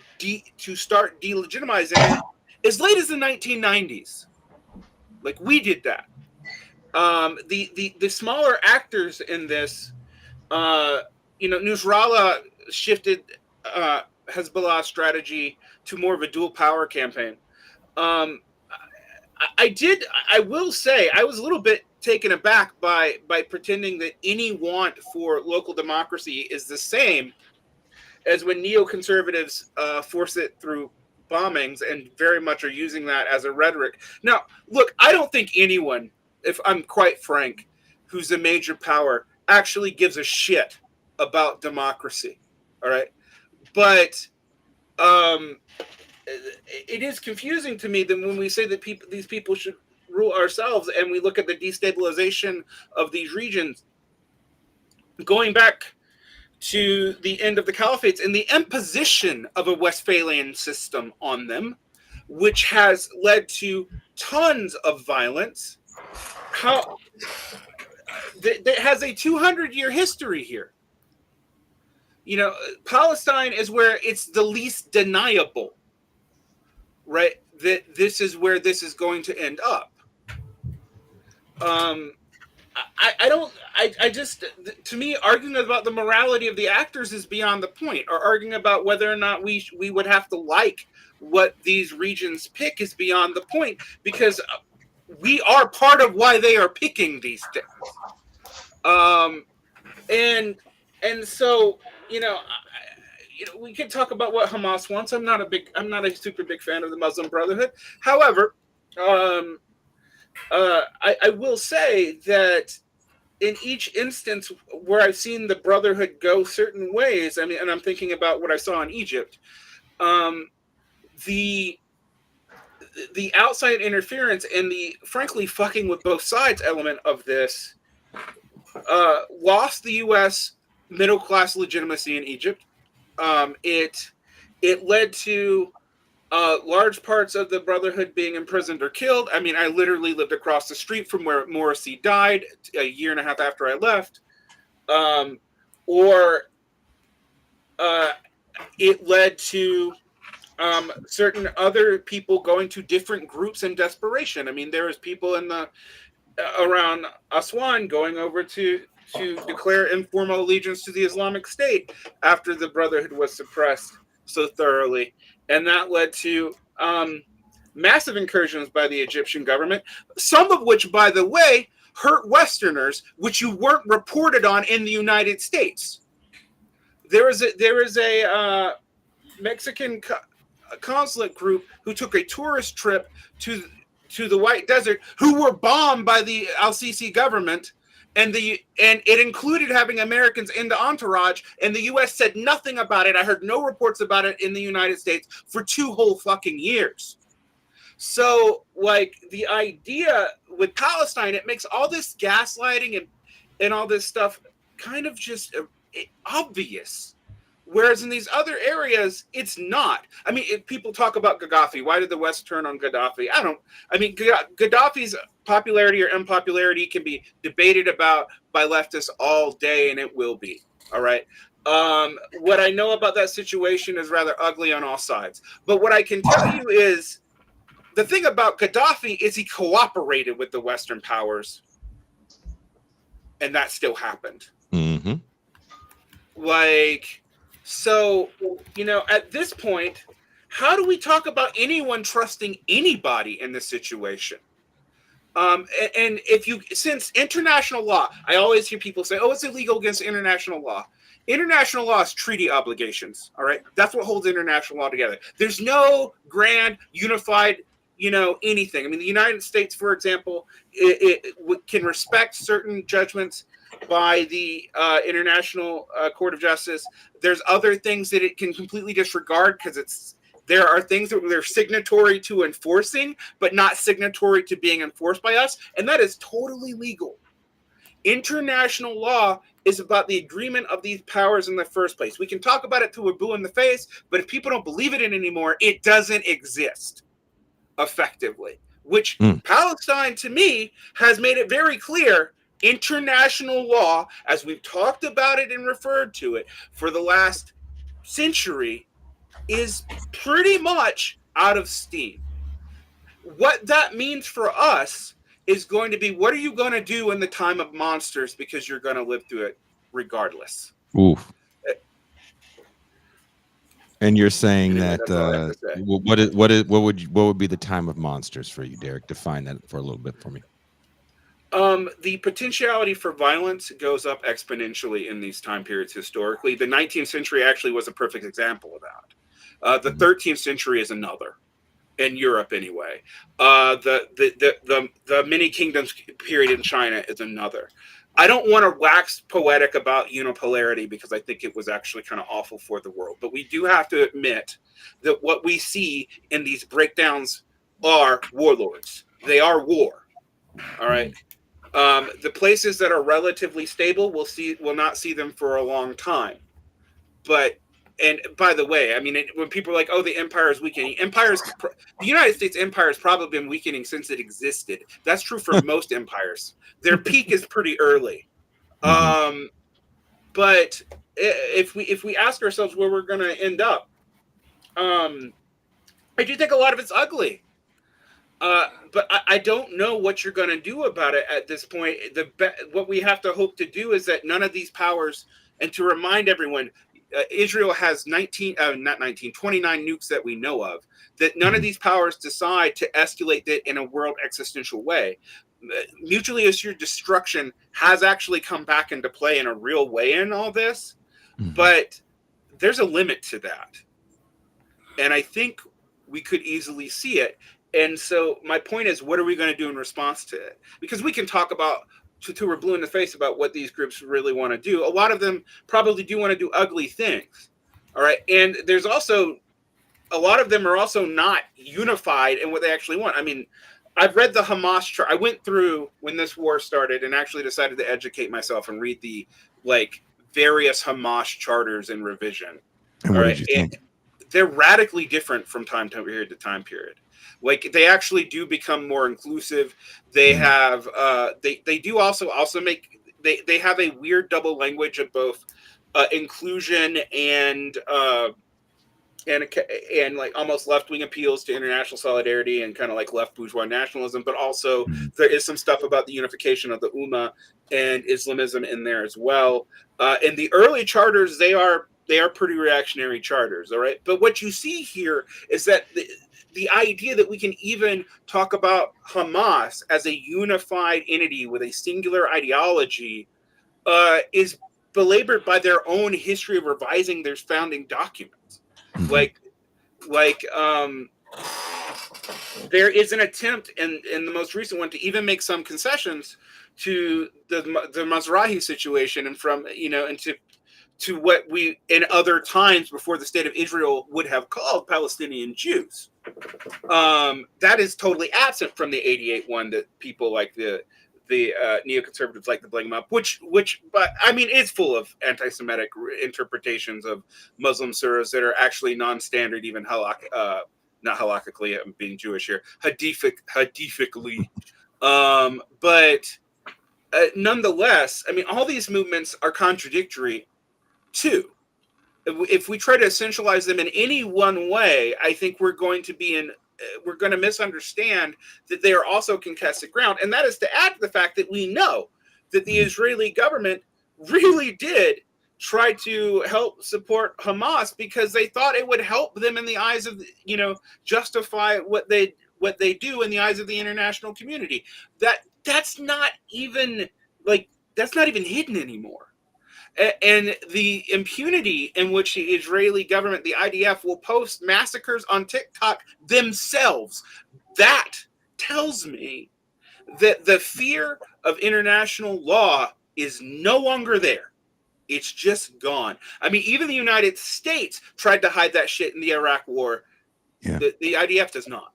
start delegitimizing it as late as the 1990s. Like, we did that. The smaller actors in this, Nasrallah shifted Hezbollah's strategy to more of a dual power campaign. I will say, I was a little bit taken aback by pretending that any want for local democracy is the same as when neoconservatives force it through bombings and very much are using that as a rhetoric. Now, look, I don't think anyone, if I'm quite frank, who's a major power actually gives a shit about democracy. All right. But it is confusing to me that when we say that these people should rule ourselves, and we look at the destabilization of these regions, going back to the end of the caliphates and the imposition of a Westphalian system on them, which has led to tons of violence, that has a 200-year history here. You know, Palestine is where it's the least deniable, right? That this is where this is going to end up. To me, arguing about the morality of the actors is beyond the point, or arguing about whether or not we would have to like what these regions pick is beyond the point, because we are part of why they are picking these things. And so, we could talk about what Hamas wants. I'm not a super big fan of the Muslim Brotherhood. However, I will say that in each instance where I've seen the Brotherhood go certain ways, I mean, and I'm thinking about what I saw in Egypt, the outside interference and the frankly fucking with both sides element of this lost the U.S. middle class legitimacy in Egypt. It led to large parts of the Brotherhood being imprisoned or killed. I mean, I literally lived across the street from where Morrissey died a year and a half after I left. Or it led to certain other people going to different groups in desperation. I mean, there was people in the around Aswan going over to declare informal allegiance to the Islamic State after the Brotherhood was suppressed so thoroughly, and that led to massive incursions by the Egyptian government, some of which, by the way, hurt Westerners, which you weren't reported on in the United States. There is a Mexican consulate group who took a tourist trip to the White Desert, who were bombed by the Al-Sisi government, and it included having Americans in the entourage, and the U.S. said nothing about it. I heard no reports about it in the United States for 2 whole fucking years. So, like, the idea with Palestine, it makes all this gaslighting and all this stuff kind of just obvious. Whereas in these other areas, it's not. I mean, if people talk about Gaddafi, why did the West turn on Gaddafi? Gaddafi's popularity or unpopularity can be debated about by leftists all day, and it will be. All right. What I know about that situation is rather ugly on all sides. But what I can tell you is the thing about Gaddafi is he cooperated with the Western powers, and that still happened. Mm-hmm. So, at this point, how do we talk about anyone trusting anybody in this situation? And since international law, I always hear people say, oh, it's illegal against international law. International law is treaty obligations. All right. That's what holds international law together. There's no grand, unified, anything. I mean, the United States, for example, it can respect certain judgments by the International Court of Justice. There's other things that it can completely disregard because there are things that they're signatory to enforcing, but not signatory to being enforced by us, and that is totally legal. International law is about the agreement of these powers in the first place. We can talk about it till we're blue in the face, but if people don't believe it in anymore, it doesn't exist effectively, which Palestine, to me, has made it very clear. International law, as we've talked about it and referred to it for the last century, is pretty much out of steam. What that means for us is going to be, what are you going to do in the time of monsters, because you're going to live through it regardless. Oof. And you're saying that what would be the time of monsters for you, Derek? Define that for a little bit for me. The potentiality for violence goes up exponentially in these time periods historically. The 19th century actually was a perfect example of that. The 13th century is another, in Europe anyway. The many kingdoms period in China is another. I don't want to wax poetic about unipolarity because I think it was actually kind of awful for the world. But we do have to admit that what we see in these breakdowns are warlords. They are war. All right. The places that are relatively stable will not see them for a long time. And by the way, I mean, when people are like, "Oh, the empire is weakening," the United States empire has probably been weakening since it existed. That's true for most empires. Their peak is pretty early. But if we ask ourselves where we're going to end up, I do think a lot of it's ugly. But I don't know what you're going to do about it at this point. What we have to hope to do is that none of these powers, and to remind everyone, Israel has 29 nukes that we know of, that none of these powers decide to escalate it in a world existential way. Mutually assured destruction has actually come back into play in a real way in all this, but there's a limit to that. And I think we could easily see it. And so my point is, what are we going to do in response to it? Because we can talk about, till we're blue in the face about what these groups really want to do. A lot of them probably do want to do ugly things. All right. And there's also, a lot of them are also not unified in what they actually want. I mean, I've read the Hamas chart. I went through when this war started and actually decided to educate myself and read the various Hamas charters in revision. And what did you think? They're radically different from time period to time period. They actually do become more inclusive. They have they do also make they have a weird double language of both inclusion and like almost left-wing appeals to international solidarity and kind of like left bourgeois nationalism, but also there is some stuff about the unification of the Ummah and Islamism in there as well. In the early charters, they are pretty reactionary charters, all right? But what you see here is that the idea that we can even talk about Hamas as a unified entity with a singular ideology is belabored by their own history of revising their founding documents. There is an attempt in the most recent one to even make some concessions to the Mizrahi situation and from and to what we in other times before the state of Israel would have called Palestinian Jews. That is totally absent from the 88 one that people like the neoconservatives like to bring up, which, but I mean, it's full of anti-Semitic interpretations of Muslim surahs that are actually non-standard, even not halakhically. I'm being Jewish here, hadithically, but nonetheless, I mean, all these movements are contradictory too. If we try to essentialize them in any one way, I think we're going to misunderstand that they are also contested ground. And that is to add to the fact that we know that the Israeli government really did try to help support Hamas because they thought it would help them in the eyes of, justify what they do in the eyes of the international community. That's not even hidden anymore. And the impunity in which the Israeli government, the IDF, will post massacres on TikTok themselves, that tells me that the fear of international law is no longer there. It's just gone. I mean, even the United States tried to hide that shit in the Iraq War. Yeah. The IDF does not.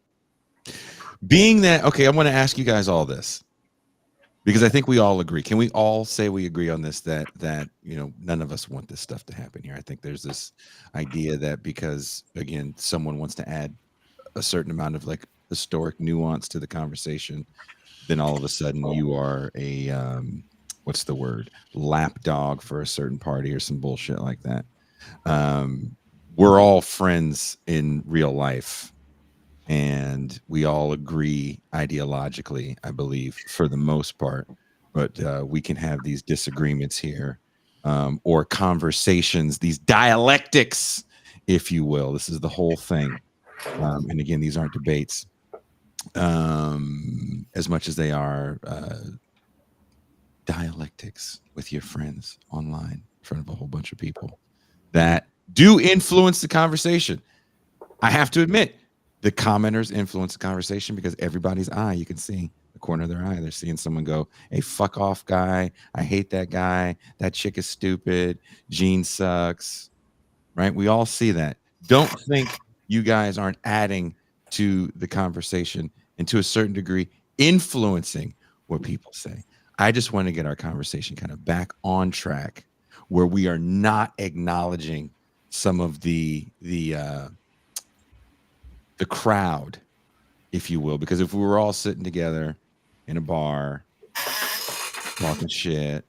Being that, okay, I want to ask you guys all this, because I think we all agree. Can we all say we agree on this, that none of us want this stuff to happen here? I think there's this idea that because, again, someone wants to add a certain amount of like historic nuance to the conversation, then all of a sudden you are a, what's the word? Lapdog for a certain party or some bullshit like that. We're all friends in real life. And we all agree ideologically, I believe, for the most part. But we can have these disagreements here or conversations, these dialectics, if you will. This is the whole thing. And again, these aren't debates as much as they are dialectics with your friends online in front of a whole bunch of people that do influence the conversation. I have to admit, the commenters influence the conversation because everybody's eye, you can see the corner of their eye. They're seeing someone go, "Hey, fuck off, guy. I hate that guy. That chick is stupid. Gene sucks." Right? We all see that. Don't think you guys aren't adding to the conversation and to a certain degree influencing what people say. I just want to get our conversation kind of back on track where we are not acknowledging some of the crowd, if you will, because if we were all sitting together in a bar talking shit,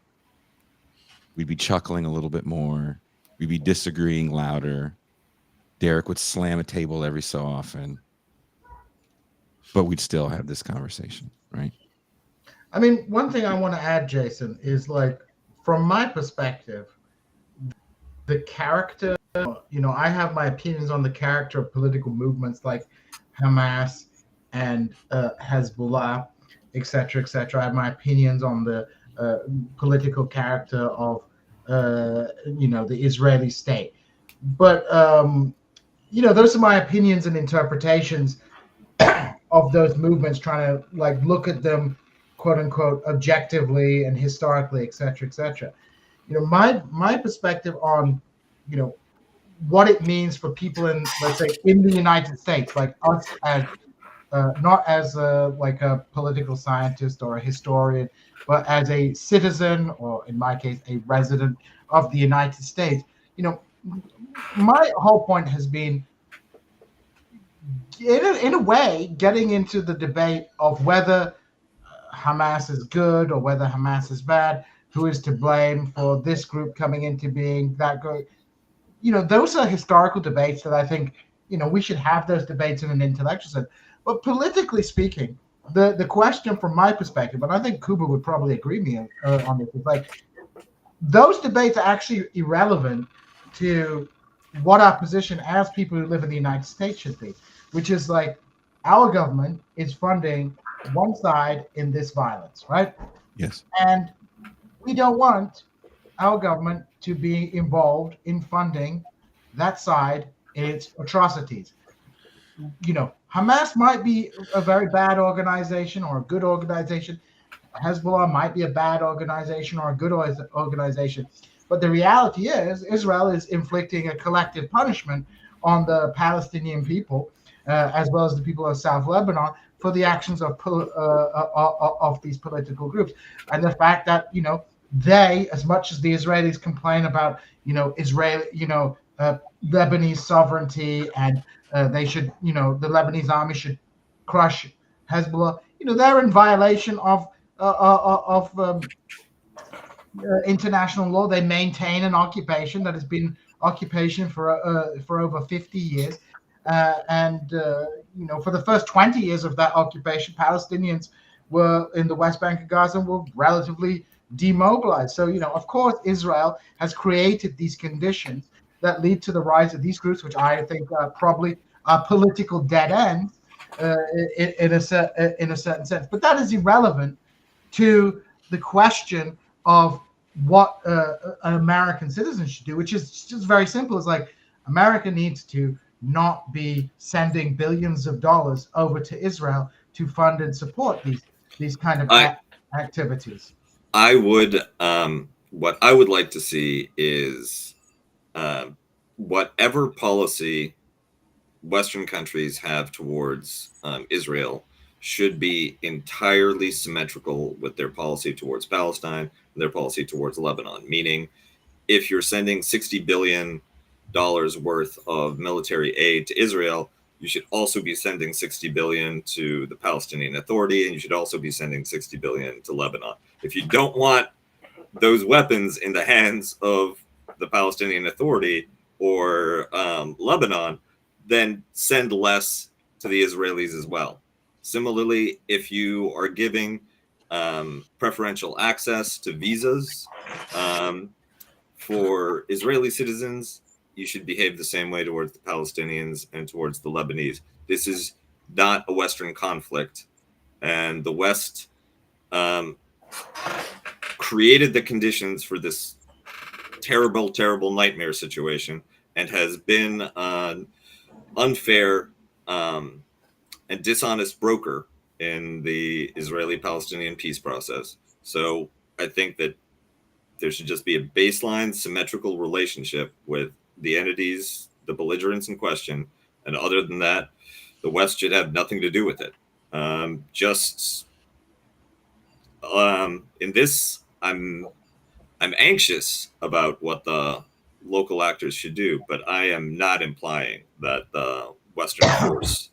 we'd be chuckling a little bit more. We'd be disagreeing louder. Derek would slam a table every so often, but we'd still have this conversation, right? I mean, one thing I want to add, Jason, is like, from my perspective, the character, I have my opinions on the character of political movements like Hamas and Hezbollah, etc., etc. I have my opinions on the political character of, the Israeli state. But, those are my opinions and interpretations of those movements, trying to like look at them, quote unquote, objectively and historically, etc., etc. My perspective on, what it means for people in, let's say, in the United States, like us as not as like a political scientist or a historian, but as a citizen, or in my case, a resident of the United States. My whole point has been, in a way, getting into the debate of whether Hamas is good or whether Hamas is bad, who is to blame for this group coming into being, that group. Those are historical debates that I think, we should have those debates in an intellectual sense. But politically speaking, the question from my perspective, and I think Kuba would probably agree with me on this, is like, those debates are actually irrelevant to what our position as people who live in the United States should be, which is like, our government is funding one side in this violence, right? Yes. And we don't want our government to be involved in funding that side in its atrocities. Hamas might be a very bad organization or a good organization. Hezbollah might be a bad organization or a good organization. But the reality is, Israel is inflicting a collective punishment on the Palestinian people, as well as the people of South Lebanon, for the actions of these political groups. And the fact that, they, as much as the Israelis complain about, Lebanese sovereignty, and they should, the Lebanese army should crush Hezbollah, they're in violation of international law. They maintain an occupation that has been occupation for over 50 years. And for the first 20 years of that occupation, Palestinians were in the West Bank of Gaza and were relatively demobilized. So, of course, Israel has created these conditions that lead to the rise of these groups, which I think probably are political dead ends in a certain sense. But that is irrelevant to the question of what an American citizen should do, which is just very simple. It's like, America needs to not be sending billions of dollars over to Israel to fund and support these kind of activities. I would, what I would like to see is whatever policy Western countries have towards Israel should be entirely symmetrical with their policy towards Palestine and their policy towards Lebanon. Meaning, if you're sending $60 billion worth of military aid to Israel, you should also be sending $60 billion to the Palestinian Authority, and you should also be sending $60 billion to Lebanon. If you don't want those weapons in the hands of the Palestinian Authority or Lebanon, then send less to the Israelis as well. Similarly, if you are giving preferential access to visas for Israeli citizens, you should behave the same way towards the Palestinians and towards the Lebanese. This is not a Western conflict, and the West created the conditions for this terrible, terrible nightmare situation, and has been an unfair and dishonest broker in the Israeli-Palestinian peace process. So I think that there should just be a baseline symmetrical relationship with the entities, the belligerents in question, and other than that, the West should have nothing to do with it. In this, I'm anxious about what the local actors should do, but I am not implying that the Western force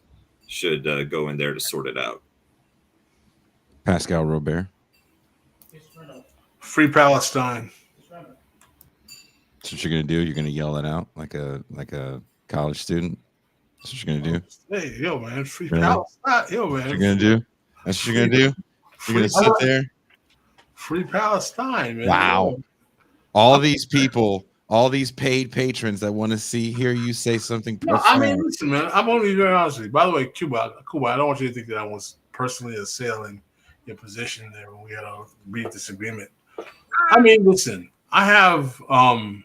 should go in there to sort it out. Pascal Robert. Free Palestine. That's what you're gonna do. You're gonna yell it out like a college student. That's what you're gonna do. Hey, yo, man, free Palestine. Yo, man, What you're gonna do. That's what you're gonna do. You're gonna sit there. Free Palestine, man. Wow. All these people, all these paid patrons that want to hear you say something No, profound. I mean, listen, man. I'm only very honest with you. By the way, Cuba, I don't want you to think that I was personally assailing your position there when we had a brief disagreement. I mean, listen, I have, I've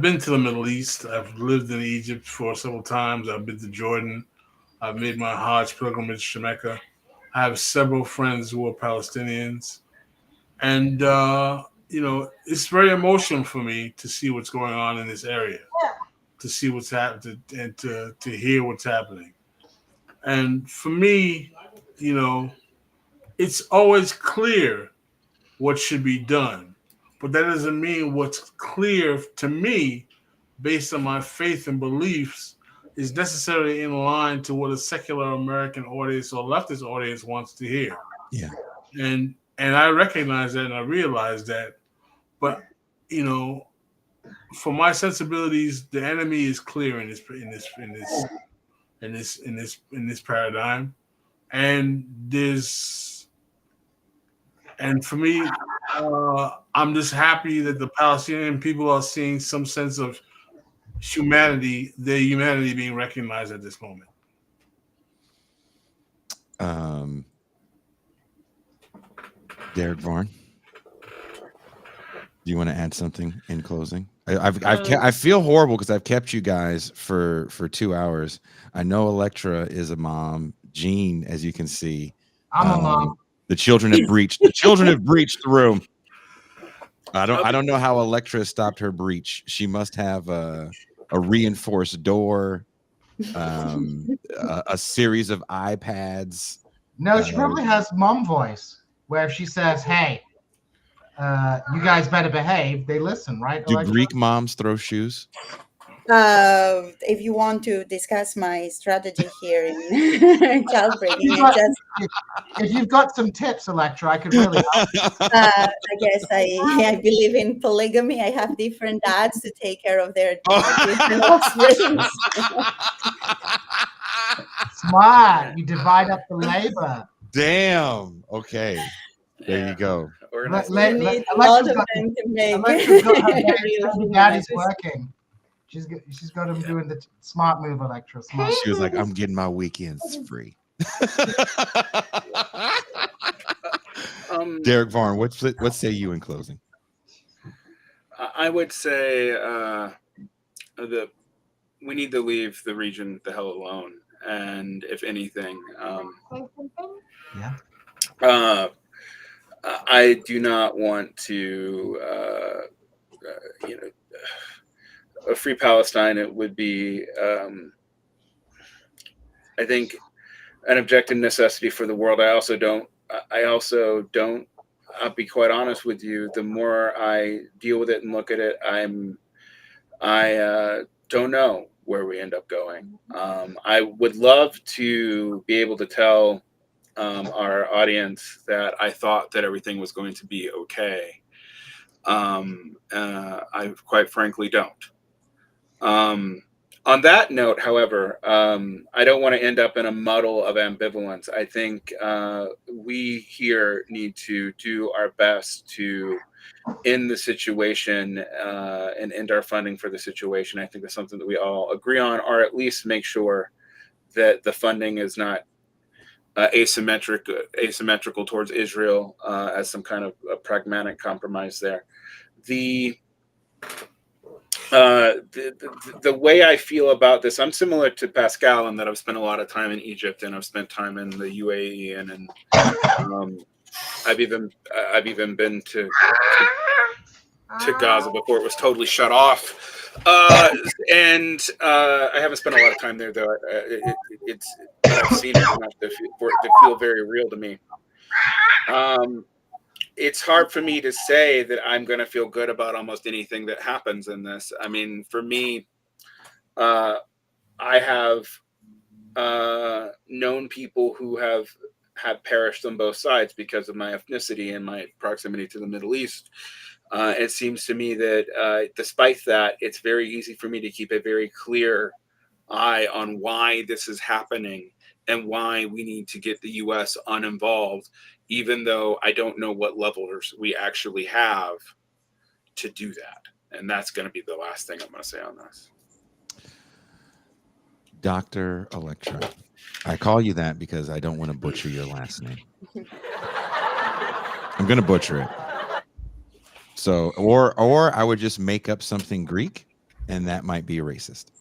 been to the Middle East. I've lived in Egypt for several times. I've been to Jordan. I've made my Hajj pilgrimage to Mecca. I have several friends who are Palestinians. And, it's very emotional for me to see what's going on in this area, to see what's happening, and to hear what's happening. And for me, it's always clear what should be done. But that doesn't mean what's clear to me, based on my faith and beliefs, is necessarily in line to what a secular American audience or leftist audience wants to hear. Yeah. And and I recognize that and I realize that. But you know, for my sensibilities, the enemy is clear in this paradigm, and there's and for me, I'm just happy that the Palestinian people are seeing some sense of humanity, their humanity being recognized at this moment. Derek Varn, do you want to add something in closing? I feel horrible because I've kept you guys for 2 hours. I know Electra is a mom. Jean, as you can see, I'm a mom. the children have breached. The children have breached the room. I don't know how Electra stopped her breach. She must have a reinforced door, a series of iPads. No, she probably has mom voice where if she says, "Hey, you guys better behave," they listen, right? Do Electra? Greek moms throw shoes? If you want to discuss my strategy here in childbreeding, If you've got some tips, Electra, I could really help. I guess I believe in polygamy. I have different dads to take care of their different offspring. Smart. You divide up the labor. Damn. Okay. There you go. You need a lot of them to make Electra's got her real daddy's human. working. She's got him doing the smart move, Electra. Smart. She was like, I'm getting my weekends free. Derek Varn, what say you in closing? I would say that we need to leave the region the hell alone. And if anything, I do not want to, a free Palestine. It would be, I think, an objective necessity for the world. I also don't. I'll be quite honest with you. The more I deal with it and look at it, I don't know where we end up going. I would love to be able to tell our audience that I thought that everything was going to be okay. I quite frankly don't. On that note, however, I don't want to end up in a muddle of ambivalence. I think we here need to do our best to end the situation and end our funding for the situation. I think that's something that we all agree on, or at least make sure that the funding is not asymmetrical towards Israel as some kind of a pragmatic compromise there. The way I feel about this, I'm similar to Pascal in that I've spent a lot of time in Egypt and I've spent time in the UAE and I've even been to Gaza before it was totally shut off, and I haven't spent a lot of time there though. I've seen it enough for it to feel very real to me. It's hard for me to say that I'm going to feel good about almost anything that happens in this. I mean, for me, I have known people who have perished on both sides because of my ethnicity and my proximity to the Middle East. It seems to me that despite that, it's very easy for me to keep a very clear eye on why this is happening and why we need to get the U.S. uninvolved, even though I don't know what levels we actually have to do that. And that's going to be the last thing I'm going to say on this. Dr. Electra. I call you that because I don't want to butcher your last name. I'm going to butcher it. So, or I would just make up something Greek, and that might be a racist.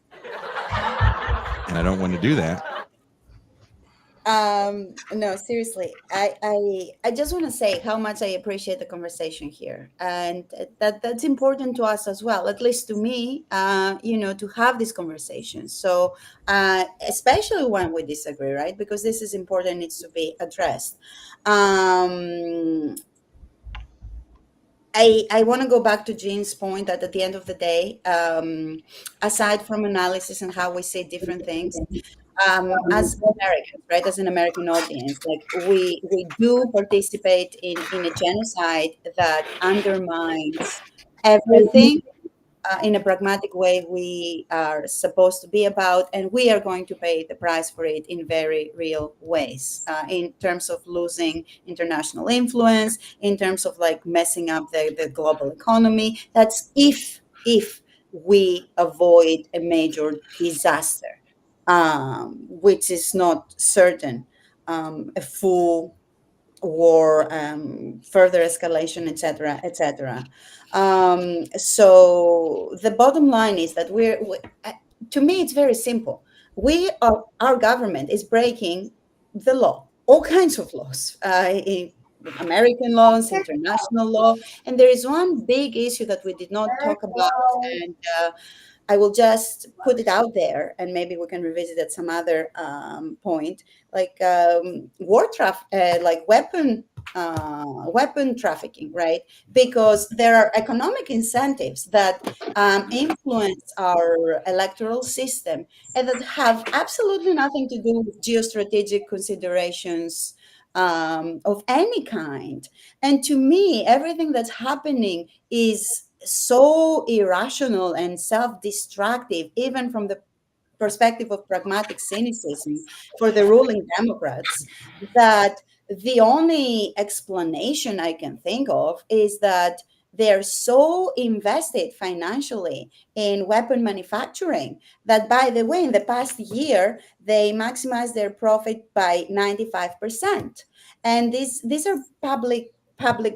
And I don't want to do that. No, seriously, I just want to say how much I appreciate the conversation here, and that's important to us as well, at least to me, to have these conversations. So, especially when we disagree, right? Because this is important, needs to be addressed. I want to go back to Jean's point that at the end of the day, aside from analysis and how we say different things, as Americans, right, as an American audience, like we do participate in a genocide that undermines everything in a pragmatic way we are supposed to be about, and we are going to pay the price for it in very real ways, in terms of losing international influence, in terms of like messing up the global economy. That's if we avoid a major disaster, which is not certain, a full war, further escalation, etc., etc. So the bottom line is that to me, it's very simple. Our government is breaking the law, all kinds of laws, American laws, international law, and there is one big issue that we did not talk about, and I will just put it out there, and maybe we can revisit at some other point, like like weapon trafficking, right? Because there are economic incentives that influence our electoral system and that have absolutely nothing to do with geostrategic considerations of any kind. And to me, everything that's happening is so irrational and self-destructive, even from the perspective of pragmatic cynicism for the ruling Democrats, that the only explanation I can think of is that they're so invested financially in weapon manufacturing that, by the way, in the past year, they maximized their profit by 95%. And these are public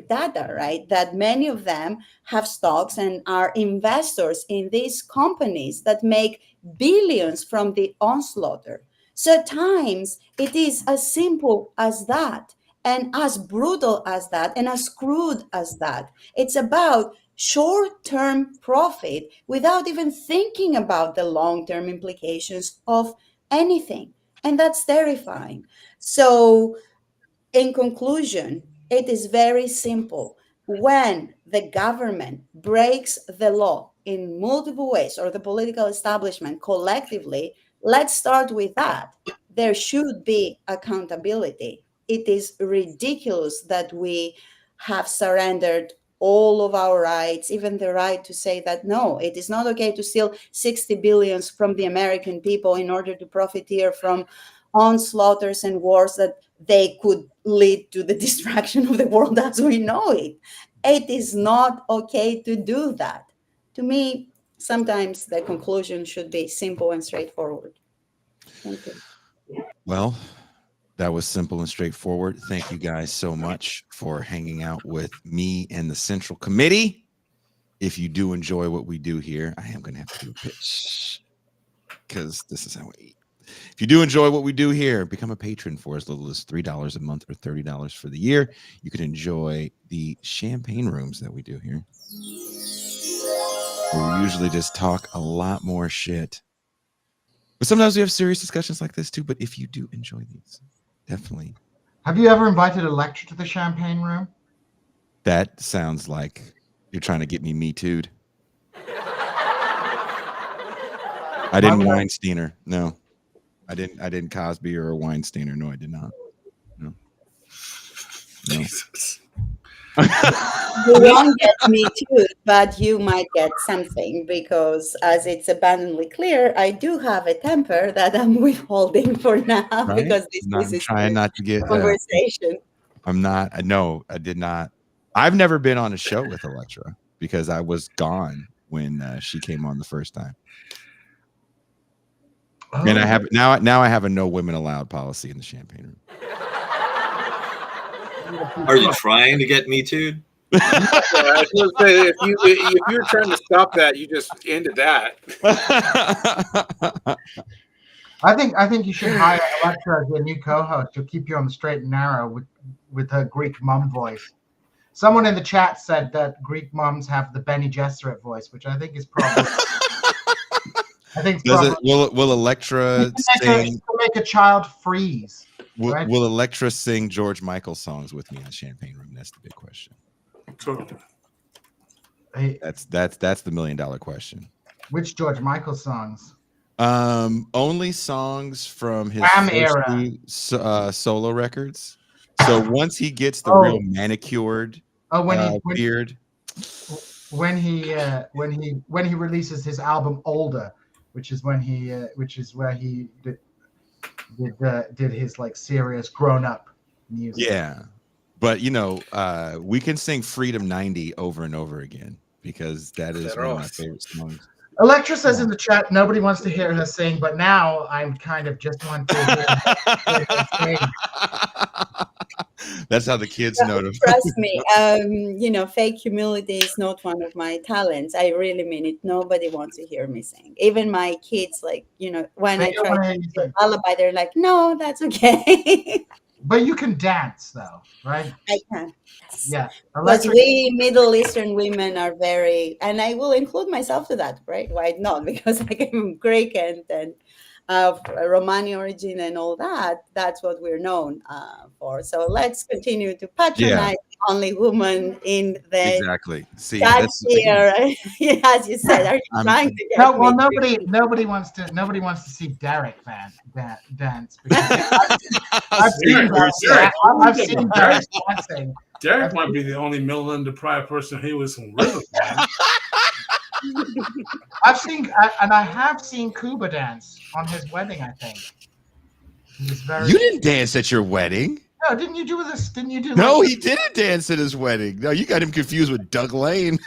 data, right? That many of them have stocks and are investors in these companies that make billions from the onslaught. So at times it is as simple as that, and as brutal as that, and as crude as that. It's about short-term profit without even thinking about the long-term implications of anything. And that's terrifying. So in conclusion, it is very simple. When the government breaks the law in multiple ways, or the political establishment collectively, let's start with that. There should be accountability. It is ridiculous that we have surrendered all of our rights, even the right to say that no, it is not okay to steal 60 billions from the American people in order to profiteer from onslaughters and wars that they could lead to the destruction of the world as we know it. It is not okay to do that. To me, sometimes the conclusion should be simple and straightforward. Thank you. Well, that was simple and straightforward. Thank you guys so much for hanging out with me and the Central Committee. If you do enjoy what we do here, I am going to have to do a pitch because this is how we eat. If you do enjoy what we do here, become a patron for as little as $3 a month or $30 for the year. You can enjoy the champagne rooms that we do here. We usually just talk a lot more shit. But sometimes we have serious discussions like this too. But if you do enjoy these, definitely. Have you ever invited a lecture to the champagne room? That sounds like you're trying to get me too'd. I didn't Weinsteiner. No. I didn't Cosby or Weinsteiner. No, I did not. No. Jesus. You won't get me too, but you might get something, because as it's abundantly clear, I do have a temper that I'm withholding for now, Right? because this I'm is trying not to get conversation. I'm not. No, I did not. I've never been on a show with Electra because I was gone when she came on the first time. Oh. And I have now I have a no women allowed policy in the champagne room. Are you trying to get me too? Yeah, I was gonna say, if you're trying to stop that, you just ended that. I think you should hire Alexa as your new co-host. She'll keep you on the straight and narrow with her Greek mom voice. Someone in the chat said that Greek moms have the Benny Gesserit voice, which I think is probably. Will Electra sing? Make a child freeze. Right? Will Electra sing George Michael songs with me in the champagne room? That's the big question. Hey, That's the $1 million question. which George Michael songs? Only songs from his Wham first era. two solo records. So once he gets the Oh. real manicured when beard, he releases his album Older, which is where he did his like serious grown up music. yeah. But we can sing Freedom 90 over and over again because that is one of my favorite songs. Electra says in the chat nobody wants to hear her sing, but now I'm kind of just want to hear her sing. That's how the kids know to Trust me, fake humility is not one of my talents. I really mean it. Nobody wants to hear me sing. Even my kids, when They I don't try wanna to hear you do a sing. lullaby, they're like, "No, that's okay." But you can dance though, right? I can. Yes. Yeah. Because Electra, we Middle Eastern women are very, and I will include myself to that, right? Why not? Because I came from Greek and of Romani origin and all that. That's what we're known for. So let's continue to patronize the only woman in the exactly. See, chat that's here. As you said, are you trying to get no, well, me? nobody wants to see Derek dance because I've seen Derek dancing. Derek might be the only melanin deprived person here with some rhythm, man. I have seen Kuba dance on his wedding. I think You didn't dance at your wedding. No, didn't you do this? Didn't you do? No, he didn't dance at his wedding. No, you got him confused with Doug Lane.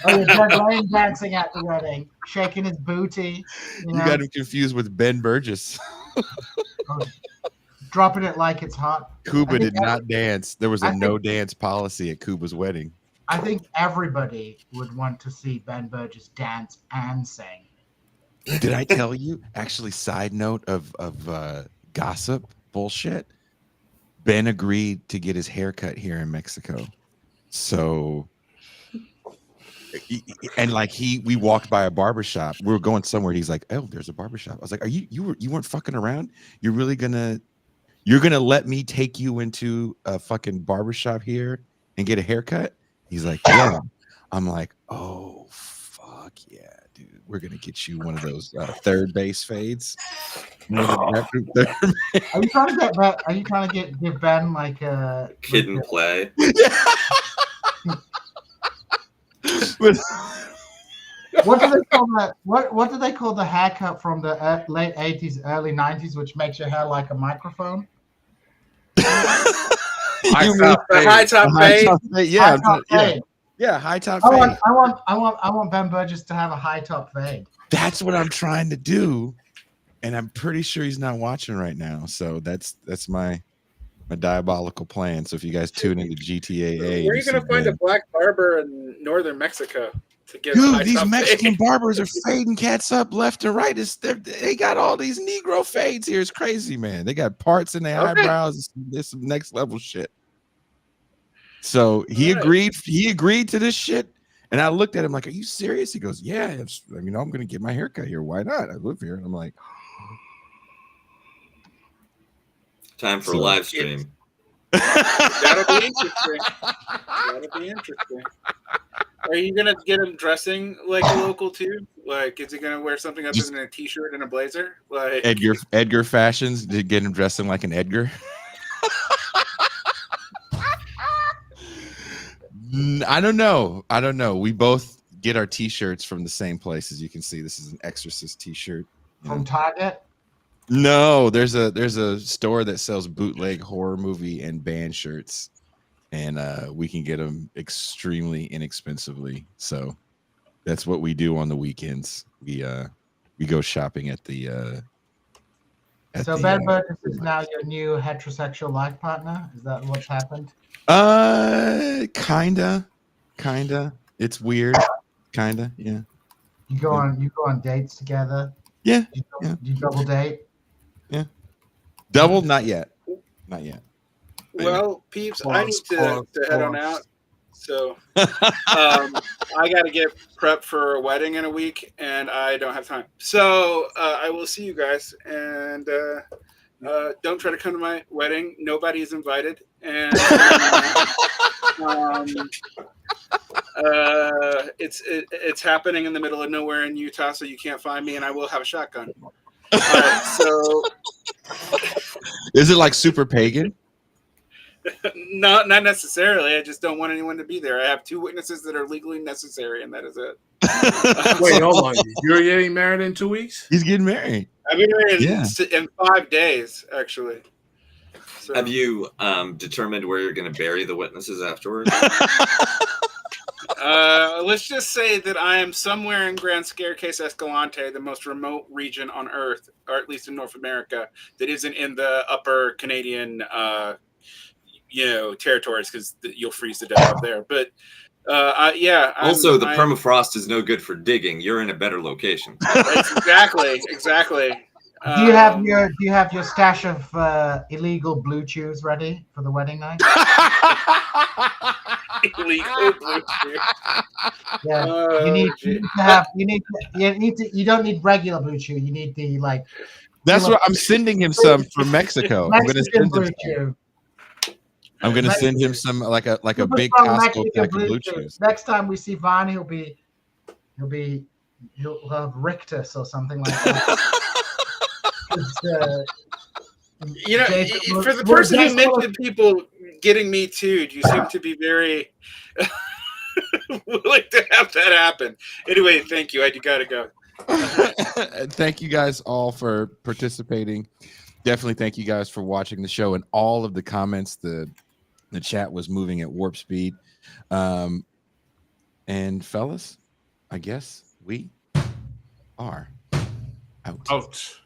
Oh, Doug Lane dancing at the wedding, shaking his booty. You got him confused with Ben Burgess. Dropping it like it's hot. Kuba did not dance. There was a no dance policy at Kuba's wedding. I think everybody would want to see Ben Burgess dance and sing. Did I tell you? Actually, side note of gossip bullshit. Ben agreed to get his haircut here in Mexico. So, and we walked by a barbershop. We were going somewhere. He's like, "Oh, there's a barbershop." I was like, you weren't fucking around? You're gonna let me take you into a fucking barbershop here and get a haircut? He's like, "Yeah." I'm like, "Oh, fuck yeah, dude. We're gonna get you one of those third base fades." Are you trying to give Ben like a kid and play? What do they call that? What do they call the haircut from the late 80s, early 90s, which makes your hair like a microphone? High top fade. Yeah, high top fade. I want Ben Burgess to have a high top fade. That's what I'm trying to do, and I'm pretty sure he's not watching right now. So that's my diabolical plan. So if you guys tune into GTAA, where are you going to find a black barber in northern Mexico to get? Dude, these Mexican barbers are fading cats up left and right. They got all these Negro fades here. It's crazy, man. They got parts in their eyebrows. It's some next level shit. So he agreed. He agreed to this shit, and I looked at him like, "Are you serious?" He goes, "Yeah. I'm going to get my haircut here. Why not? I live here." And I'm like, time for a live stream. That'll be interesting. Are you gonna get him dressing like a local too? Like, is he gonna wear something other than a t-shirt and a blazer? Like Edgar fashions to get him dressing like an Edgar. I don't know. We both get our t-shirts from the same place. As you can see, this is an Exorcist t-shirt from Target. No, there's a store that sells bootleg horror movie and band shirts, and we can get them extremely inexpensively. So that's what we do on the weekends. We go shopping at the. So Ben Burgess is now your new heterosexual life partner. Is that what's happened? Kinda. It's weird. Kinda, yeah. You go on dates together. Yeah. You double date. Yeah. Double? Not yet. Well, peeps, I need to head on out. So I got to get prepped for a wedding in a week, and I don't have time. So I will see you guys, and don't try to come to my wedding. Nobody is invited. And It's happening in the middle of nowhere in Utah, so you can't find me, and I will have a shotgun. All right, so Is it like super pagan? not necessarily. I just don't want anyone to be there. I have 2 witnesses that are legally necessary, and that is it. Wait, hold on. You're getting married in 2 weeks? He's getting married. I've been here Yeah. in 5 days, actually. So, Have you determined where you're going to bury the witnesses afterwards? let's just say that I am somewhere in Grand Staircase Escalante, the most remote region on Earth, or at least in North America, that isn't in the upper Canadian, territories, because you'll freeze to death up there. But yeah. Also, the permafrost is no good for digging. You're in a better location. Exactly. Do you have your stash of illegal blue chews ready for the wedding night? Illegal blue chew. Yeah, you don't need regular blue chew. You need the That's what I'm sending him some from Mexico. Mexican blue chew. I'm gonna send him some like a big Costco Costco pack of blue chews. Next time we see Vaughn, he'll have rictus or something like that. For the person who mentioned people getting me too, you seem to be very willing to have that happen. Anyway, thank you. I gotta go. Thank you guys all for participating. Definitely thank you guys for watching the show and all of the comments. The chat was moving at warp speed. And fellas, I guess we are out.